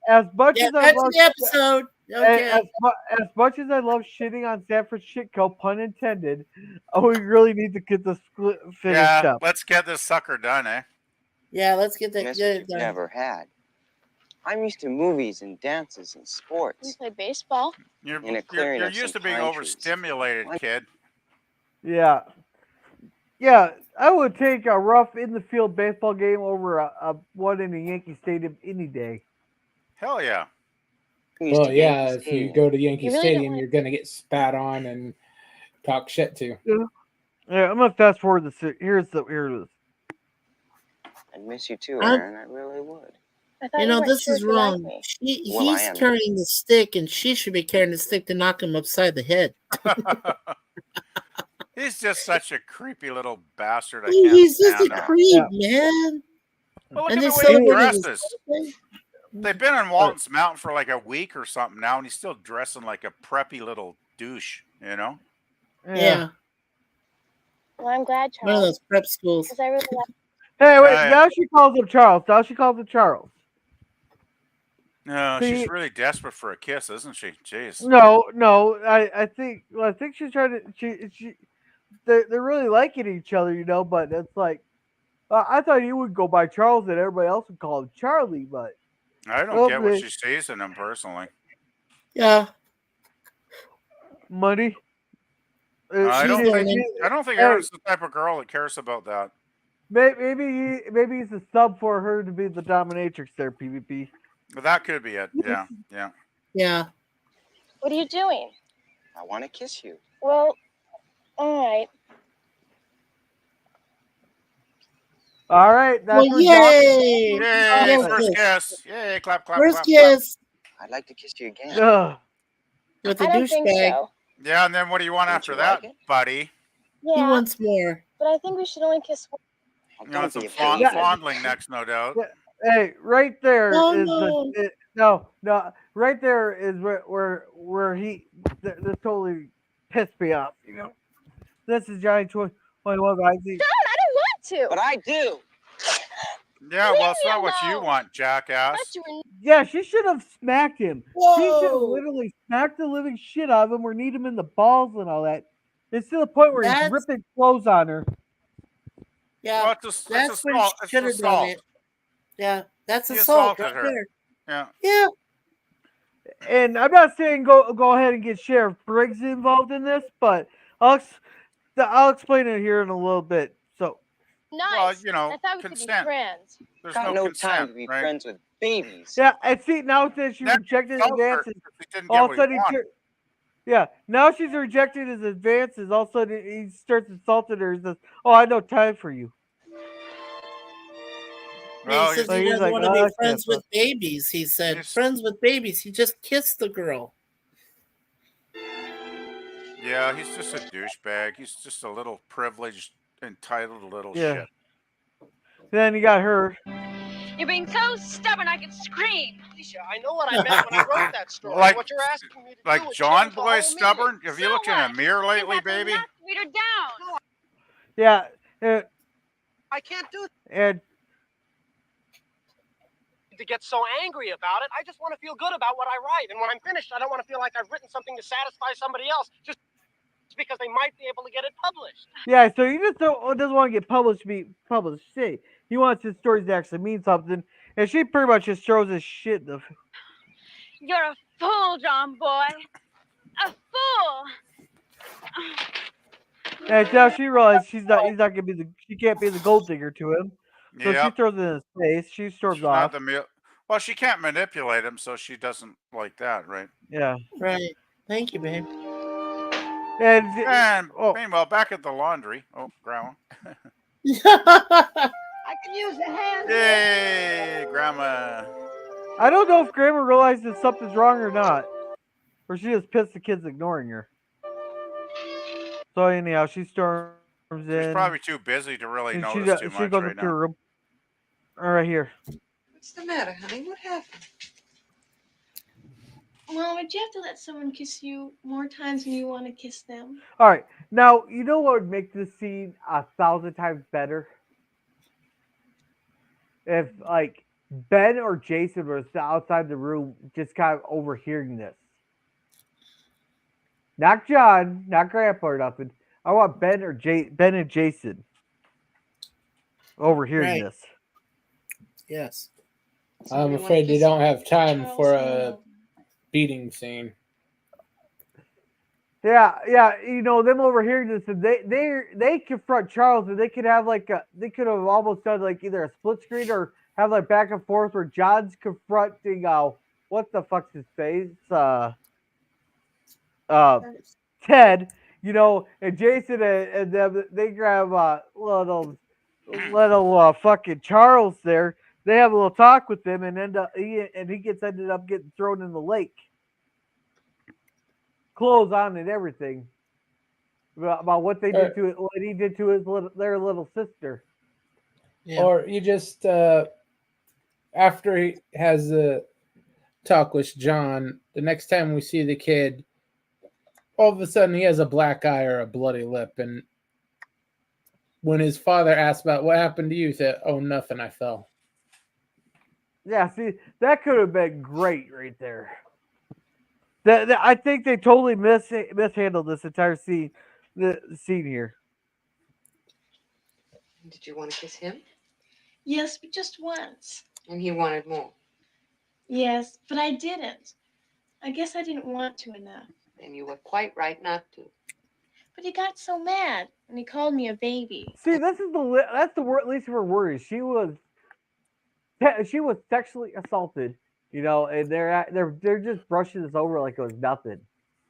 As much as I back love to the episode. Okay. as much as I love shitting on San Francisco, pun intended, we really need to get this finished up. Let's get this sucker done, eh? Yeah, let's get that. That's what you've never had. I'm used to movies and dances and sports. We play baseball. You're clearing of used some to being pine trees. overstimulated, kid. Yeah, I would take a rough in the field baseball game over a one in a Yankee Stadium any day. Hell yeah. Well, yeah, if you go to Yankee Stadium, you're going to get spat on and talk shit to. Yeah, I'm gonna fast forward this. Here it is. I'd miss you too, Aaron. I really would. This is wrong. He's carrying the stick, and she should be carrying the stick to knock him upside the head. He's just such a creepy little bastard. He's just a creep, man. Well, look And at the they way he celebrated his dresses. birthday. They've been on Waltons Mountain for like a week or something now, and he's still dressing like a preppy little douche, Yeah. Well, I'm glad, Charles. One of those prep schools. Because I really like. Hey, wait! Now she calls him Charles. No, See- she's really desperate for a kiss, isn't she? Jeez. No. I think she's trying to. They're really liking each other, But it's like, I thought you would go by Charles and everybody else would call him Charlie, but I don't get what she sees in him personally. Yeah. Money. I don't think Aaron's the type of girl that cares about that. Maybe he's a sub for her to be the dominatrix there, PvP. But that could be it. Yeah. Yeah. What are you doing? I want to kiss you. Well, all right. All right. That's Well, yay! Yay! Yes. First kiss! Yay! Clap! First clap, kiss. I'd like to kiss you again. With the I don't think douchebag. so. Yeah, and then what do you want Don't after you that, like it? buddy? He Yeah, wants more. but I think we should only kiss once. You want some be afraid. fondling next, no doubt. Hey, right there is Oh, no. no. Right there is where he this totally pissed me off. This is Johnny 21 guys. Don't! I don't want to. But I do. Yeah, Leave well, it's me not what you alone. want, jackass. Thought you were- Yeah, she should have smacked him. She should have Whoa. literally smacked the living shit out of him or need him in the balls and all that. It's to the point where he's That's- ripping clothes on her. Yeah. Well, it's That's when assault. she It's should have done assault. it. Yeah. That's He assault assaulted right her. there. Yeah. Yeah. And I'm not saying go ahead and get Sheriff Briggs involved in this, but I'll explain it here in a little bit. So, Nice. Well, I thought we could be consent. friends. There's Got no no consent, time to be right? friends with babies. yeah, and see, now that she That rejected felt her advances, because he didn't all get of what a he sudden wanted. yeah, now she's rejected his advances. All of a sudden he starts insulting her and says, "Oh, I no time for you." Well, He says So he he's doesn't like, want to "Oh, be I friends can't with babies. He said, Yes. friends with babies. He just kissed the girl. Yeah, he's just a douchebag. He's just a little privileged, entitled little Yeah. shit. Then you got her. You're being so stubborn I could scream. Alicia, I know what I meant when I wrote that story. Like- what you're asking me to Like do would John change the Boy whole stubborn? Have you So looked in a what? mirror You lately, have baby? enough to beat her down. Yeah, I can't do and to get so angry about it. I just want to feel good about what I write. And when I'm finished, I don't want to feel like I've written something to satisfy somebody else. Just because they might be able to get it published. Yeah, so he just doesn't want to get published. See, he wants his stories to actually mean something, and she pretty much just throws his shit in the. You're a fool, John boy. A fool. And now she realizes he's not gonna be she can't be the gold digger to him, so she Yep. throws it in his face. She storms She's not off. well, she can't manipulate him, so she doesn't like that, right? Yeah. Right. Thank you, babe. And meanwhile, back at the laundry. Oh, Grandma. I can use a hand. Yay, Grandma. I don't know if Grandma realizes something's wrong or not, or she just pissed the kids ignoring her. So anyhow, she storms in. She's probably too busy to really and notice too she much goes right up to her now. room. Right here. What's the matter, honey? What happened? Mom, would you have to let someone kiss you more times than you want to kiss them? All right. Now, you know what would make this scene 1,000 times better? If, like, Ben or Jason was outside the room just kind of overhearing this. Not John, not Grandpa or nothing. I want Ben and Jason overhearing Right. this. Yes. I'm afraid they don't have time for a beating scene. Yeah, you know, them overhearing this, and they confront Charles, and they could have they could have almost done like either a split screen or have like back and forth where John's confronting what the fuck's his face? Ted, you know, and Jason and them, they grab little fucking Charles there. They have a little talk with him, and he ended up getting thrown in the lake. Clothes on and everything about what they did to it, what he did to their little sister. Yeah. Or you just after he has a talk with John, the next time we see the kid, all of a sudden he has a black eye or a bloody lip, and when his father asks about what happened to you, he said, "Oh, nothing, I fell." Yeah, see, that could have been great right there. I think they totally mishandled this entire scene here. Did you want to kiss him? Yes, but just once. And he wanted more. Yes, but I didn't. I guess I didn't want to enough. And you were quite right not to. But he got so mad, and he called me a baby. See, that's the least of her worries. She was sexually assaulted, you know, and they're just brushing this over like it was nothing.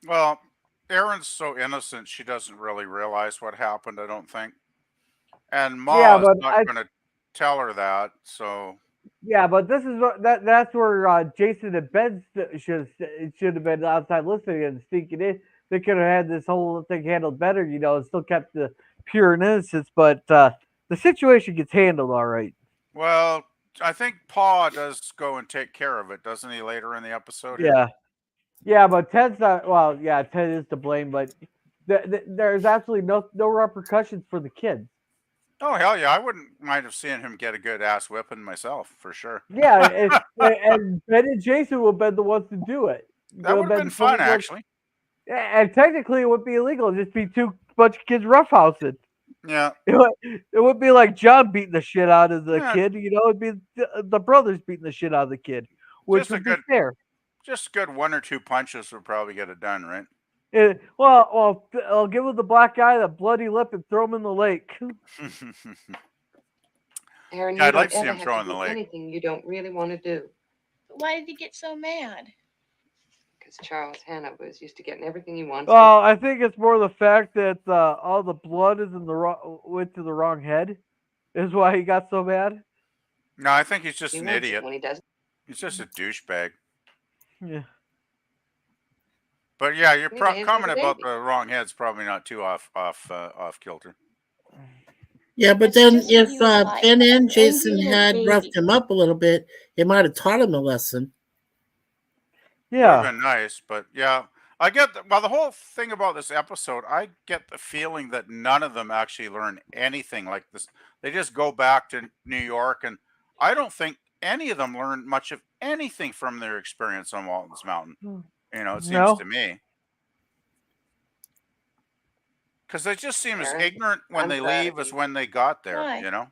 Well, Erin's so innocent, she doesn't really realize what happened, I don't think. And Ma's not going to tell her that, so. Yeah, but this is that's where Jason and Ben should have been outside listening and sneaking in. They could have had this whole thing handled better, you know, and still kept the pure innocence. But the situation gets handled all right. Well, I think Pa does go and take care of it, doesn't he, later in the episode? Yeah. Yeah, but Ted's not. Well, yeah, Ted is to blame, but there's absolutely no repercussions for the kids. Oh, hell yeah. I wouldn't mind have seen him get a good ass whipping myself, for sure. Yeah, and Ben and Jason would have been the ones to do it. That would have been fun, actually. And technically, it would be illegal. It'd just be bunch of kids roughhousing. Yeah. It would be like John beating the shit out of the kid. You know, it'd be the brothers beating the shit out of the kid, which would be fair. Just good 1 or 2 punches would probably get it done, right? Well, I'll give him the black eye, the bloody lip, and throw him in the lake. Erin, yeah, you I'd like to don't see ever him have throw to in the do lake. anything you don't really want to do. Why did he get so mad? Because Charles Hanover is used to getting everything he wants. Well, I think it's more the fact that all the blood is went to the wrong head, is why he got so mad. No, I think he's just He an wants it idiot. when he doesn't. He's just a douchebag. Yeah. But yeah, your Maybe he has comment a about baby. the wrong head's probably not too off kilter. Yeah, but then if Ben and Jason had roughed him up a little bit, it might have taught him a lesson. Yeah. Would have been nice, but yeah. I get the whole thing about this episode, I get the feeling that none of them actually learn anything like this. They just go back to New York, and I don't think any of them learned much of anything from their experience on Waltons Mountain. You know, it seems to me. Because they just seem as Aaron, ignorant when I'm they proud leave of as you. when they got there. Why? You know.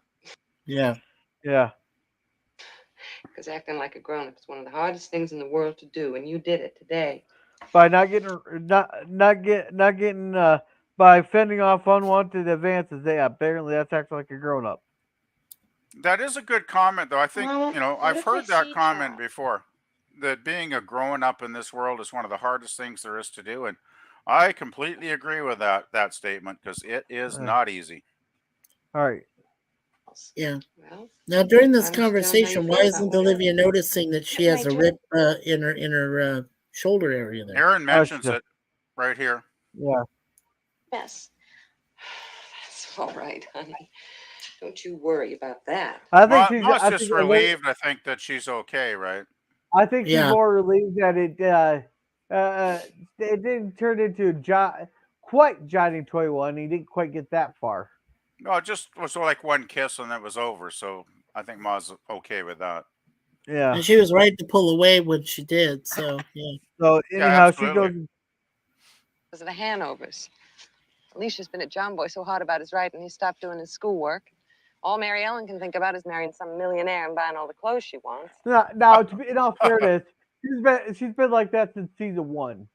Yeah. Yeah. Because acting like a grown-up is one of the hardest things in the world to do, and you did it today. By not getting by fending off unwanted advances. Yeah, apparently that's acting like a grown up. That is a good comment, though. I think Mama, what I've if I heard that see comment Charles? before. That being a grown up in this world is one of the hardest things there is to do, and I completely agree with that statement because it is not easy. All right. Yeah. Well, Now during this why don't you tell him how you conversation, why feel about isn't what happened? Olivia noticing that she has a rip in her shoulder area there? Aaron mentions it right here. Yeah. Yes. That's all right, honey. Don't you worry about that. I think she's. Ma's I just think relieved. I think that she's okay, right? I think she's Yeah. more relieved that it didn't turn into quite Johnny Toy One. He didn't quite get that far. No, it just was like one kiss and it was over. So I think Ma's okay with that. Yeah. And she was right to pull away when she did. So yeah. So Yeah, anyhow, she absolutely. goes. Because of the Hanovers. Alicia's been at John Boy so hard about his writing, he stopped doing his schoolwork. All Mary Ellen can think about is marrying some millionaire and buying all the clothes she wants. Now, in all fairness, she's been like that since season 1.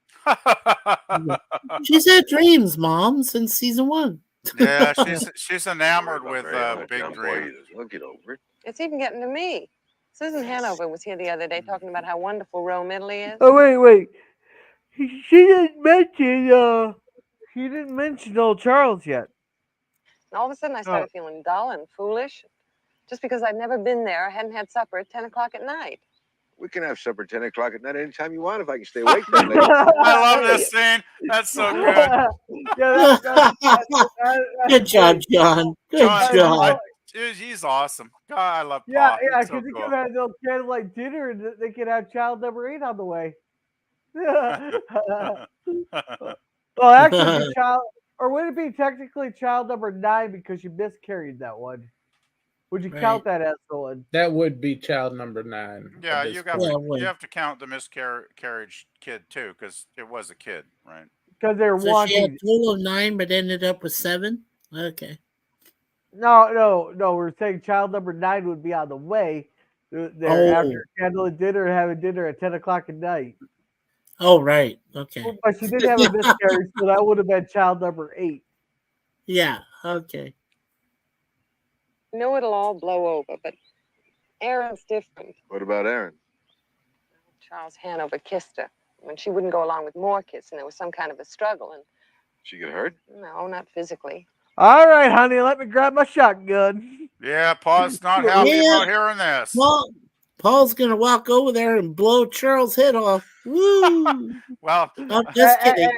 She's had dreams, Mom, since season 1. Yeah, she's enamored with Big Dream. We'll get over it. It's even getting to me. Susan Hanover was here the other day talking about how wonderful Rome, Italy is. Oh wait. She didn't mention old Charles yet. And all of a sudden I started feeling dull and foolish. Just because I'd never been there, I hadn't had supper at 10 o'clock at night. We can have supper 10 o'clock at night anytime you want if I can stay awake that late. I love this scene. That's so good. Good job, John. Good job. He's awesome. God, I love Pa. Yeah, He's because so he cool. could have those candlelight dinner and they could have child number 8 on the way. Well, actually, or would it be technically child number 9 because you miscarried that one? Would you count that as the one? That would be child number 9. Yeah, you have to count the miscarriage kid too, because it was a kid, right? Because they're So wanting. she had a total of 9, but ended up with 7. Okay. No. We're saying child number 9 would be on the way. They're after candlelit dinner, having dinner at 10 o'clock at night. Oh, right. Okay. But she did have a miscarriage, so that would have been child number 8. Yeah. Okay. I know it'll all blow over, but Aaron's different. What about Aaron? Charles Hanover kissed her when she wouldn't go along with more kissing. There was some kind of a struggle, and She get hurt? no, not physically. All right, honey, let me grab my shotgun. Yeah, Pa's not happy about hearing this. Paul's gonna walk over there and blow Charles' head off. Woo! Well, I'm just kidding.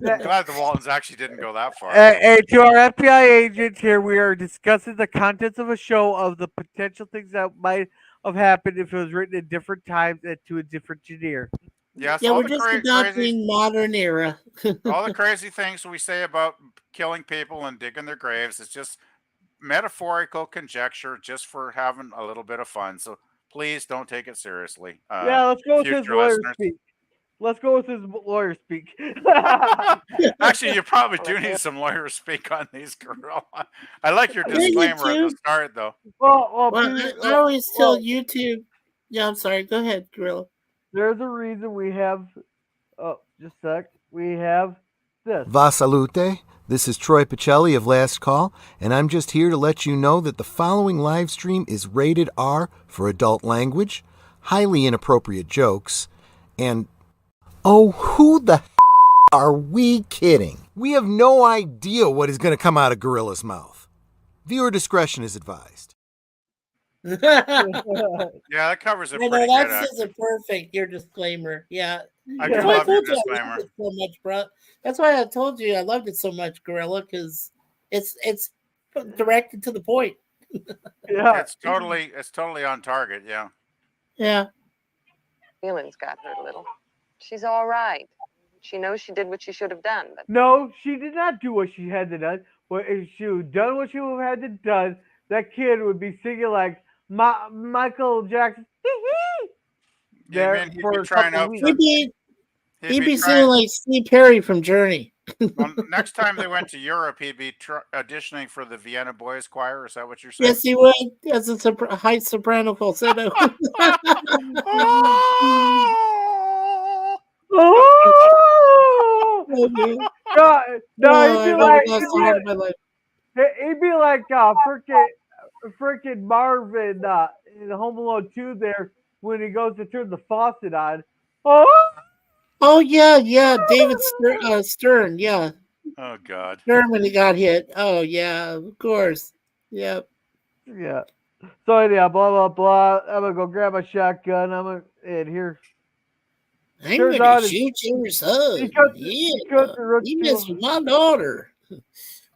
glad the Waltons actually didn't go that far. Hey, to our FBI agents here, we are discussing the contents of a show of the potential things that might have happened if it was written at different times and to a different engineer. Yes, Yeah, all we're the just crazy, adopting modern era. all the crazy things we say about killing people and digging their graves, it's just metaphorical conjecture, just for having a little bit of fun. So please don't take it seriously. Yeah, let's go with his future lawyer listeners. speak. Let's go with his lawyer speak. Actually, you probably do need some lawyer speak on these, girl. I like your Yeah, you disclaimer at do. the start, though. Well, I always tell YouTube. Yeah, I'm sorry. Go ahead, Gorilla. There's a reason we have. Oh, just a sec. We have this. Va salute. This is Troy Pacelli of Last Call, and I'm just here to let you know that the following live stream is rated R for adult language, highly inappropriate jokes, and oh, who the are we kidding? We have no idea what is going to come out of Gorilla's mouth. Viewer discretion is advised. Yeah, that covers it I pretty know good. that's just a perfect your disclaimer. Yeah, I That's do why love your told you I disclaimer. loved it so much, bro. That's why I told you I loved it so much, Gorilla, because it's directed to the point. Yeah, It's totally on target. Yeah. Yeah. Feelings got hurt a little. She's all right. She knows she did what she should have done, but No, she did not do what she had to do. Well, if she had done what she would have had to done, that kid would be singing like Michael Jackson. You mean he'd be trying out He'd be be singing trying- like Steve Perry from Journey. Well, next time they went to Europe, he'd be auditioning for the Vienna Boys Choir. Is that what you're saying? Yes, he would. As a high soprano falsetto. Oh! Oh, No, I he'd be never like, laughed so hard in my life. he'd be like freaking Marvin in Home Alone 2 there when he goes to turn the faucet on. Oh! Oh yeah, David Stern, yeah. Oh God. Stern when he got hit. Oh yeah, of course. Yep. Yeah. So anyhow, blah blah blah. I'm gonna go grab my shotgun. And here. I'm Turns gonna out shoot your son. he cut Yeah, the roots he to messed with my daughter.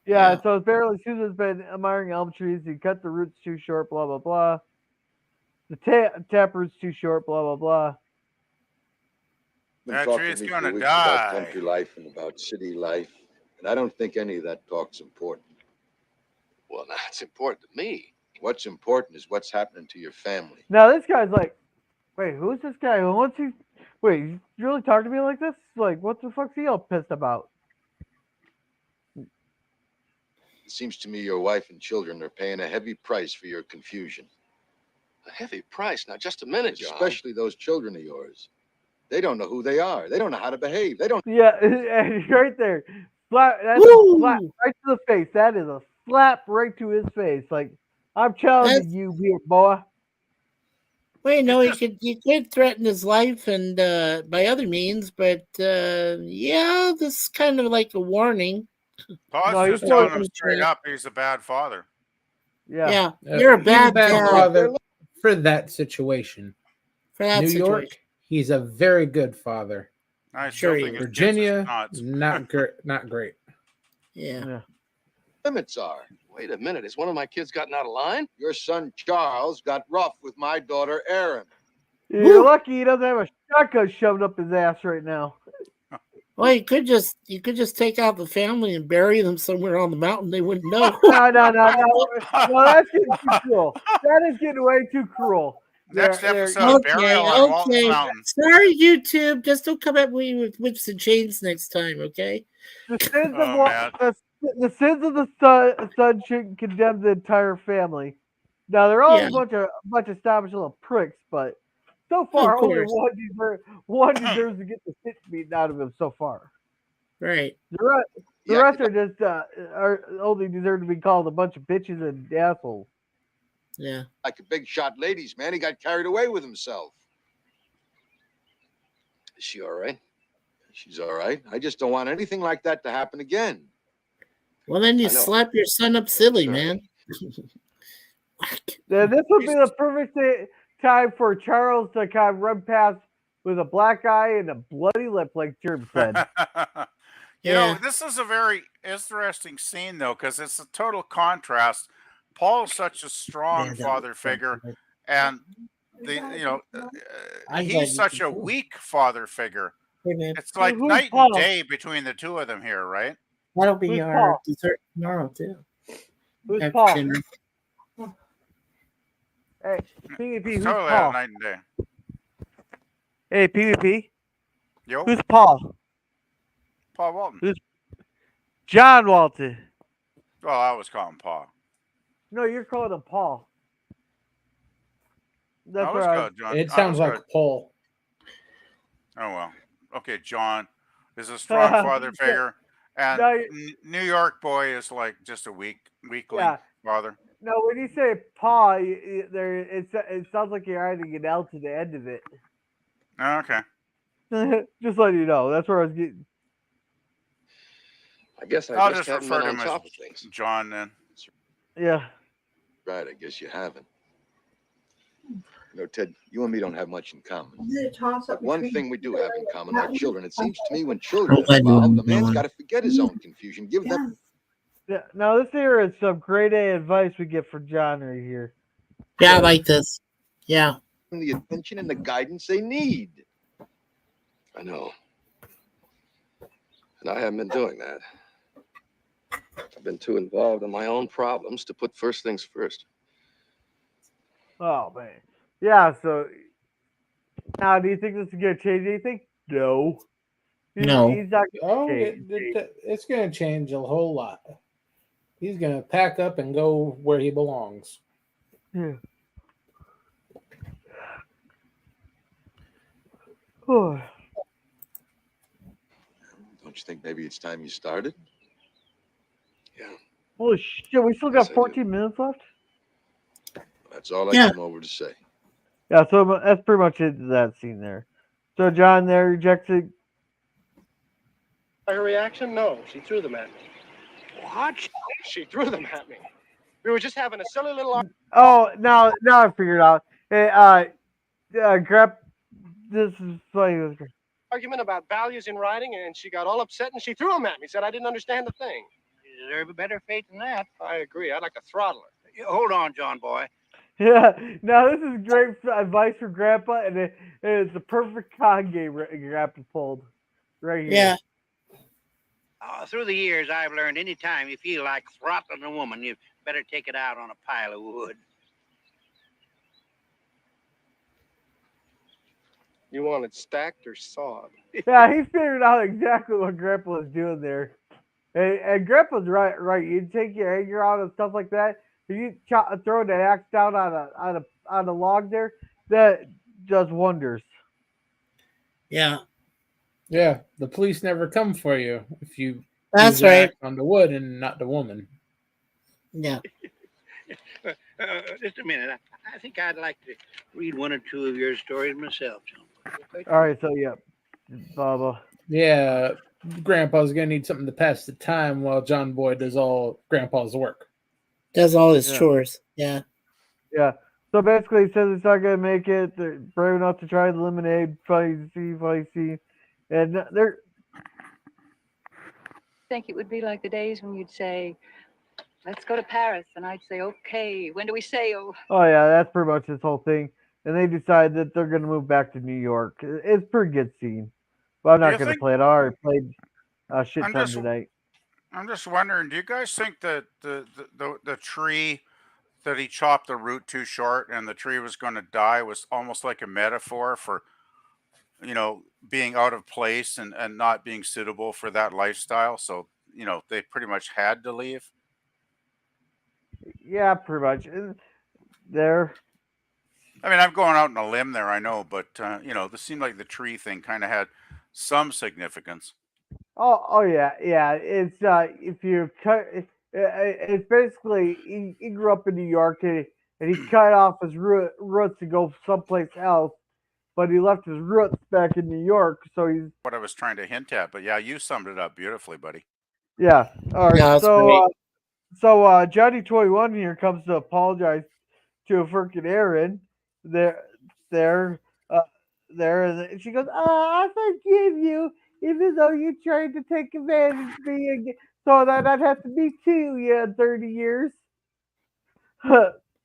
Yeah, so apparently Susan's been admiring elm trees. He cut the roots too short, blah, blah, blah. The tap root's too short, blah, blah, blah. Been That talking tree's to me gonna for weeks about die. country life and about city life, and I don't think any of that talk's important. Well, now it's important to me. What's important is what's happening to your family. Now this guy's like, wait, who's this guy? What's he? Wait, you really talking to me like this? Like, what the fuck's he all pissed about? It seems to me your wife and children are paying a heavy price for your confusion. A heavy price? Now, just a minute, John. Especially those children of yours. They don't know who they are. They don't know how to behave. They don't. Yeah, right there. That's a slap right to the face. That is a slap right to his face. Like, I'm challenging you, weird boy. Wait, no, he could threaten his life and by other means, but yeah, this is kind of like a warning. Paul's just telling him straight up he's a bad father. Yeah. You're a He's bad dad. father for that situation. For that New York, situation. he's a very good father. I still think his Virginia, kids are nuts. not great. Yeah. Limits are. Wait a minute. Has one of my kids gotten out of line? Your son Charles got rough with my daughter Erin. You're lucky he doesn't have a shotgun shoved up his ass right now. Well, you could just take out the family and bury them somewhere on the mountain. They wouldn't know. No, that's getting too cruel. That is getting way too cruel. Next episode, burial on Waltons Mountain. Sorry, YouTube. Just don't come at me with whips and chains next time, okay? The sins of the son should condemn the entire family. Now they're all a bunch of established little pricks, but so far only one deserves to get the shit beaten out of him so far. Right. The rest are just are only deserve to be called a bunch of bitches and assholes. Yeah. Like a big shot ladies, man. He got carried away with himself. Is she all right? She's all right. I just don't want anything like that to happen again. Well, then you slap your son up silly, man. Yeah, this would be the perfect time for Charles to kind of run past with a black eye and a bloody lip, like Germ said. You know, this is a very interesting scene, though, because it's a total contrast. Paul's such a strong father figure, and he's such a weak father figure. It's like night and day between the two of them here, right? That'll be our dessert tomorrow, too. Who's After Paul? dinner. Hey, PvP, who's Totally Paul? night and day. Hey, PvP. Yo. Who's Paul? Paul Walton. Who's John Walton? Well, I was calling Paul. No, you're calling him Paul. That's I was right. called John. It sounds like Paul. Oh well. Okay, John is a strong father figure, and New York boy is like just a weakling father. No, when you say Paul, it sounds like you're adding an L to the end of it. Oh, okay. Just letting you know. That's where I was getting. I guess I'll just just haven't refer been to on him top as of things. John then. Yeah. Right, I guess you haven't. You know, Ted, you and me don't have much in common. But one thing we do have in common are children. It seems to me when children are involved, the man's got to forget his own confusion. Give them Yeah. Now this here is some grade A advice we get from John right here. Yeah, I like this. Yeah. the attention and the guidance they need. I know. And I haven't been doing that. I've been too involved in my own problems to put first things first. Oh, man. Yeah, so now do you think this is going to change anything? No. No. He's not Oh, gonna change. it's going to change a whole lot. He's going to pack up and go where he belongs. Yeah. Oh. Don't you think maybe it's time you started? Yeah. Holy shit, we still Yes, got I do. 14 minutes left? That's all I Yeah. came over to say. Yeah, so that's pretty much it, that scene there. So John there rejected. Her reaction? No, she threw them at me. What? She threw them at me. We were just having a silly little Oh, now I figured out. Hey, Grep, this is funny. argument about values in writing, and she got all upset and she threw them at me. Said I didn't understand the thing. You deserve a better fate than that. I agree. I'd like to throttle her. Hold on, John boy. Yeah, now this is great advice for Grandpa, and it's the perfect con game Grandpa pulled right here. Yeah. Through the years, I've learned any time you feel like throttling a woman, you better take it out on a pile of wood. You want it stacked or sawed? Yeah, he figured out exactly what Grandpa was doing there. And Grandpa's right. You take your hanger out and stuff like that. If you throw the axe down on a log there, that does wonders. Yeah. Yeah, the police never come for you if you That's use an right. axe on the wood and not the woman. Yeah. Just a minute. I think I'd like to read one or two of your stories myself, John. All right, so yeah, Baba. Yeah, Grandpa's gonna need something to pass the time while John Boy does all Grandpa's work. Does all his Yeah. chores. Yeah. Yeah. So basically, he says it's not gonna make it. They're brave enough to try the lemonade. Funny scene, and they're. I think it would be like the days when you'd say, "Let's go to Paris," and I'd say, "Okay, when do we sail?" Oh yeah, that's pretty much this whole thing. And they decide that they're gonna move back to New York. It's a pretty good scene, but I'm Do you not gonna think- play it. I already played a shit I'm ton just- tonight. I'm just wondering, do you guys think that the tree that he chopped the root too short and the tree was going to die was almost like a metaphor for, being out of place and not being suitable for that lifestyle? So, they pretty much had to leave. Yeah, pretty much. And there. I mean, I'm going out on a limb there, I know, but this seemed like the tree thing kind of had some significance. Oh yeah. It's if you cut, it's basically he grew up in New York and he cut off his roots to go someplace else, but he left his roots back in New York. So he's What I was trying to hint at, but yeah, you summed it up beautifully, buddy. yeah. All right. Yeah, that's great. So Johnny 21 here comes to apologize to a freaking Aaron. There, and she goes, "Oh, I forgive you, even though you tried to take advantage of me again. So that has to be too. Yeah, 30 years."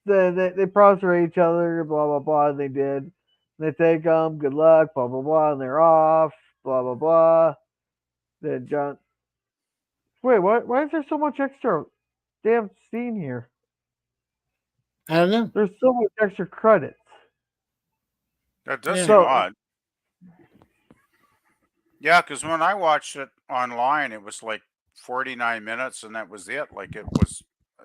They prostrate each other, blah blah blah. And they did. They thank them, good luck, blah blah blah, and they're off, blah blah blah. Then John, wait, why is there so much extra damn scene here? I don't know. There's so much extra credits. That does Yeah. seem So- odd. Yeah, because when I watched it online, it was like 49 minutes and that was it. Like it was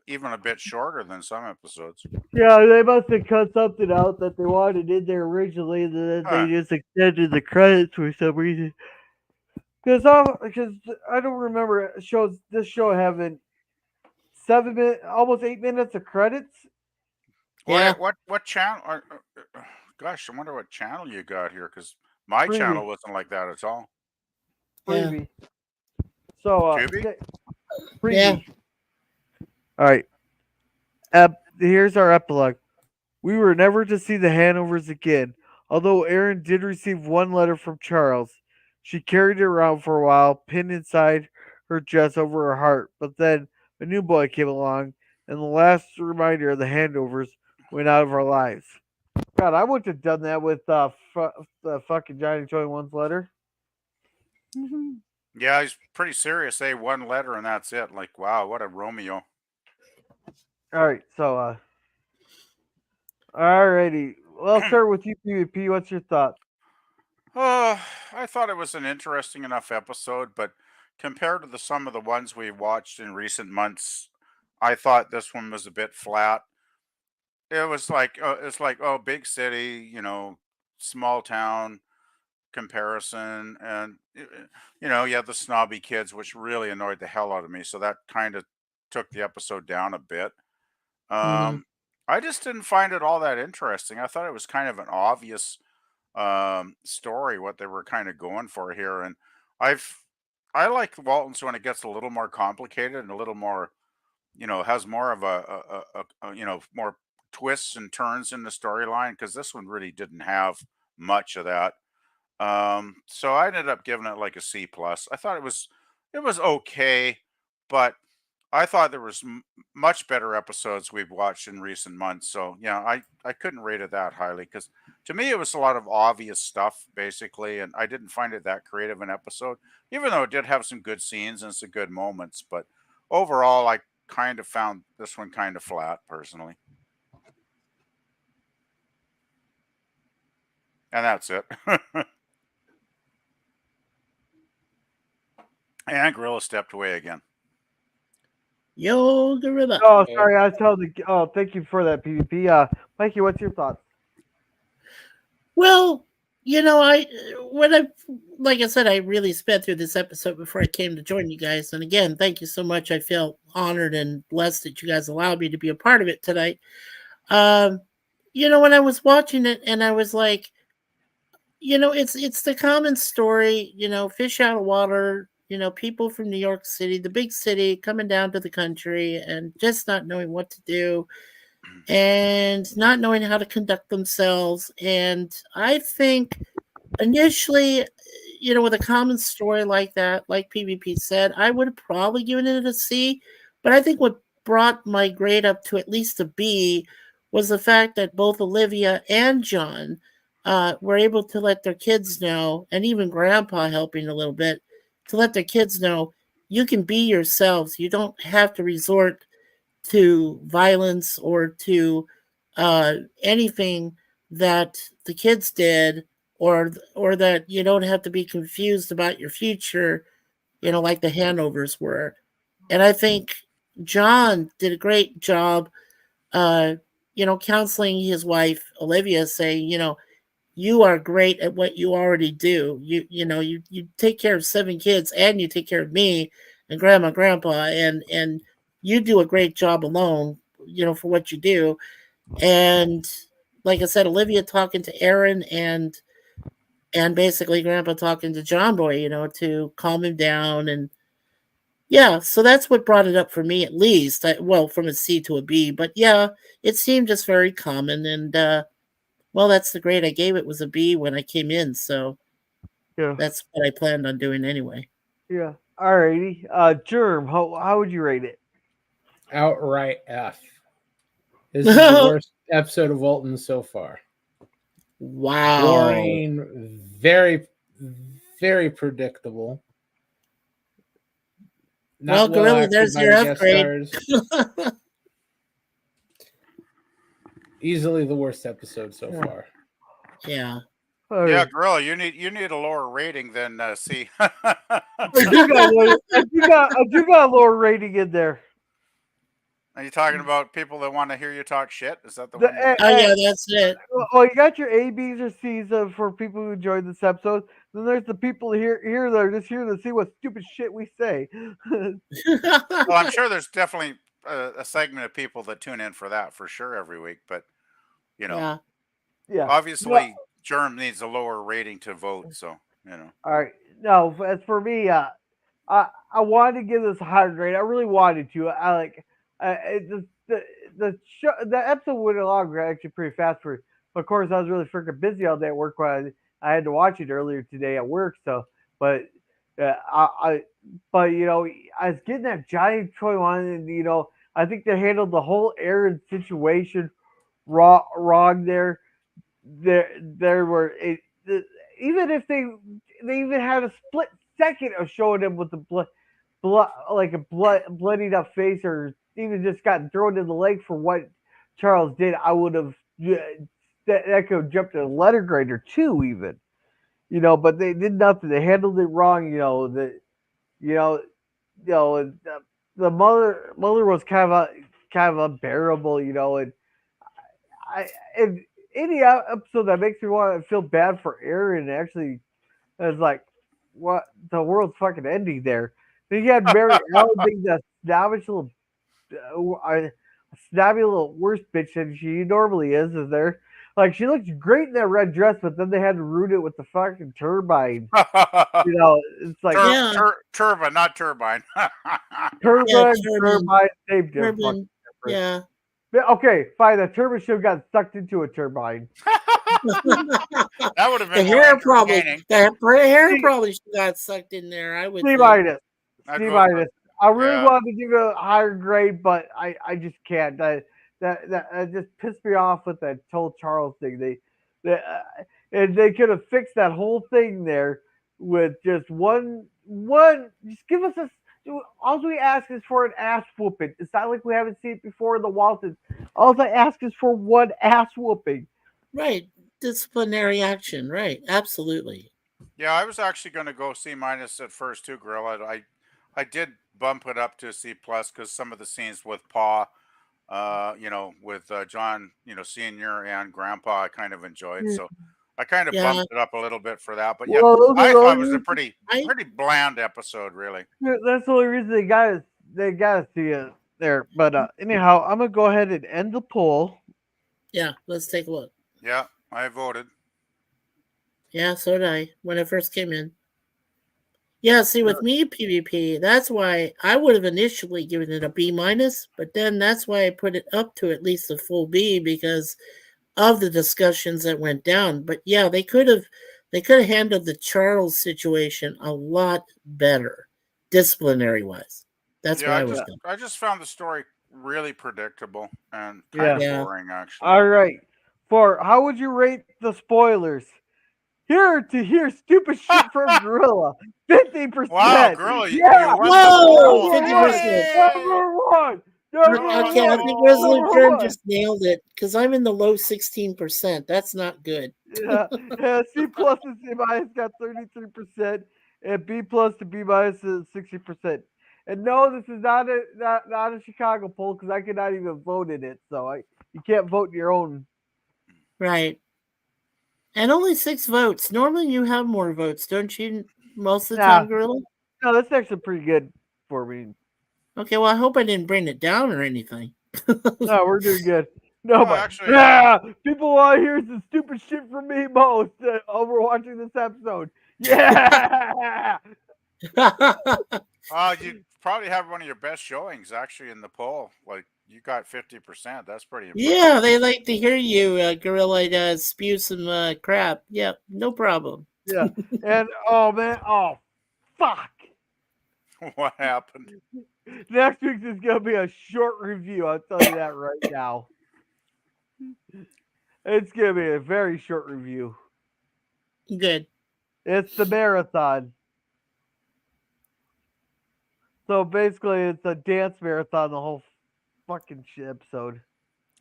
even a bit shorter than some episodes. Yeah, they must have cut something out that they wanted in there originally, and then Huh. they just extended the credits for some reason. Because I don't remember this show having 7 minutes, almost 8 minutes of credits. Yeah. What channel? Gosh, I wonder what channel you got here because my Freebie. channel wasn't like that at all. Yeah. Freebie. So Tubi? freebie. Yeah. All right. Here's our epilogue. We were never to see the Hanovers again, although Erin did receive one letter from Charles. She carried it around for a while, pinned inside her dress over her heart. But then a new boy came along, and the last reminder of the Hanovers went out of our lives. God, I wouldn't have done that with the fucking Johnny 21's letter. Yeah, he's pretty serious. One letter and that's it. Like, wow, what a Romeo. All right, so alrighty. Well, I'll start with you, PvP. What's your thoughts? Oh, I thought it was an interesting enough episode, but compared to some of the ones we watched in recent months, I thought this one was a bit flat. It was like, oh, big city, small town comparison, and you had the snobby kids, which really annoyed the hell out of me. So that kind of took the episode down a bit. Hmm. I just didn't find it all that interesting. I thought it was kind of an obvious story what they were kind of going for here, and I've I like the Waltons when it gets a little more complicated and a little more, has more of more twists and turns in the storyline, because this one really didn't have much of that. So I ended up giving it like a C plus. I thought it was okay, but I thought there was much better episodes we've watched in recent months. So yeah, I couldn't rate it that highly, because to me it was a lot of obvious stuff basically, and I didn't find it that creative an episode, even though it did have some good scenes and some good moments. But overall, I kind of found this one kind of flat personally, and that's it. And Gorilla stepped away again. Yo, Gorilla. Oh, sorry. I was telling the. Oh, thank you for that, PvP. Mikey, what's your thoughts? Well, like I said, I really sped through this episode before I came to join you guys. And again, thank you so much. I feel honored and blessed that you guys allowed me to be a part of it tonight. When I was watching it, and I was like, it's the common story, fish out of water, people from New York City, the big city, coming down to the country and just not knowing what to do and not knowing how to conduct themselves. And I think initially, with a common story like that, like PvP said, I would have probably given it a C. But I think what brought my grade up to at least a B was the fact that both Olivia and John were able to let their kids know, and even Grandpa helping a little bit, to let their kids know you can be yourselves. You don't have to resort to violence or to anything that the kids did, or that you don't have to be confused about your future, like the Hanovers were. And I think John did a great job, counseling his wife Olivia, saying, you are great at what you already do. You take care of 7 kids, and you take care of me and grandma, grandpa, and you do a great job alone, for what you do. And like I said, Olivia talking to Aaron, and basically grandpa talking to John Boy, to calm him down. And yeah, so that's what brought it up for me, at least. Well, from a C to a B, but yeah, it seemed just very common. And well, that's the grade I gave it, was a B when I came in. So Yeah. that's what I planned on doing anyway. Yeah. Alrighty. Germ, how would you rate it? Outright F. This is the worst episode of Waltons so far. Wow. Boring, very, very predictable. Well, Gorilla, there's your upgrade. Easily the worst episode so far. Yeah. Yeah, Gorilla, you need a lower rating than C. I do got a lower rating in there. Are you talking about people that want to hear you talk shit? Is that the one? Oh yeah, that's it. Well, you got your A, B's, or C's for people who enjoyed this episode. Then there's the people here that are just here to see what stupid shit we say. Well, I'm sure there's definitely a segment of people that tune in for that for sure every week. But yeah. obviously, Germ needs a lower rating to vote. So All right. No, as for me, I wanted to give this a higher grade. I really wanted to. I like. The episode went along actually pretty fast for. Of course, I was really freaking busy all day at work when I had to watch it earlier today at work. So, but I was getting that giant toy one, and I think they handled the whole Aaron situation wrong there. There were even if they even had a split second of showing him with the blood like a bloodied up face, or even just got thrown in the leg for what Charles did, I would have that could have jumped a letter grade or 2 even. but they did nothing. They handled it wrong. You know, and the mother was kind of unbearable. And and any episode that makes me want to feel bad for Aaron actually is like, what the world's fucking ending there. Then you had Mary Ellen being that snobby little worse bitch than she normally is there. Like she looks great in that red dress, but then they had to root it with the fucking turbine. It's like turbine, not turbine. turbine, same difference. Turbine, yeah. Okay, fine. The turbine should have got sucked into a turbine. That would have been the hair probably got sucked in there. I would. C-. I really wanted to give it a higher grade, but I just can't. That just pissed me off with that told Charles thing. And they could have fixed that whole thing there with just one. Just give us all we ask is for an ass whooping. It's not like we haven't seen it before in the Waltons. All I ask is for one ass whooping. Right, disciplinary action. Right, absolutely. Yeah, I was actually going to go C- at first too, Gorilla. I did bump it up to a C+ because some of the scenes with Pa, with John, Senior and Grandpa, I kind of enjoyed. So I kind of bumped it up a little bit for that. But yeah, I thought it was a pretty bland episode, really. That's the only reason they got to see it there. But anyhow, I'm gonna go ahead and end the poll. Yeah, let's take a look. Yeah, I voted. Yeah, so did I when it first came in. Yeah, see, with me, PvP, that's why I would have initially given it a B-, but then that's why I put it up to at least a full B because of the discussions that went down. But yeah, they could have handled the Charles situation a lot better, disciplinary-wise. That's why I just found the story really predictable and kind of boring, actually. All right. How would you rate the spoilers? Here to hear stupid shit from Gorilla. 50%. Wow, Gorilla, you whoa, 50%. Number one. Okay, I think Grizzly Germ just nailed it because I'm in the low 16%. That's not good. Yeah, C+ and C- got 33%, and B+ to B- is 60%. And no, this is not a Chicago poll because I could not even vote in it. So you can't vote in your own. Right. And only 6 votes. Normally you have more votes, don't you? Most of the time, Gorilla? No, that's actually pretty good for me. Okay, well, I hope I didn't bring it down or anything. No, we're doing good. No, but actually, people want to hear some stupid shit from me most over watching this episode. Yeah. You probably have one of your best showings actually in the poll. Like you got 50%. That's pretty impressive. Yeah, they like to hear you, Gorilla, spew some crap. Yep, no problem. Yeah, and oh fuck. What happened? Next week is gonna be a short review. I'll tell you that right now. It's gonna be a very short review. Good. It's the marathon. So basically, it's a dance marathon. The whole fucking shit episode.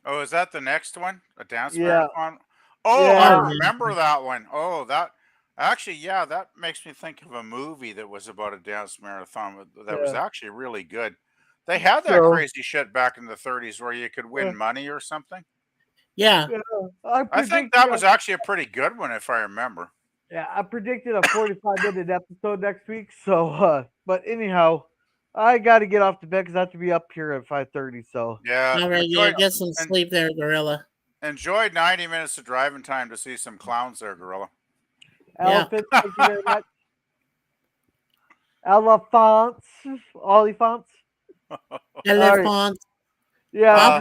Oh, is that the next one? A dance Yeah. marathon? Oh, Yeah. I remember that one. Oh, that actually, yeah, that makes me think of a movie that was about a dance marathon that was actually really good. They had that crazy shit back in the 30s where you could win money or something. Yeah. I think that was actually a pretty good one, if I remember. Yeah, I predicted a 45-minute episode next week. So, but anyhow, I got to get off to bed because I have to be up here at 5:30. So yeah, all right, get some sleep there, Gorilla. Enjoyed 90 minutes of driving time to see some clowns there, Gorilla. Elephants, thank you very much. Elephants. Elephants. Yeah,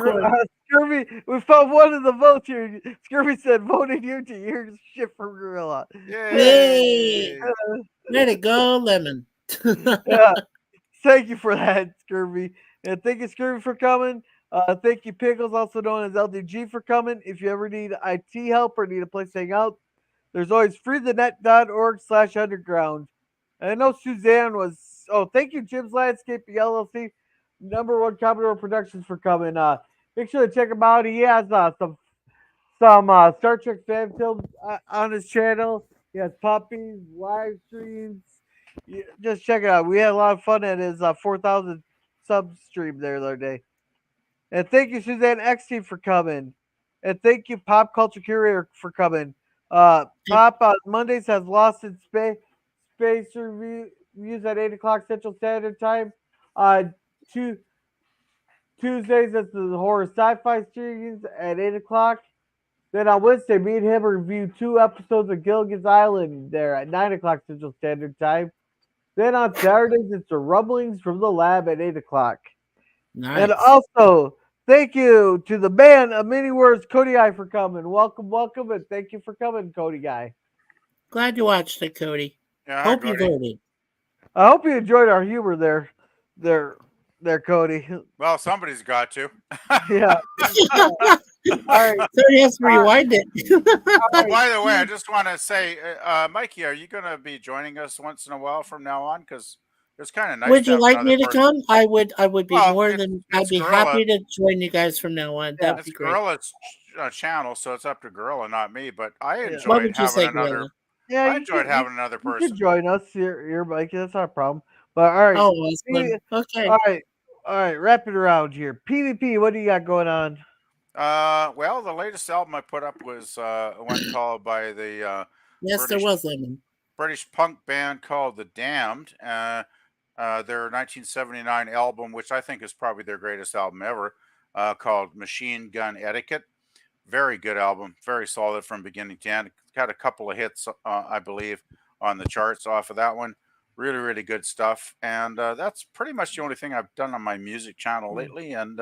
Scurvy, we found one of the votes here. Scurvy said, voted you to hear shit from Gorilla. Yay! Let it go, Lemon. Yeah. Thank you for that, Scurvy. And thank you, Scurvy, for coming. Thank you, Pickles, also known as LDG, for coming. If you ever need IT help or need a place to hang out, there's always freethenet.org/underground. And I know Suzanne was. Oh, thank you, Jim's Landscaping LLC, #1 Commodore Productions, for coming. Make sure to check him out. He has some Star Trek fan films on his channel. He has puppies, live streams. Just check it out. We had a lot of fun at his 4,000 sub stream there the other day. And thank you, Suzanne XT, for coming. And thank you, Pop Culture Curator, for coming. Pop on Mondays has Lost in Space reviews at 8 o'clock Central Standard Time. Two, Tuesdays, it's the horror sci-fi series at 8 o'clock. Then on Wednesday, me and him review 2 episodes of Gilligan's Island there at 9 o'clock Central Standard Time. Then on Saturdays, it's the Rumblings from the Lab at 8 o'clock. Nice. And also, thank you to the man of many words, Cody Guy, for coming. Welcome, and thank you for coming, Cody Guy. Glad you watched it, Cody. Yeah, Hope you voted. I hope you enjoyed our humor there, Cody. Well, somebody's got to. Yeah. All right. So he has to rewind it. Oh, by the way, I just want to say, Mikey, are you going to be joining us once in a while from now on? Because it's kind of nice. Would to you have like another me to person. come? I would be Well, more than. I'd be Gorilla. happy to join you guys from now on. That'd be great. Gorilla's channel, so it's up to Gorilla, not me. But I What enjoyed would you having say, another. Gorilla? Yeah, I enjoyed having another You person. can join us here, Mikey. That's not a problem. But all right. Oh, that's good. Okay. All right. Wrap it around here. PvP, what do you got going on? Well, the latest album I put up was one called by the Yes, there was one. British punk band called The Damned. Their 1979 album, which I think is probably their greatest album ever, called Machine Gun Etiquette. Very good album, very solid from beginning to end. Got a couple of hits, I believe, on the charts off of that one. Really, really good stuff. And that's pretty much the only thing I've done on my music channel lately. And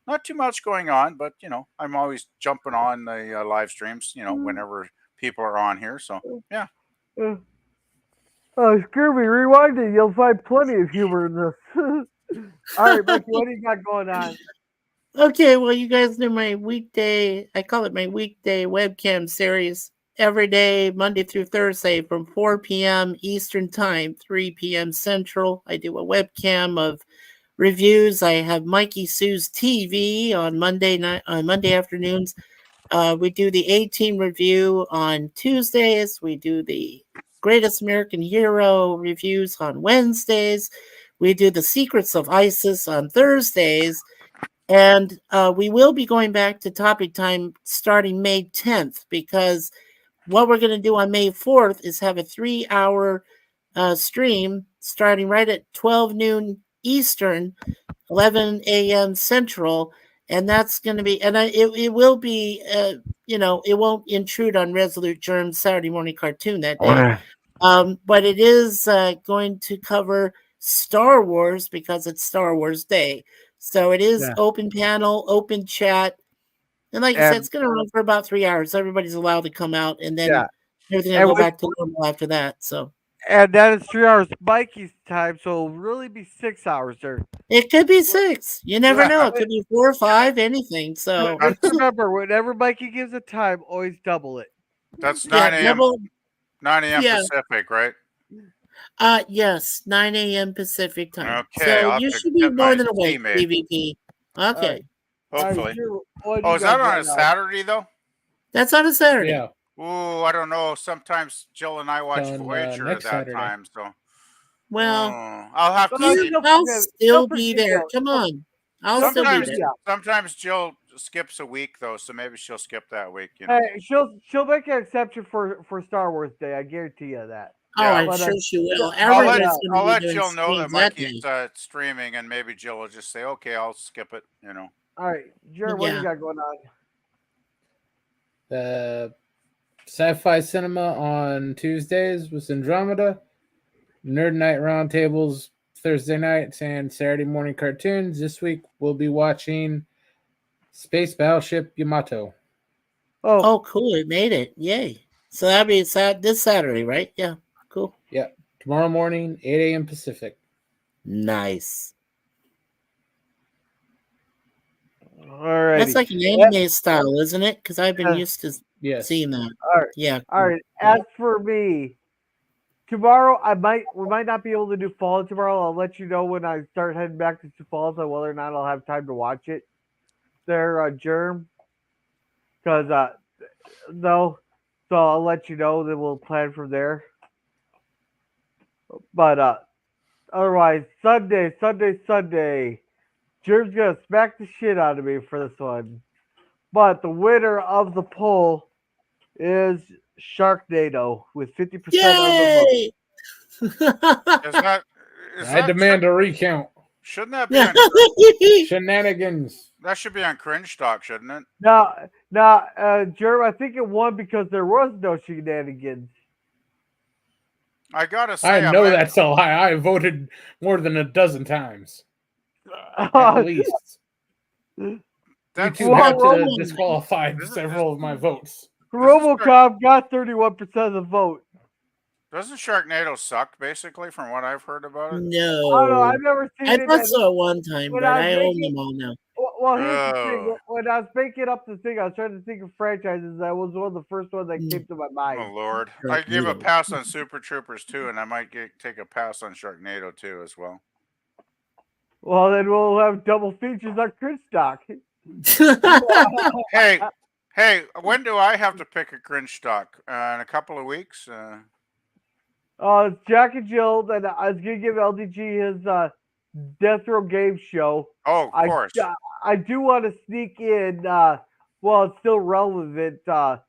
not too much going on, but I'm always jumping on the live streams, whenever people are on here. So yeah. Scooby, rewind it. You'll find plenty of humor in this. All right, Mikey, what do you got going on? Okay, well, you guys know my weekday. I call it my weekday webcam series. Every day, Monday through Thursday, from 4 p.m. Eastern Time, 3 p.m. Central. I do a webcam of reviews. I have Mikey Sue's TV on Monday afternoons. We do the A-Team review on Tuesdays. We do the Greatest American Hero reviews on Wednesdays. We do the Secrets of ISIS on Thursdays. And we will be going back to topic time starting May 10th, because what we're going to do on May 4th is have a 3-hour stream starting right at 12 noon Eastern, 11 a.m. Central. And that's going to be, and it will be, it won't intrude on Resolute Germ's Saturday morning cartoon that day. But it is going to cover Star Wars because it's Star Wars Day. So it is open panel, open chat. And like I said, it's going to run for about 3 hours. Everybody's allowed to come out, and then everything will go back to normal after that. So. And that is 3 hours Mikey's time, so it'll really be 6 hours there. It could be 6. You never know. It could be 4 or 5, anything. So just remember, whenever Mikey gives a time, always double it. That's 9 a.m. 9 a.m. Pacific, right? Yes, 9 a.m. Pacific time. Okay, so you should be more than awake, PvP. Okay. Hopefully. Is that on a Saturday, though? That's on a Saturday. Yeah. Ooh, I don't know. Sometimes Jill and I watch Voyager at that Saturday. time, so. Well, I'll have to see. I'll still be there. Come on. I'll still be there. Sometimes Jill skips a week, though, so maybe she'll skip that week. Hey, she'll make an exception for Star Wars Day. I guarantee you that. Oh, I'm sure she will. I'll let Jill know that Mikey's streaming, and maybe Jill will just say, "Okay, I'll skip it." All right, Jared, what do you got going on? The sci-fi cinema on Tuesdays with Andromeda, Nerd Night Roundtables Thursday nights, and Saturday morning cartoons. This week we'll be watching Space Battleship Yamato. Oh, cool! It made it! Yay! So that'll be this Saturday, right? Yeah, cool. Yeah, tomorrow morning, 8 a.m. Pacific. Nice. All right. That's like an anime style, isn't it? Because I've been used to seeing that. All right. Yeah. Cool. All right. As for me, tomorrow we might not be able to do Fallout tomorrow. I'll let you know when I start heading back to Fallout on whether or not I'll have time to watch it. There, Germ. Because no. So I'll let you know. Then we'll plan from there. But otherwise, Sunday. Jim's gonna smack the shit out of me for this one. But the winner of the poll is Sharknado with 50% of the vote. I demand a recount. Shouldn't that be on Shenanigans? That should be on Cringe Talk, shouldn't it? Now, Jerm, I think it won because there was no shenanigans. I gotta say, I know that's a lie. I voted more than a dozen times. At least. You two had to disqualify several of my votes. RoboCop got 31% of the vote. Doesn't Sharknado suck, basically, from what I've heard about it? No. I don't know. I've never seen it. I thought so at one time, when but I was I own making- them all now. Well, here's the thing. When I was making up the thing, I was trying to think of franchises. That was one of the first ones that came to my mind. Oh, Lord. I give a pass on Super Troopers, too, and I might take a pass on Sharknado, too, as well. Well, then we'll have double features on Cringe Stock. Hey, when do I have to pick a Cringe Stock? In a couple of weeks? It's Jack and Jill. Then I was going to give LDG his Death Row Game Show. Oh, of course. I do want to sneak in, well, it's still relevant, the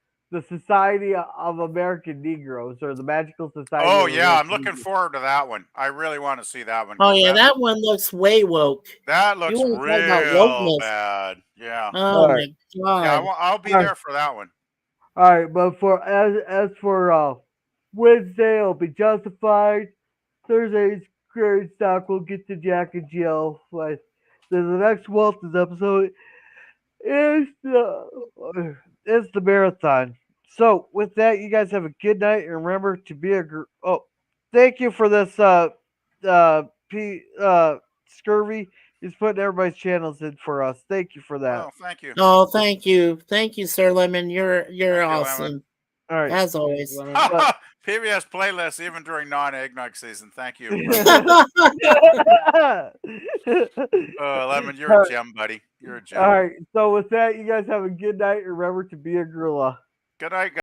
Society of American Negroes, or the Magical Society. Oh, of yeah, I'm American looking forward to that one. I really want to see that one. Oh yeah, that one looks way woke. That looks You wanna talk about real wokeness. bad. Yeah. Oh my god. Yeah, I'll be there for that one. All right, but as for Wednesday, it'll be Justified. Thursday's Cringe Stock. We'll get to Jack and Jill. But then the next Waltons episode is the marathon. So with that, you guys have a good night, and remember to be a thank you for this Scurvy. He's putting everybody's channels in for us. Thank you for that. Well, thank you. Oh, thank you, Sir Lemon. You're awesome. Lemon. All right, as always. PBS playlists even during non-eggnog season. Thank you. Lemon, you're a gem, buddy. You're a gem. All right. So with that, you guys have a good night. Remember to be a gorilla. Good night, guys.